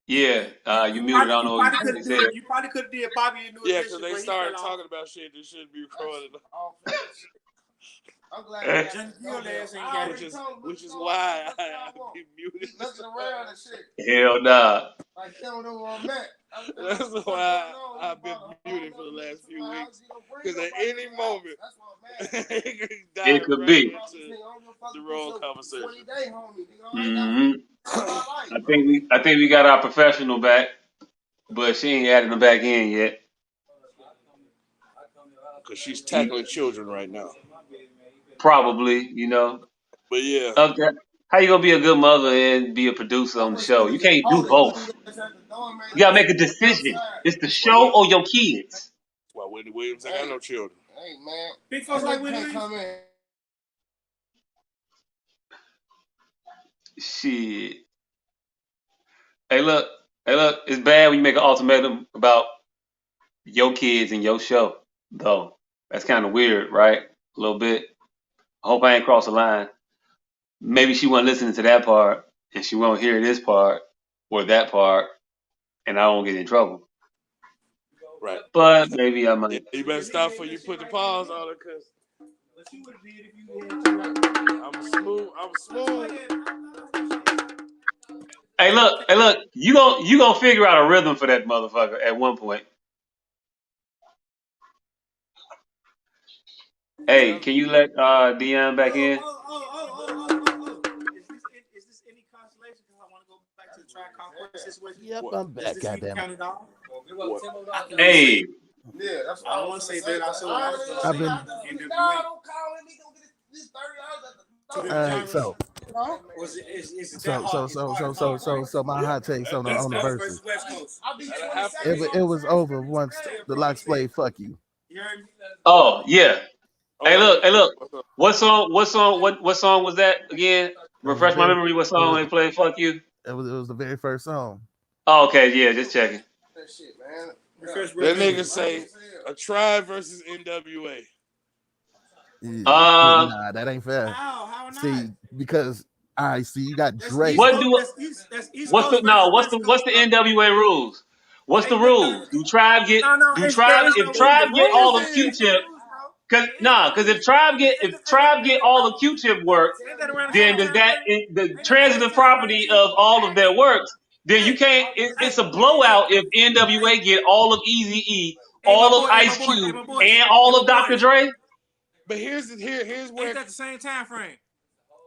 Yeah, you muted. I don't know what you said. You probably could have did Bobby and New Yeah, because they started talking about shit that shouldn't be recorded. I'm glad Johnny Gill ass ain't got it. Which is why I be muted. Looking around and shit. Hell nah. Like they don't know where I'm at. That's why I've been muted for the last few weeks. Because at any moment, it could be. The wrong conversation. Mm-hmm. I think we got our professional back, but she ain't adding them back in yet. Because she's tackling children right now. Probably, you know. But yeah. Okay. How you gonna be a good mother and be a producer on the show? You can't do both. You gotta make a decision. It's the show or your kids. That's why Wendy Williams ain't got no children. Hey man, big folks like Wendy Williams. Shit. Hey, look. It's bad when you make an ultimatum about your kids and your show, though. That's kind of weird, right? A little bit. I hope I ain't crossed the line. Maybe she wasn't listening to that part, and she won't hear this part or that part, and I won't get in trouble. Right. But maybe I might. You better stop before you put the pause on it, cause I'm smooth. Hey, look. You gonna figure out a rhythm for that motherfucker at one point. Hey, can you let Dion back in? Is this any consolation? Because I want to go back to the track conference situation. Yep, I'm back. Goddamn. Hey. Yeah, that's what I don't want to say that. I've been. All right, so my hot takes on the Verzuz. It was over once the Locks played "Fuck You." Oh yeah. Hey look. What song was that again? Refresh my memory. What song they played? Fuck You. It was the very first song. Oh, okay, yeah, just checking. That shit, man. That nigga say a Tribe versus NWA. Nah, that ain't fair. How not? See, because you got Drake. What's the NWA rules? What's the rules? If Tribe get all of Q-Tip? Cause if Tribe get all of Q-Tip work, then the transitive property of all of their works, then you can't. It's a blowout if NWA get all of Eazy-E, all of Ice Cube, and all of Dr. Dre. But here's where it's at the same time frame.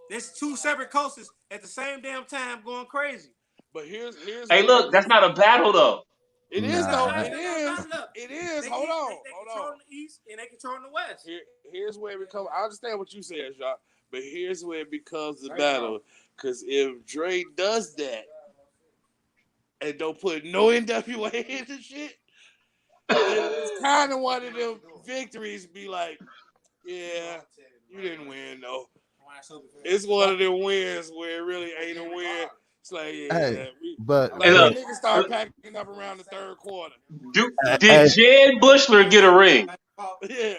There's two separate coasts at the same damn time going crazy. But here's hey, look, that's not a battle though. It is though. It is. Hold on. They control the East and they control the West. Here's where it becomes. I understand what you said, Jacques, but here's where it becomes the battle. Because if Dre does that and don't put no NWA in the shit, it's kind of one of them victories. Be like, yeah, you didn't win though. It's one of them wins where it really ain't a win. It's like, niggas start packing up around the third quarter. Did Jed Bushler get a ring? Yeah.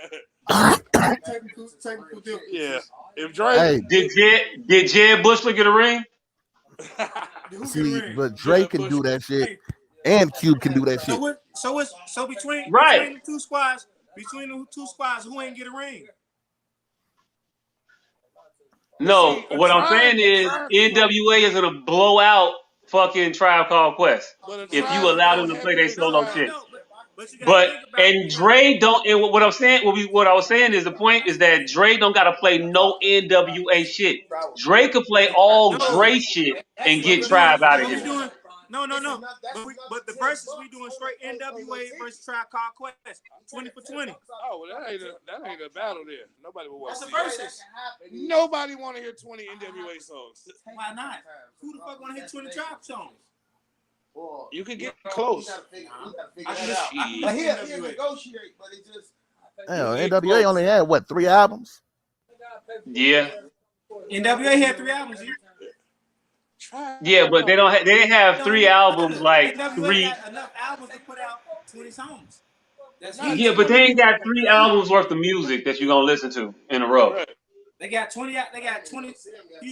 Yeah. If Drake did Jed Bushler get a ring? See, but Drake can do that shit, and Cube can do that shit. So between the two squads, who ain't get a ring? No, what I'm saying is NWA is gonna blow out fucking Tribe Called Quest if you allow them to play their solo shit. And Dre don't. And what I'm saying, what I was saying is the point is that Dre don't gotta play no NWA shit. Dre could play all Dre shit and get Tribe out of here. No. But the verses we doing straight NWA versus Tribe Called Quest, 20 for 20. Oh, well, that ain't a battle there. Nobody will watch. That's a versus. Nobody want to hear 20 NWA songs. Why not? Who the fuck want to hear 20 Tribe songs? You can get close. But he'll negotiate, but it just. NWA only had what, 3 albums? Yeah. NWA had 3 albums. Yeah, but they don't. They didn't have 3 albums like 3. Enough albums to put out 20 songs. Yeah, but they ain't got 3 albums worth of music that you're gonna listen to in a row. They got 20. You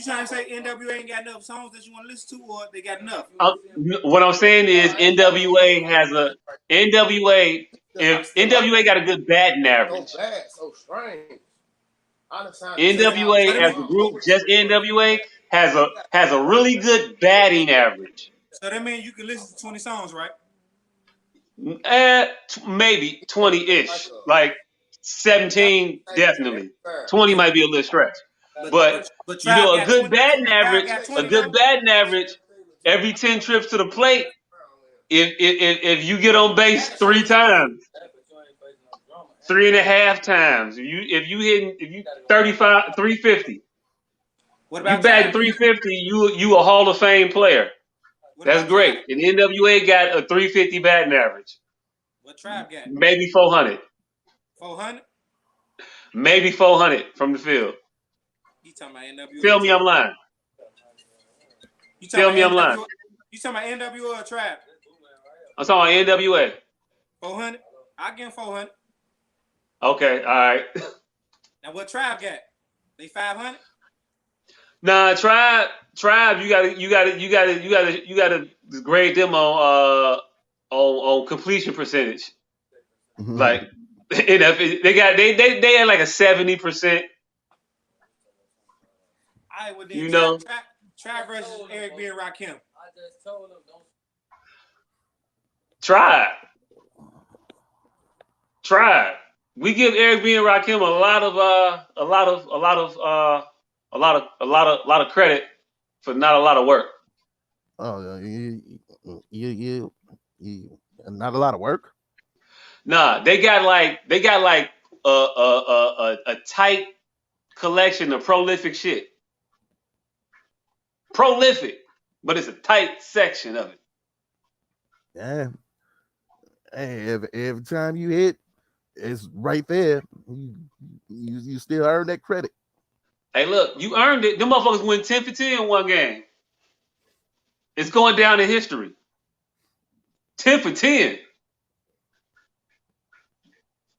trying to say NWA ain't got enough songs that you want to listen to, or they got enough? What I'm saying is NWA has a NWA. If NWA got a good batting average. So strange. NWA as a group, just NWA has a really good batting average. So that means you can listen to 20 songs, right? Maybe 20-ish, like 17 definitely. 20 might be a little stretch, but you know a good batting average every 10 trips to the plate. If you get on base 3 times, 3.5 times, if you 35 350. What about you batting 350? You a Hall of Fame player. That's great. And NWA got a 350 batting average. What Tribe got? Maybe 400. 400? Maybe 400 from the field. You talking about NWA? Tell me I'm lying. Tell me I'm lying. You talking about NWO or Trap? I'm talking about NWA. 400. I give him 400. Okay, all right. Now what Tribe got? They 500. Nah, Tribe. You gotta grade them on completion percentage. Like, they had like a 70%. All right, well then, You know, Tribe versus Eric B and Rakim. I just told him don't. Tribe. We give Eric B and Rakim a lot of credit for not a lot of work. Oh, you not a lot of work. Nah, they got like a tight collection of prolific shit. Prolific, but it's a tight section of it. Yeah. Hey, every time you hit, it's right there. You still earn that credit. Hey, look, you earned it. Them motherfuckers went 10 for 10 in one game. It's going down in history. 10 for 10.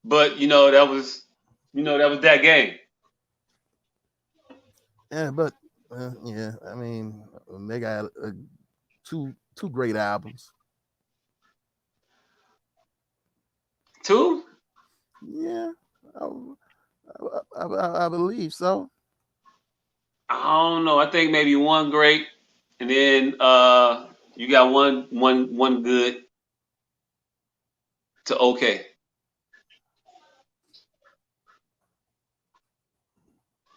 But that was that game. Yeah, but yeah, I mean, they got two great albums. Two? Yeah, I believe so. I don't know. I think maybe one great, and then you got one good to okay.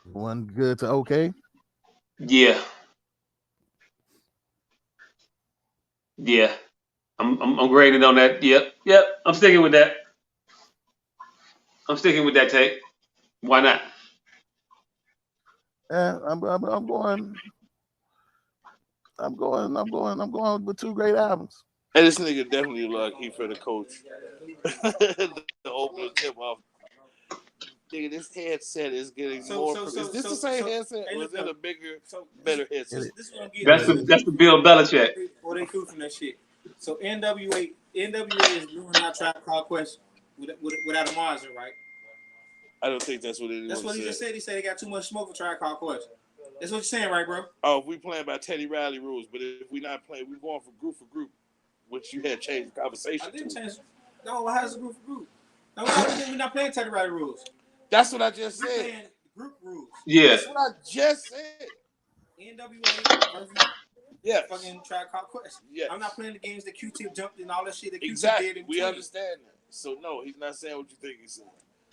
One good to okay. Yeah. I'm grading on that. Yep. I'm sticking with that. Take. Why not? Yeah, I'm going with two great albums. And this nigga definitely like he for the coach. The opener tip off. Nigga, this headset is getting more. Is this the same headset, or is it a bigger, better headset? That's the Bill Belichick. Or they cool from that shit. So NWA is doing our Tribe Called Quest without a margin, right? I don't think that's what it is. That's what he just said. He said they got too much smoke for Tribe Called Quest. That's what you're saying, right, bro? Oh, if we playing by Teddy Riley rules, but if we not playing, we going for group, which you had changed the conversation. I didn't change. No, how's the group for group? No, we're not playing Teddy Riley rules. That's what I just said. We're playing group rules. Yeah. That's what I just said. NWA versus fucking Tribe Called Quest. Yes. I'm not playing the games that Q-Tip jumped and all that shit that Q-Tip exactly. did. We understand that. So no, he's not saying what you think he's saying.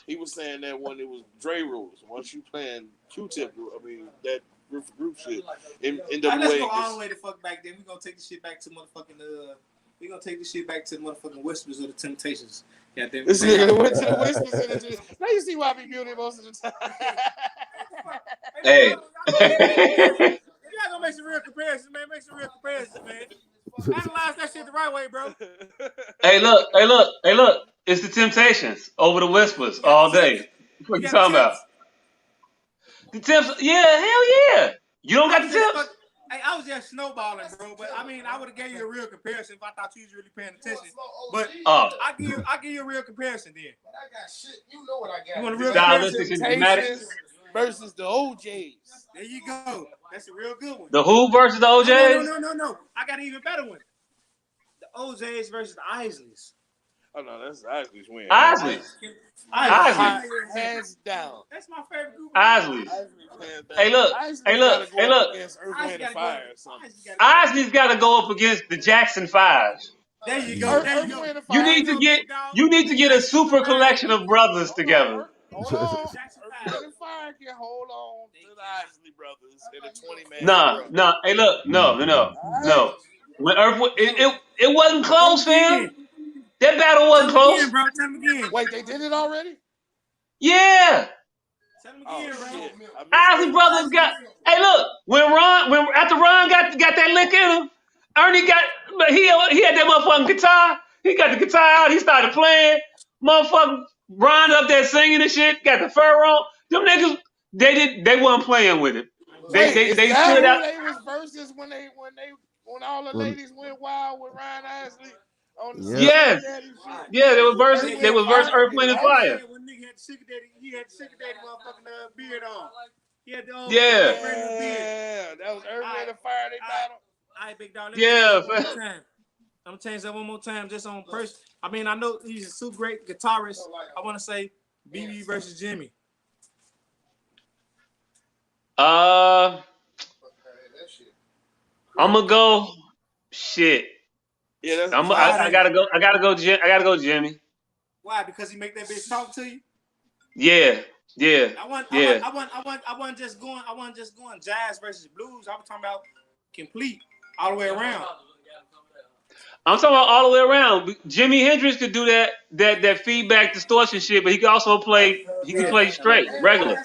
He was saying that when it was Dre rules, once you playing Q-Tip, I mean that group shit. In the let's way go all the way to fuck back then. We're gonna take this shit back to motherfucking we're gonna take this shit back to motherfucking Whispers or the Temptations. Goddamn. This nigga went to the Whispers. Now you see why I be muted most of the time. Hey. You gotta go make some real comparisons, man. Analyze that shit the right way, bro. Hey, look. It's the Temptations over the Whispers all day. What you talking about? The Temps? Yeah, hell yeah. You don't got the Temps? Hey, I was just snowballing, bro. But I mean, I would have gave you a real comparison if I thought you was really paying attention. But I give you a real comparison then. But I got shit. You know what I got. You want a real Stylistic and dramatic versus the OJs. There you go. That's a real good one. The who versus the OJs? No. I got an even better one. The OJs versus the Isleys. Oh no, that's Isley's win. Isleys. Hands down. That's my favorite group. Isleys. Hey, look. Against Earth, Wind, and Fire or something. Isley's got to go up against the Jackson 5s. There you go. You need to get a super collection of brothers together. Hold on. Earth, and Fire can hold on to the Isley brothers in a 20-man. Nah. Hey, look. No. When Earth, it wasn't close, fam. That battle wasn't close. Again, bro. Tell them again. Wait, they did it already? Yeah. Tell them again, bro. Isley brothers got. Hey, look. When after Ron got that lick in him, Ernie he had that motherfucking guitar. He got the guitar out. He started playing. Motherfucking Ron up there singing and shit. Got the fur on. Them niggas, they wasn't playing with it. They Is that stood who out. they was versus when all the ladies went wild with Ryan Ashley on the Yep. Yes. Daddy shit? Yeah, they were versus Nigga they had was versus fire. Earth, Wind, and I'm Fire. saying when nigga had the sugar daddy, he had the sugar daddy motherfucking beard on. He had the old Yeah. brand new beard. Yeah, that was Earth, Wind, and Fire. They battle. All right, big dog. Let me Yeah. change that one more time. I'm gonna change that one more time just on first. I mean, I know he's a super great guitarist. I want to say BB versus Jimmy. I'm gonna go. Shit. Yeah, that's I gotta go. I gotta go, Jimmy. Why? Because he make that bitch talk to you. Yeah. I wasn't just going jazz versus blues. I was talking about complete all the way around. I'm talking about all the way around. Jimi Hendrix could do that feedback distortion shit, but he could also play. He could play straight, regular.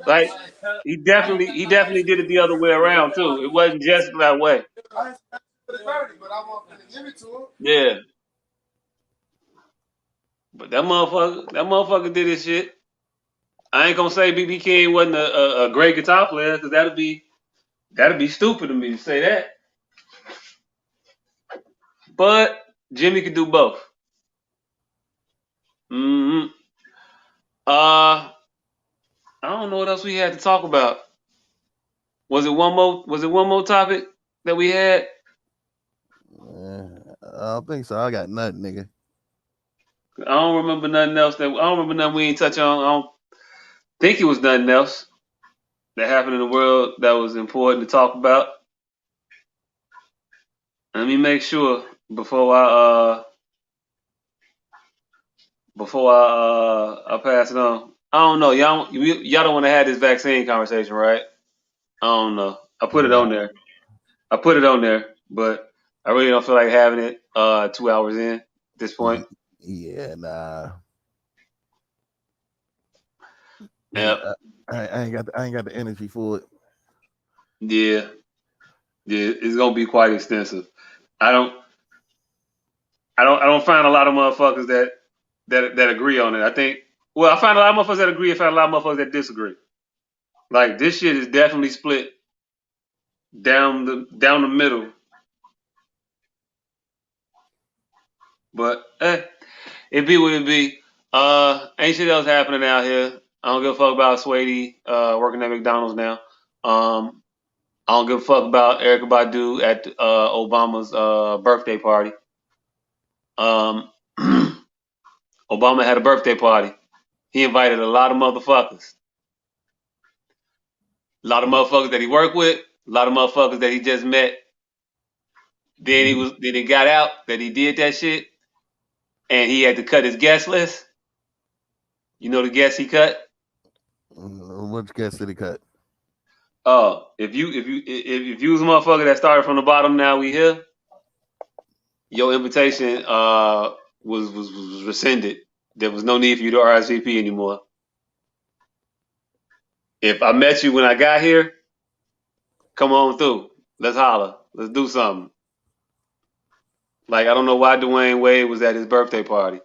Like he definitely did it the other way around too. It wasn't just that way. But I want to give it to him. Yeah. But that motherfucker did his shit. I ain't gonna say BB King wasn't a great guitar player because that'd be stupid of me to say that. But Jimmy could do both. Mm-hmm. I don't know what else we had to talk about. Was it one more topic that we had? I don't think so. I got nothing, nigga. I don't remember nothing else we ain't touch on. I don't think it was nothing else that happened in the world that was important to talk about. Let me make sure before I pass it on. I don't know. Y'all don't want to have this vaccine conversation, right? I don't know. I put it on there, but I really don't feel like having it 2 hours in at this point. Yeah, nah. Yep. I ain't got the energy for it. Yeah, it's gonna be quite extensive. I don't find a lot of motherfuckers that agree on it. I find a lot of motherfuckers that agree. I find a lot of motherfuckers that disagree. Like this shit is definitely split down the middle. But it be what it be. Ain't shit else happening out here. I don't give a fuck about Swady working at McDonald's now. I don't give a fuck about Erykah Badu at Obama's birthday party. Obama had a birthday party. He invited a lot of motherfuckers. A lot of motherfuckers that he worked with, a lot of motherfuckers that he just met. Then he got out that he did that shit, and he had to cut his guest list. You know the guests he cut? Which guest did he cut? Oh, if you was a motherfucker that started from the bottom, now we here. Your invitation was rescinded. There was no need for you to RSVP anymore. If I met you when I got here, come on through. Let's holler. Let's do something. Like I don't know why Dwayne Wade was at his birthday party.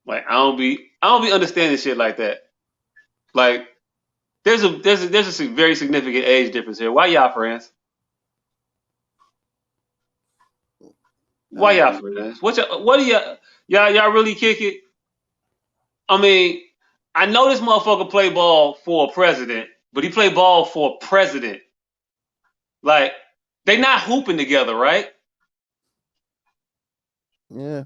Like I don't be understanding shit like that. Like there's a very significant age difference here. Why y'all friends? Why y'all friends? What do y'all really kick it? I mean, I know this motherfucker play ball for a president, but he play ball for a president. Like they not hooping together, right? Yeah,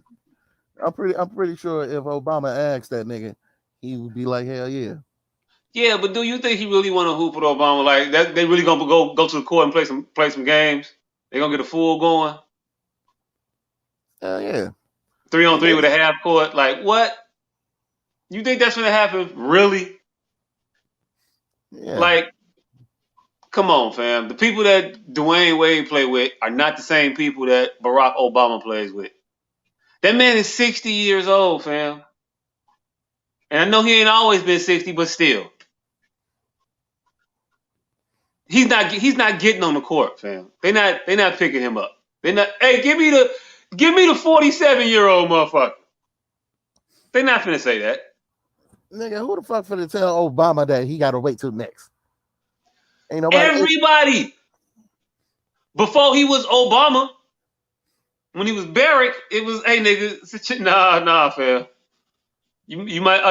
I'm pretty sure if Obama asked that nigga, he would be like, hell yeah. Yeah, but do you think he really want to hoop with Obama? Like that, they really gonna go to the court and play some games? They gonna get a full going? Hell yeah. 3-on-3 with a half court. Like what? You think that's gonna happen? Really? Yeah. Like, come on, fam. The people that Dwayne Wade play with are not the same people that Barack Obama plays with. That man is 60 years old, fam. And I know he ain't always been 60, but still. He's not getting on the court, fam. They not picking him up. They not, hey, give me the 47-year-old motherfucker. They not finna say that. Nigga, who the fuck finna tell Obama that he gotta wait till next? Ain't nobody. Everybody. Before he was Obama, when he was Barrick, it was, hey nigga, nah, fam. You might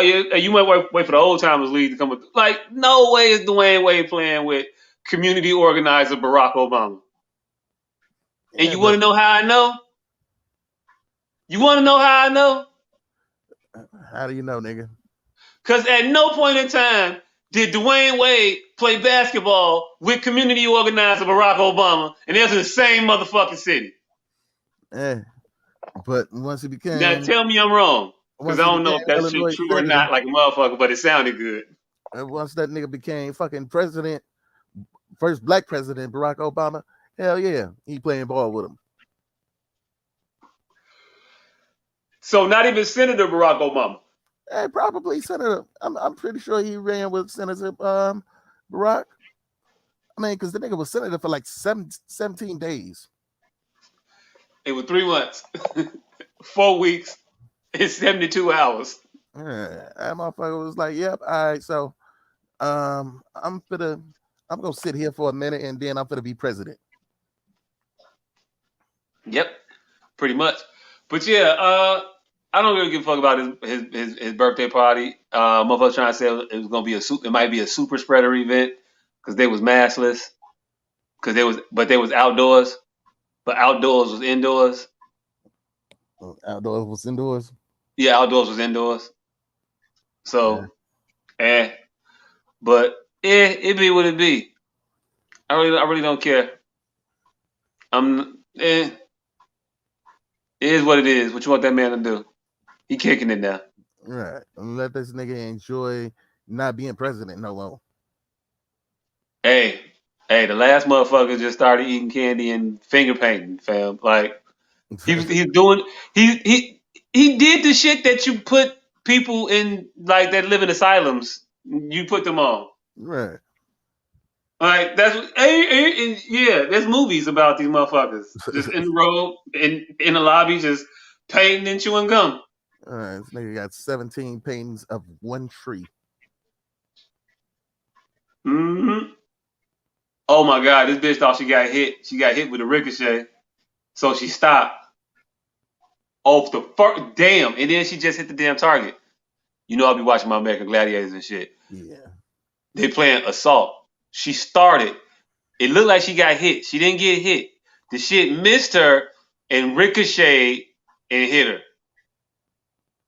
wait for the old timers league to come with, like, no way is Dwayne Wade playing with community organizer Barack Obama. And Yeah, you want to know how I know? You want to know how I know? How do you know, nigga? Because at no point in time did Dwayne Wade play basketball with community organizer Barack Obama, and they're in the same motherfucking city. But once he became, now tell me I'm wrong, because I don't know if that shit true or not, like a motherfucker, but it sounded good. Once that nigga became fucking president, first black president, Barack Obama, hell yeah, he playing ball with him. So not even Senator Barack Obama. Probably Senator. I'm pretty sure he ran with Senator Barack. I mean, because the nigga was senator for like 17 days. It was 3 months, 4 weeks, and 72 hours. That motherfucker was like, "Yep, all right, so I'm gonna sit here for a minute and then I'm gonna be president." Yep, pretty much. But yeah, I don't really give a fuck about his birthday party. Motherfuckers trying to say it was gonna be it might be a super spreader event because they was maskless, but they was outdoors, but outdoors was indoors. Outdoors was indoors. Yeah, outdoors was indoors. So, but it be what it be. I really don't care. It is what it is. What you want that man to do? He kicking it now. Right. Let this nigga enjoy not being president no more. Hey, the last motherfucker just started eating candy and finger painting, fam. Like he's doing he did the shit that you put people in, like, that live in asylums. You put them on. Right. Like that's yeah. There's movies about these motherfuckers just in the road in the lobby just painting and chewing gum. All right, this nigga got 17 paintings of one tree. Mm-hmm. Oh my god, this bitch thought she got hit. She got hit with a ricochet, so she stopped. Off the first, damn, and then she just hit the damn target. You know, I'll be watching my American Gladiators and shit. Yeah. They playing assault. She started. It looked like she got hit. She didn't get hit. The shit missed her and ricocheted and hit her.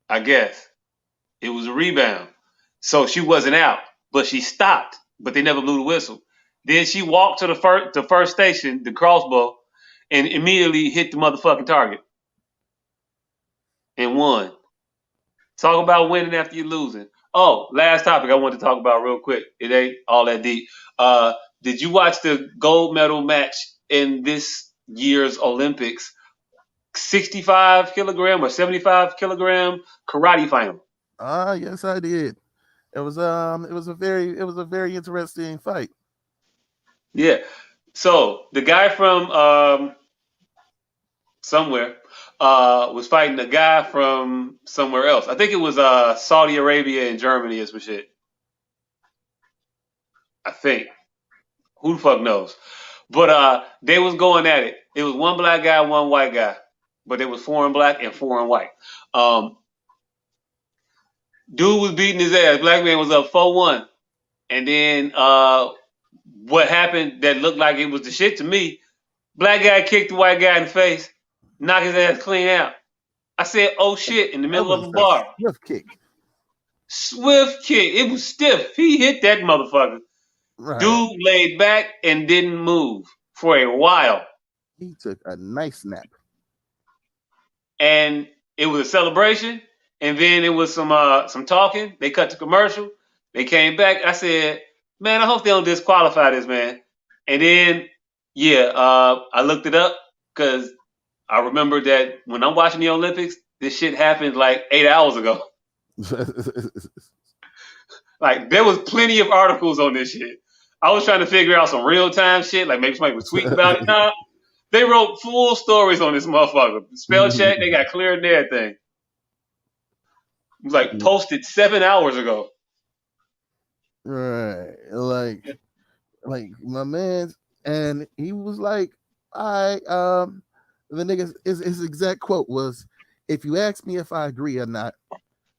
I guess it was a rebound, so she wasn't out, but she stopped. But they never blew the whistle. Then she walked to the first station, the crossbow, and immediately hit the motherfucking target and won. Talk about winning after you're losing. Oh, last topic I want to talk about real quick. It ain't all that deep. Did you watch the gold medal match in this year's Olympics? 65 kilogram or 75 kilogram karate final. Yes, I did. It was a very interesting fight. Yeah. So the guy from somewhere was fighting a guy from somewhere else. I think it was Saudi Arabia and Germany or some shit. I think. Who the fuck knows? But they was going at it. It was one black guy, one white guy. But it was foreign black and foreign white. Dude was beating his ass. Black man was up 4-1. And then what happened that looked like it was the shit to me, black guy kicked the white guy in the face, knocked his ass clean out. I said, oh shit, in the middle of a bar. Swift kick. Swift kick. It was stiff. He hit that motherfucker. Right. Dude laid back and didn't move for a while. He took a nice nap. And it was a celebration. And then it was some talking. They cut to commercial. They came back. I said, man, I hope they don't disqualify this man. And then, I looked it up because I remember that when I'm watching the Olympics, this shit happened like 8 hours ago. Like, there was plenty of articles on this shit. I was trying to figure out some real-time shit, like maybe somebody was tweeting about it. Nah, they wrote full stories on this motherfucker. Spell check, they got cleared and everything. It was like posted 7 hours ago. Right. Like, Like my man, and he was like, "I the nigga his exact quote was, "If you ask me if I agree or not,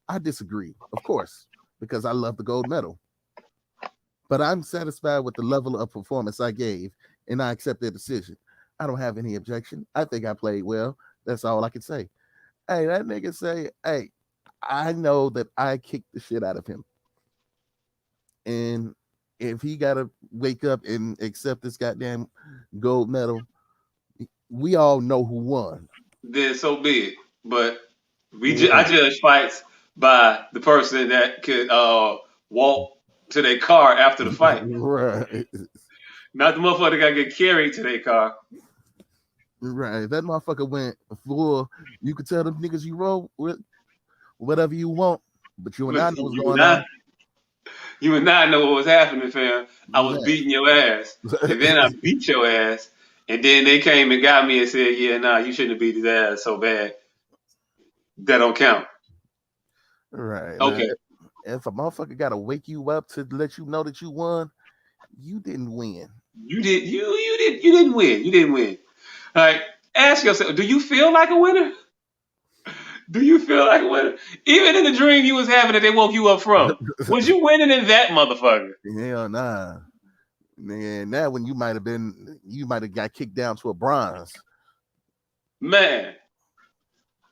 I disagree, of course, because I love the gold medal. But I'm satisfied with the level of performance I gave, and I accept their decision. I don't have any objection. I think I played well. That's all I can say." Hey, that nigga say, "Hey, I know that I kicked the shit out of him, and if he gotta wake up and accept this goddamn gold medal, we all know who won." Then so be it. But Yeah. I judge fights by the person that could walk to their car after the fight, Right. not the motherfucker that got to get carried to their car. Right. That motherfucker went full. You could tell them niggas you roll with whatever you want, but you and I know what's going on. You would not know what was happening, fam. I was Yeah. beating your ass, and then I beat your ass, and then they came and got me and said, "Yeah, nah, you shouldn't have beat his ass so bad. That don't count." Right. Okay, If a motherfucker gotta wake you up to let you know that you won, you didn't win. you didn't win. You didn't win. Like, ask yourself, do you feel like a winner? Do you feel like a winner? Even in the dream you was having that they woke you up from, was you winning in that motherfucker? Hell nah. Man, that when you might have got kicked down to a bronze. Man,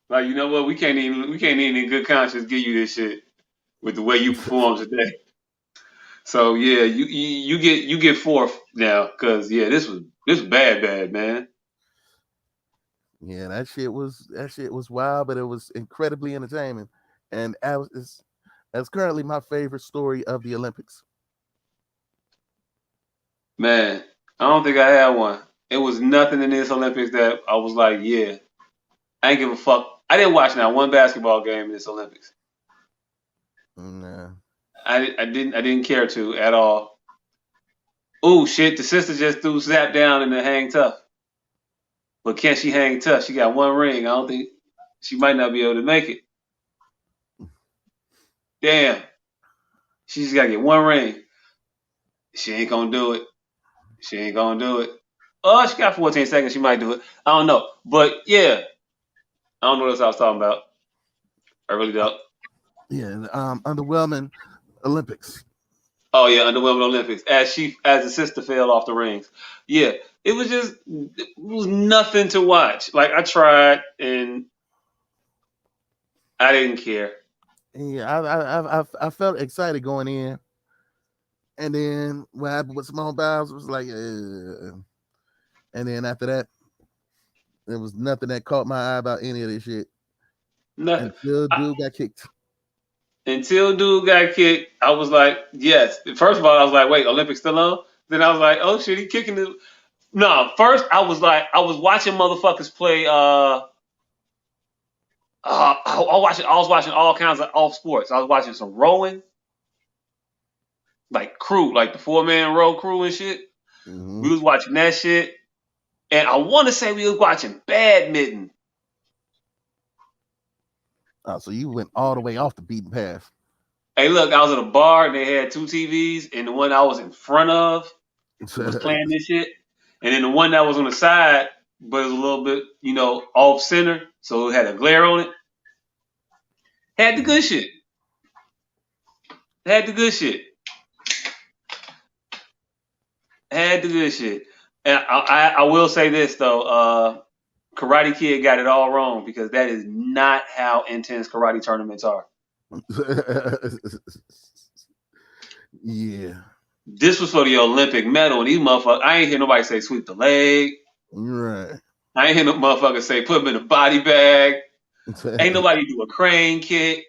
like, you know what? We can't even in good conscience give you this shit with the way you perform today. So yeah, you get fourth now, cause yeah, this was bad, man. Yeah, that shit was wild, but it was incredibly entertaining. And that's currently my favorite story of the Olympics. Man, I don't think I had one. It was nothing in this Olympics that I was like, yeah, I ain't give a fuck. I didn't watch not one basketball game in this Olympics. Nah. I didn't care to at all. Oh shit, the sister just threw Zap down in the hang tough. But can she hang tough? She got one ring. I don't think she might not be able to make it. Damn. She just gotta get one ring. She ain't gonna do it. She ain't gonna do it. Oh, she got 14 seconds. She might do it. I don't know. But yeah, I don't know what else I was talking about. I really don't. Yeah, underwhelming Olympics. Oh yeah, underwhelming Olympics. As the sister fell off the rings. Yeah, it was nothing to watch. Like, I tried and I didn't care. Yeah, I felt excited going in, and then what happened with Simone Biles was like, and then after that, there was nothing that caught my eye about any of this shit Nothing. until dude got kicked. Until dude got kicked, I was like, yes. First of all, I was like, wait, Olympics still on? Then I was like, oh shit, he kicking it. No, first I was like, I was watching motherfuckers play. I was watching all kinds of off sports. I was watching some rowing, like crew, like the 4-man row crew and shit. Mm-hmm. We was watching that shit, and I want to say we was watching badminton. Oh, so you went all the way off the beaten path. Hey, look, I was at a bar and they had 2 TVs, and the one I was in front of was playing this shit, and then the one that was on the side, but it was a little bit, off center, so it had a glare on it. Had the good shit. Had the good shit. Had the good shit. And I will say this though, Karate Kid got it all wrong, because that is not how intense karate tournaments are. Yeah. This was for the Olympic medal, and these motherfuckers, I ain't hear nobody say sweep the leg. Right. I ain't hear no motherfucker say put him in a body bag. Ain't nobody do a crane kick.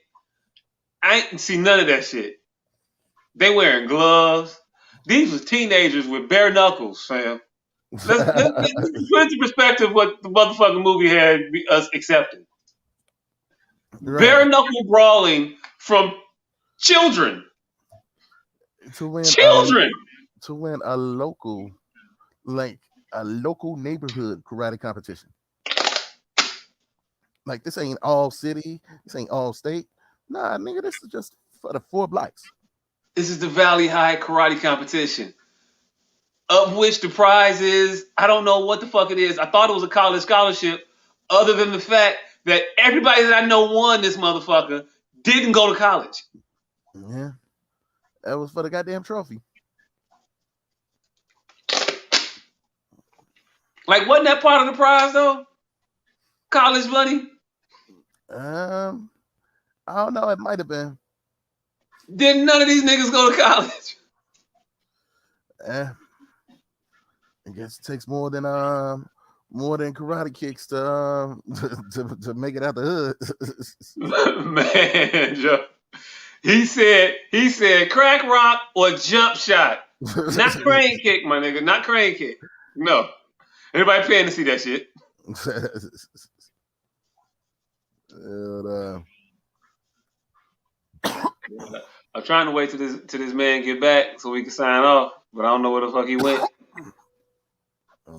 I ain't see none of that shit. They wearing gloves. These was teenagers with bare knuckles, fam. Let's put into perspective what the motherfucking movie had us accepting. Right. Bare knuckle brawling from children. To win a local neighborhood karate competition. Like, this ain't all city, this ain't all state. Nah, nigga, this is just for the 4 blocks. This is the Valley High karate competition. of which the prize is, I don't know what the fuck it is. I thought it was a college scholarship, other than the fact that everybody that I know won this motherfucker didn't go to college. Yeah. That was for the goddamn trophy. Like, wasn't that part of the prize though? College money? I don't know. It might have been. Didn't none of these niggas go to college? I guess it takes more than karate kicks to make it out the hood. Man, Joe. He said crack rock or jump shot. Not crane kick, my nigga. Not crane kick. No. Anybody paying to see that shit? I'm trying to wait till this man get back so we can sign off, but I don't know where the fuck he went.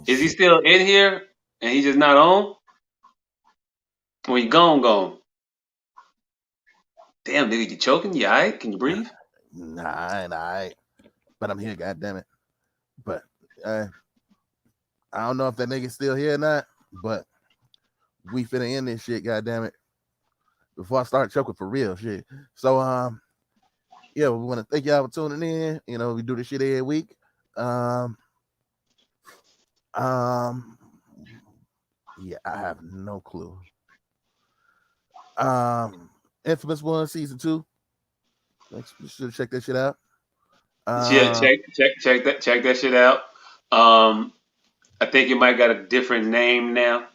Is he still in here and he just not on? Or he gone? Damn, nigga, you choking? You alright? Can you breathe? Nah, I ain't alright. But I'm here, goddammit. But I don't know if that nigga's still here or not, but we finna end this shit, goddammit. Before I start choking for real shit. So yeah, we want to thank y'all for tuning in. You know, we do this shit every week. Yeah, I have no clue. Infamous One Season 2. You should check that shit out. Yeah, check that shit out. I think it might got a different name now.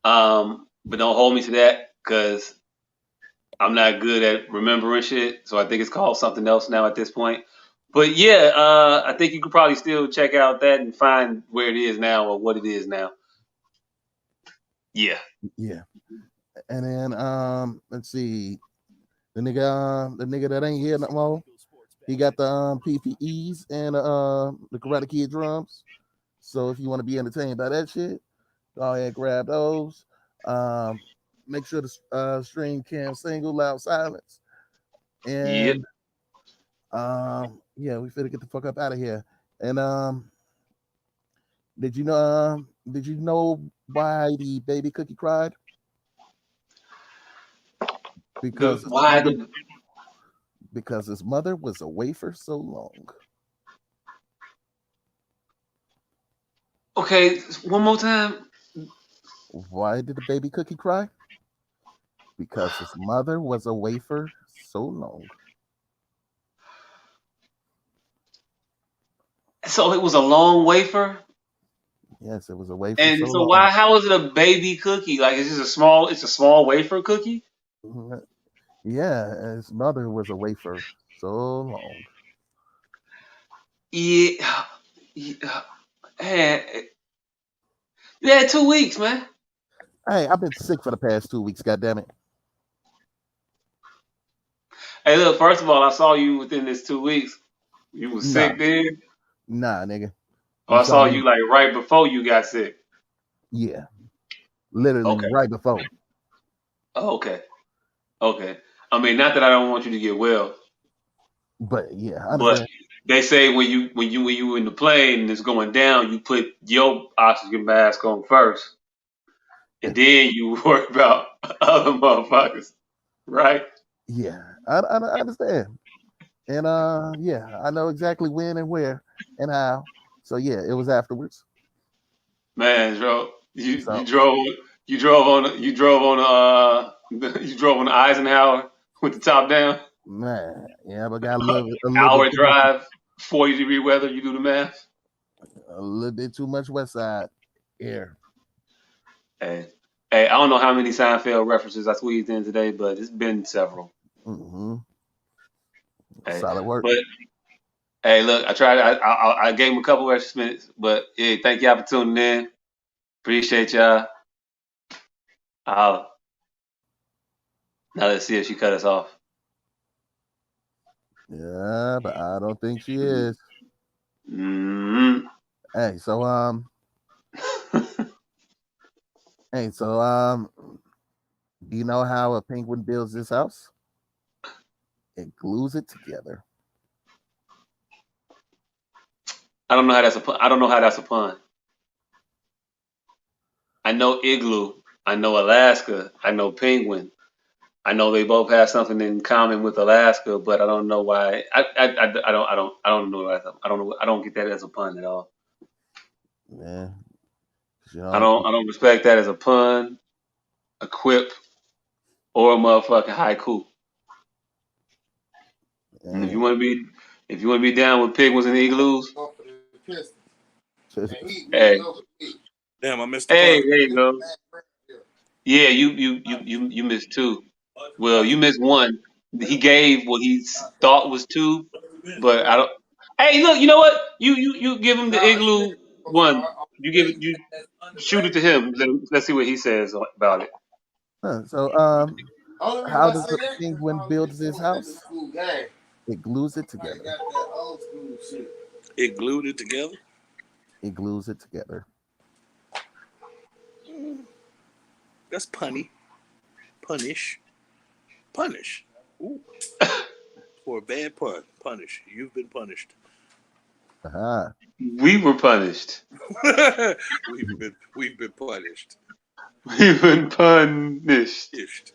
But don't hold me to that because I'm not good at remembering shit. So I think it's called something else now at this point. But yeah, I think you could probably still check out that and find where it is now or what it is now. Yeah. Yeah. And then let's see. The nigga that ain't here no more. He got the PPEs and the Karate Kid drums. So if you want to be entertained by that shit, go ahead and grab those. Make sure the stream cam single loud silence. And yeah, we finna get the fuck up out of here. And did you know why the baby cookie cried? Because because his mother was away for so long. Okay, one more time. Why did the baby cookie cry? Because his mother was away for so long. So it was a long wafer? Yes, it was a wafer. And so long. why? How is it a baby cookie? Like it's just a small wafer cookie? Yeah, his mother was away for so long. Yeah, man, you had 2 weeks, man. Hey, I've been sick for the past 2 weeks. God damn it. Hey, look. First of all, I saw you within this 2 weeks. You was sick then. Nah, nigga. Oh, I saw you like right before you got sick. Yeah, literally right before. Oh, okay. I mean, not that I don't want you to get well, but yeah, but they say when you in the plane and it's going down, you put your oxygen mask on first, and then you worry about other motherfuckers, right? Yeah, I understand, and yeah, I know exactly when and where and how. So yeah, it was afterwards. Man, bro, you drove on the Eisenhower with the top down. Man, yeah, but got a little hour drive, 40-degree weather. You do the math. A little bit too much West Side air. Hey, I don't know how many Seinfeld references I squeezed in today, but it's been several. Mm-hmm. Hey, solid work. But hey, look, I tried. I gave him a couple extra minutes, but hey, thank y'all for tuning in. Appreciate y'all. Now let's see if she cut us off. Yeah, but I don't think she is. Mm-hmm. Hey, so do you know how a penguin builds this house? It glues it together. I don't know how that's a pun. I don't know how that's a pun. I know igloo. I know Alaska. I know penguin. I know they both have something in common with Alaska, but I don't know why. I don't know. I don't know. I don't get that as a pun at all. Yeah. I don't respect that as a pun, a quip, or a motherfucking haiku. And if you want to be down with penguins and igloos, hey, Damn, I missed the hey, pun. there you go. Yeah, you missed two. Well, you missed one. He gave what he thought was two, but I don't. Hey, look, you know what? You give him the igloo one. You give it. You shoot it to him. Let's see what he says about it. So how does the penguin build his house? It glues it together. It glued it together. It glues it together. That's punny. Punish. Ooh. For a bad pun. Punish. You've been punished. Uh-huh. We were punished. We've been punished. We've been punished.